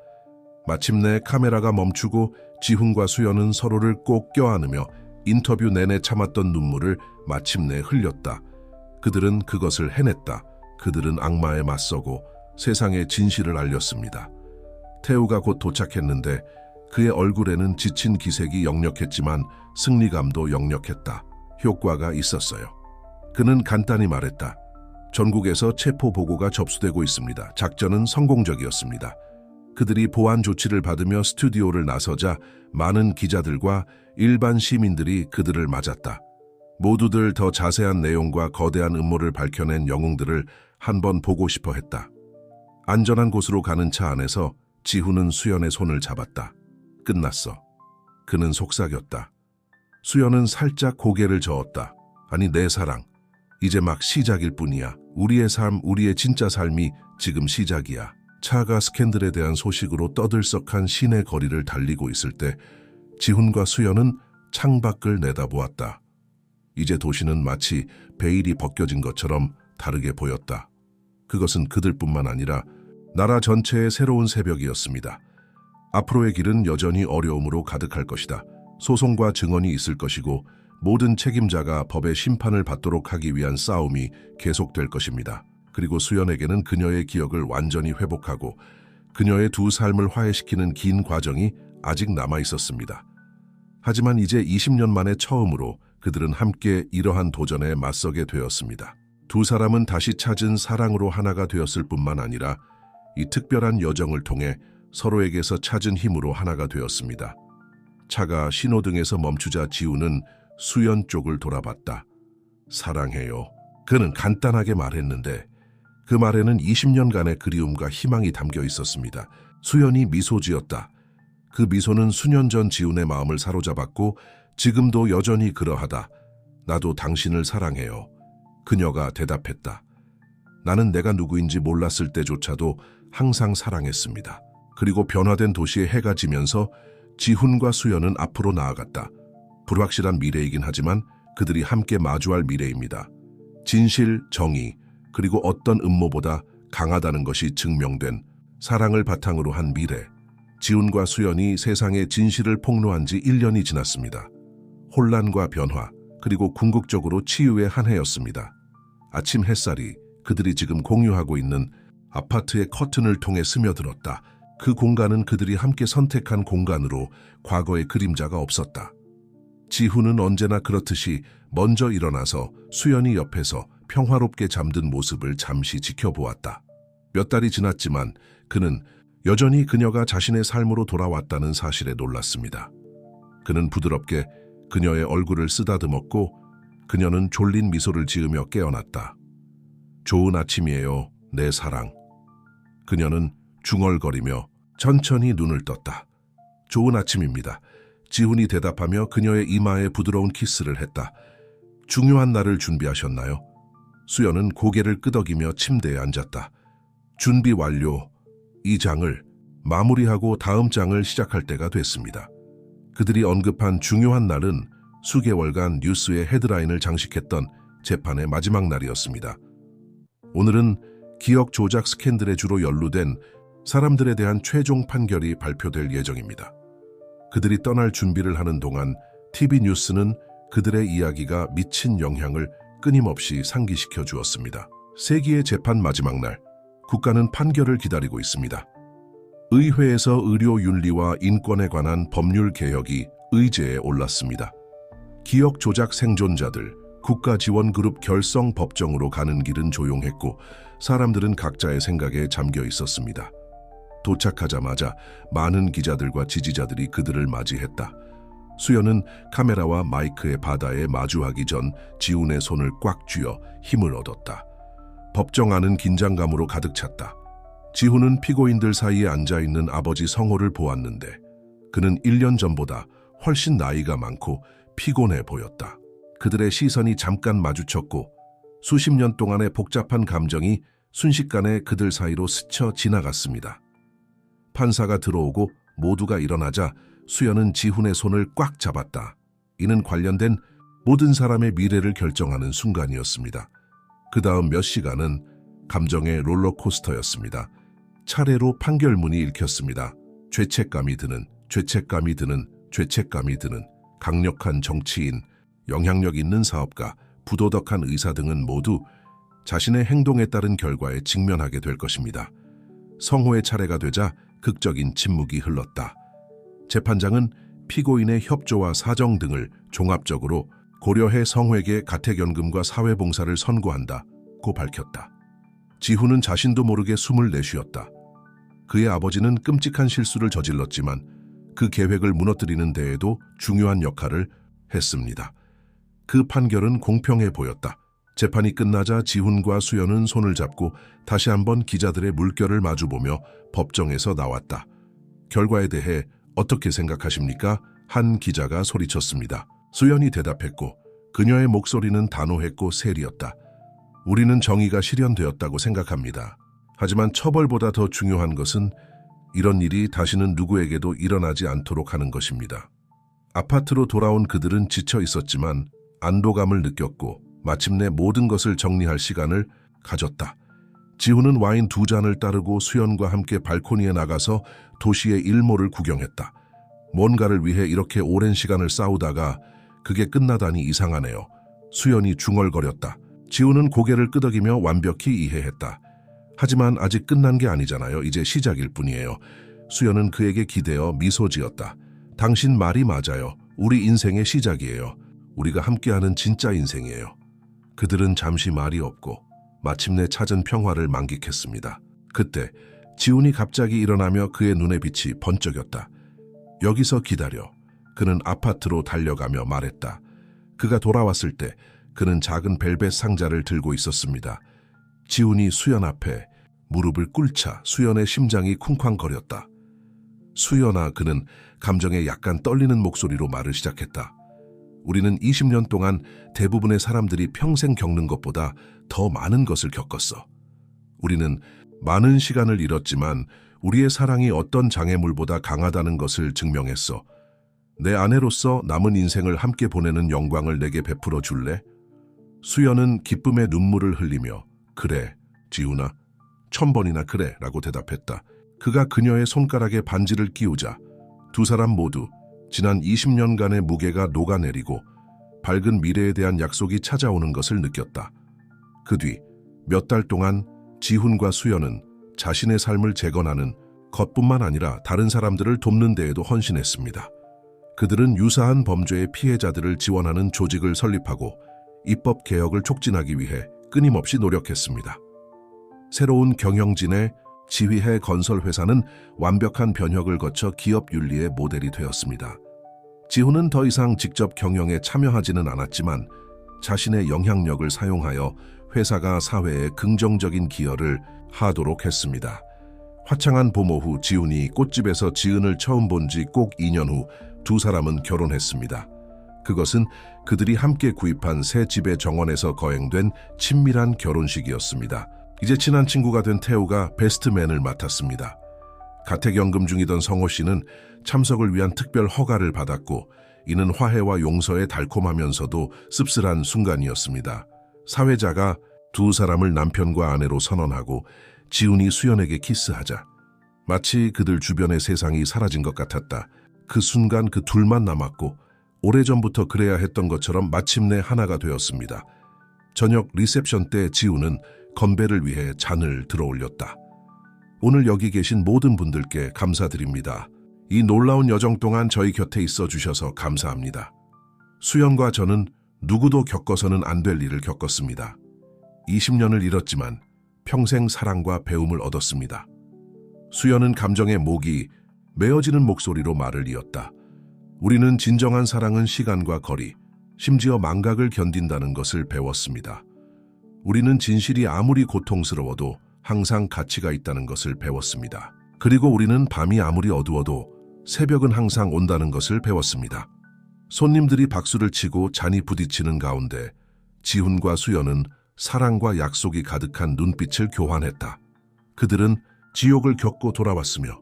마침내 카메라가 멈추고 지훈과 수연은 서로를 꼭 껴안으며 인터뷰 내내 참았던 눈물을 마침내 흘렸다. 그들은 그것을 해냈다. 그들은 악마에 맞서고 세상에 진실을 알렸습니다. 태우가 곧 도착했는데 그의 얼굴에는 지친 기색이 역력했지만 승리감도 역력했다. 효과가 있었어요. 그는 간단히 말했다. 전국에서 체포 보고가 접수되고 있습니다. 작전은 성공적이었습니다. 그들이 보안 조치를 받으며 스튜디오를 나서자 많은 기자들과 일반 시민들이 그들을 맞았다. 모두들 더 자세한 내용과 거대한 음모를 밝혀낸 영웅들을 한번 보고 싶어 했다. 안전한 곳으로 가는 차 안에서 지훈은 수연의 손을 잡았다. 끝났어. 그는 속삭였다. 수연은 살짝 고개를 저었다. 아니 내 사랑, 이제 막 시작일 뿐이야. 우리의 삶, 우리의 진짜 삶이 지금 시작이야. 차가 스캔들에 대한 소식으로 떠들썩한 시내 거리를 달리고 있을 때 지훈과 수연은 창밖을 내다보았다. 이제 도시는 마치 베일이 벗겨진 것처럼 다르게 보였다. 그것은 그들뿐만 아니라 나라 전체의 새로운 새벽이었습니다. 앞으로의 길은 여전히 어려움으로 가득할 것이다. 소송과 증언이 있을 것이고 모든 책임자가 법의 심판을 받도록 하기 위한 싸움이 계속될 것입니다. 그리고 수연에게는 그녀의 기억을 완전히 회복하고 그녀의 두 삶을 화해시키는 긴 과정이 아직 남아 있었습니다. 하지만 이제 20년 만에 처음으로 그들은 함께 이러한 도전에 맞서게 되었습니다. 두 사람은 다시 찾은 사랑으로 하나가 되었을 뿐만 아니라 이 특별한 여정을 통해 서로에게서 찾은 힘으로 하나가 되었습니다. 차가 신호등에서 멈추자 지훈은 수연 쪽을 돌아봤다. 사랑해요. 그는 간단하게 말했는데 그 말에는 20년간의 그리움과 희망이 담겨 있었습니다. 수연이 미소 지었다. 그 미소는 수년 전 지훈의 마음을 사로잡았고 지금도 여전히 그러하다. 나도 당신을 사랑해요. 그녀가 대답했다. 나는 내가 누구인지 몰랐을 때조차도 항상 사랑했습니다. 그리고 변화된 도시에 해가 지면서 지훈과 수연은 앞으로 나아갔다. 불확실한 미래이긴 하지만 그들이 함께 마주할 미래입니다. 진실, 정의, 그리고 어떤 음모보다 강하다는 것이 증명된 사랑을 바탕으로 한 미래. 지훈과 수연이 세상의 진실을 폭로한 지 1년이 지났습니다. 혼란과 변화, 그리고 궁극적으로 치유의 한 해였습니다. 아침 햇살이 그들이 지금 공유하고 있는 아파트의 커튼을 통해 스며들었다. 그 공간은 그들이 함께 선택한 공간으로 과거의 그림자가 없었다. 지훈은 언제나 그렇듯이 먼저 일어나서 수연이 옆에서 평화롭게 잠든 모습을 잠시 지켜보았다. 몇 달이 지났지만 그는 여전히 그녀가 자신의 삶으로 돌아왔다는 사실에 놀랐습니다. 그는 부드럽게 그녀의 얼굴을 쓰다듬었고 그녀는 졸린 미소를 지으며 깨어났다. 좋은 아침이에요, 내 사랑. 그녀는 중얼거리며 천천히 눈을 떴다. 좋은 아침입니다. 지훈이 대답하며 그녀의 이마에 부드러운 키스를 했다. 중요한 날을 준비하셨나요? 수연은 고개를 끄덕이며 침대에 앉았다. 준비 완료. 이 장을 마무리하고 다음 장을 시작할 때가 됐습니다. 그들이 언급한 중요한 날은 수개월간 뉴스의 헤드라인을 장식했던 재판의 마지막 날이었습니다. 오늘은 기억 조작 스캔들에 주로 연루된 사람들에 대한 최종 판결이 발표될 예정입니다. 그들이 떠날 준비를 하는 동안 TV 뉴스는 그들의 이야기가 미친 영향을 끊임없이 상기시켜 주었습니다. 세기의 재판 마지막 날, 국가는 판결을 기다리고 있습니다. 의회에서 의료 윤리와 인권에 관한 법률 개혁이 의제에 올랐습니다. 기억 조작 생존자들, 국가지원그룹 결성 법정으로 가는 길은 조용했고 사람들은 각자의 생각에 잠겨 있었습니다. 도착하자마자 많은 기자들과 지지자들이 그들을 맞이했다. 수연은 카메라와 마이크의 바다에 마주하기 전 지훈의 손을 꽉 쥐어 힘을 얻었다. 법정 안은 긴장감으로 가득 찼다. 지훈은 피고인들 사이에 앉아있는 아버지 성호를 보았는데 그는 1년 전보다 훨씬 나이가 많고 피곤해 보였다. 그들의 시선이 잠깐 마주쳤고 수십 년 동안의 복잡한 감정이 순식간에 그들 사이로 스쳐 지나갔습니다. 판사가 들어오고 모두가 일어나자 수연은 지훈의 손을 꽉 잡았다. 이는 관련된 모든 사람의 미래를 결정하는 순간이었습니다. 그 다음 몇 시간은 감정의 롤러코스터였습니다. 차례로 판결문이 읽혔습니다. 죄책감이 드는, 죄책감이 드는, 죄책감이 드는 강력한 정치인, 영향력 있는 사업가, 부도덕한 의사 등은 모두 자신의 행동에 따른 결과에 직면하게 될 것입니다. 성호의 차례가 되자 극적인 침묵이 흘렀다. 재판장은 피고인의 협조와 사정 등을 종합적으로 고려해 성호에게 가택연금과 사회봉사를 선고한다고 밝혔다. 지훈은 자신도 모르게 숨을 내쉬었다. 그의 아버지는 끔찍한 실수를 저질렀지만 그 계획을 무너뜨리는 데에도 중요한 역할을 했습니다. 그 판결은 공평해 보였다. 재판이 끝나자 지훈과 수연은 손을 잡고 다시 한번 기자들의 물결을 마주보며 법정에서 나왔다. 결과에 대해 어떻게 생각하십니까? 한 기자가 소리쳤습니다. 수연이 대답했고 그녀의 목소리는 단호했고 세리었다. 우리는 정의가 실현되었다고 생각합니다. 하지만 처벌보다 더 중요한 것은 이런 일이 다시는 누구에게도 일어나지 않도록 하는 것입니다. 아파트로 돌아온 그들은 지쳐 있었지만 안도감을 느꼈고 마침내 모든 것을 정리할 시간을 가졌다. 지훈은 와인 2잔을 따르고 수연과 함께 발코니에 나가서 도시의 일몰을 구경했다. 뭔가를 위해 이렇게 오랜 시간을 싸우다가 그게 끝나다니 이상하네요. 수연이 중얼거렸다. 지훈은 고개를 끄덕이며 완벽히 이해했다. 하지만 아직 끝난 게 아니잖아요. 이제 시작일 뿐이에요. 수연은 그에게 기대어 미소 지었다. 당신 말이 맞아요. 우리 인생의 시작이에요. 우리가 함께하는 진짜 인생이에요. 그들은 잠시 말이 없고 마침내 찾은 평화를 만끽했습니다. 그때 지훈이 갑자기 일어나며 그의 눈에 빛이 번쩍였다. 여기서 기다려. 그는 아파트로 달려가며 말했다. 그가 돌아왔을 때 그는 작은 벨벳 상자를 들고 있었습니다. 지훈이 수연 앞에 무릎을 꿇자 수연의 심장이 쿵쾅거렸다. 수연아, 그는 감정에 약간 떨리는 목소리로 말을 시작했다. 우리는 20년 동안 대부분의 사람들이 평생 겪는 것보다 더 많은 것을 겪었어. 우리는 많은 시간을 잃었지만 우리의 사랑이 어떤 장애물보다 강하다는 것을 증명했어. 내 아내로서 남은 인생을 함께 보내는 영광을 내게 베풀어 줄래? 수연은 기쁨의 눈물을 흘리며 그래, 지훈아, 1000번이나 그래 라고 대답했다. 그가 그녀의 손가락에 반지를 끼우자 두 사람 모두 지난 20년간의 무게가 녹아내리고 밝은 미래에 대한 약속이 찾아오는 것을 느꼈다. 그 뒤 몇 달 동안 지훈과 수연은 자신의 삶을 재건하는 것뿐만 아니라 다른 사람들을 돕는 데에도 헌신했습니다. 그들은 유사한 범죄의 피해자들을 지원하는 조직을 설립하고 입법 개혁을 촉진하기 위해 끊임없이 노력했습니다. 새로운 경영진의 지휘해 건설회사는 완벽한 변혁을 거쳐 기업 윤리의 모델이 되었습니다. 지훈은 더 이상 직접 경영에 참여하지는 않았지만 자신의 영향력을 사용하여 회사가 사회에 긍정적인 기여를 하도록 했습니다. 화창한 봄 오후 지훈이 꽃집에서 지은을 처음 본 지 꼭 2년 후 두 사람은 결혼했습니다. 그것은 그들이 함께 구입한 새 집의 정원에서 거행된 친밀한 결혼식이었습니다. 이제 친한 친구가 된 태우가 베스트맨을 맡았습니다. 가택연금 중이던 성호 씨는 참석을 위한 특별 허가를 받았고 이는 화해와 용서에 달콤하면서도 씁쓸한 순간이었습니다. 사회자가 두 사람을 남편과 아내로 선언하고 지훈이 수연에게 키스하자 마치 그들 주변의 세상이 사라진 것 같았다. 그 순간 그 둘만 남았고 오래전부터 그래야 했던 것처럼 마침내 하나가 되었습니다. 저녁 리셉션 때 지훈은 건배를 위해 잔을 들어올렸다. 오늘 여기 계신 모든 분들께 감사드립니다. 이 놀라운 여정 동안 저희 곁에 있어 주셔서 감사합니다. 수연과 저는 누구도 겪어서는 안 될 일을 겪었습니다. 20년을 잃었지만 평생 사랑과 배움을 얻었습니다. 수연은 감정의 목이 메어지는 목소리로 말을 이었다. 우리는 진정한 사랑은 시간과 거리, 심지어 망각을 견딘다는 것을 배웠습니다. 우리는 진실이 아무리 고통스러워도 항상 가치가 있다는 것을 배웠습니다. 그리고 우리는 밤이 아무리 어두워도 새벽은 항상 온다는 것을 배웠습니다. 손님들이 박수를 치고 잔이 부딪히는 가운데 지훈과 수연은 사랑과 약속이 가득한 눈빛을 교환했다. 그들은 지옥을 겪고 돌아왔으며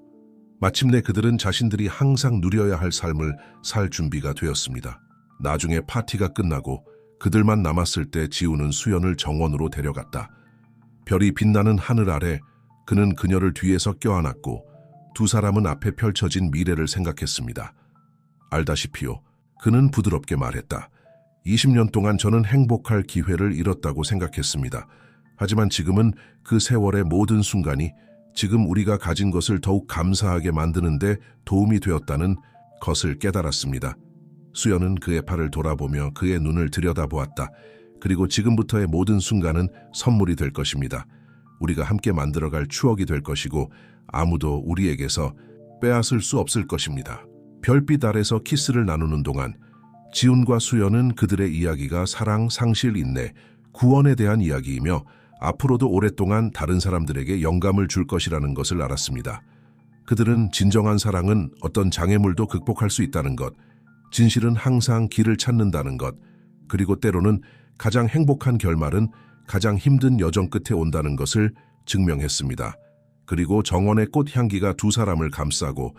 마침내 그들은 자신들이 항상 누려야 할 삶을 살 준비가 되었습니다. 나중에 파티가 끝나고 그들만 남았을 때 지훈은 수연을 정원으로 데려갔다. 별이 빛나는 하늘 아래 그는 그녀를 뒤에서 껴안았고 두 사람은 앞에 펼쳐진 미래를 생각했습니다. 알다시피요, 그는 부드럽게 말했다. 20년 동안 저는 행복할 기회를 잃었다고 생각했습니다. 하지만 지금은 그 세월의 모든 순간이 지금 우리가 가진 것을 더욱 감사하게 만드는 데 도움이 되었다는 것을 깨달았습니다. 수연은 그의 팔을 돌아보며 그의 눈을 들여다보았다. 그리고 지금부터의 모든 순간은 선물이 될 것입니다. 우리가 함께 만들어갈 추억이 될 것이고 아무도 우리에게서 빼앗을 수 없을 것입니다. 별빛 아래서 키스를 나누는 동안 지훈과 수연은 그들의 이야기가 사랑, 상실, 인내, 구원에 대한 이야기이며 앞으로도 오랫동안 다른 사람들에게 영감을 줄 것이라는 것을 알았습니다. 그들은 진정한 사랑은 어떤 장애물도 극복할 수 있다는 것, 진실은 항상 길을 찾는다는 것, 그리고 때로는 가장 행복한 결말은 가장 힘든 여정 끝에 온다는 것을 증명했습니다. 그리고 정원의 꽃향기가 두 사람을 감싸고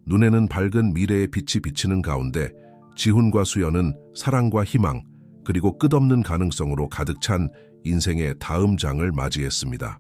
눈에는 밝은 미래의 빛이 비치는 가운데 지훈과 수연은 사랑과 희망, 그리고 끝없는 가능성으로 가득 찬 인생의 다음 장을 맞이했습니다.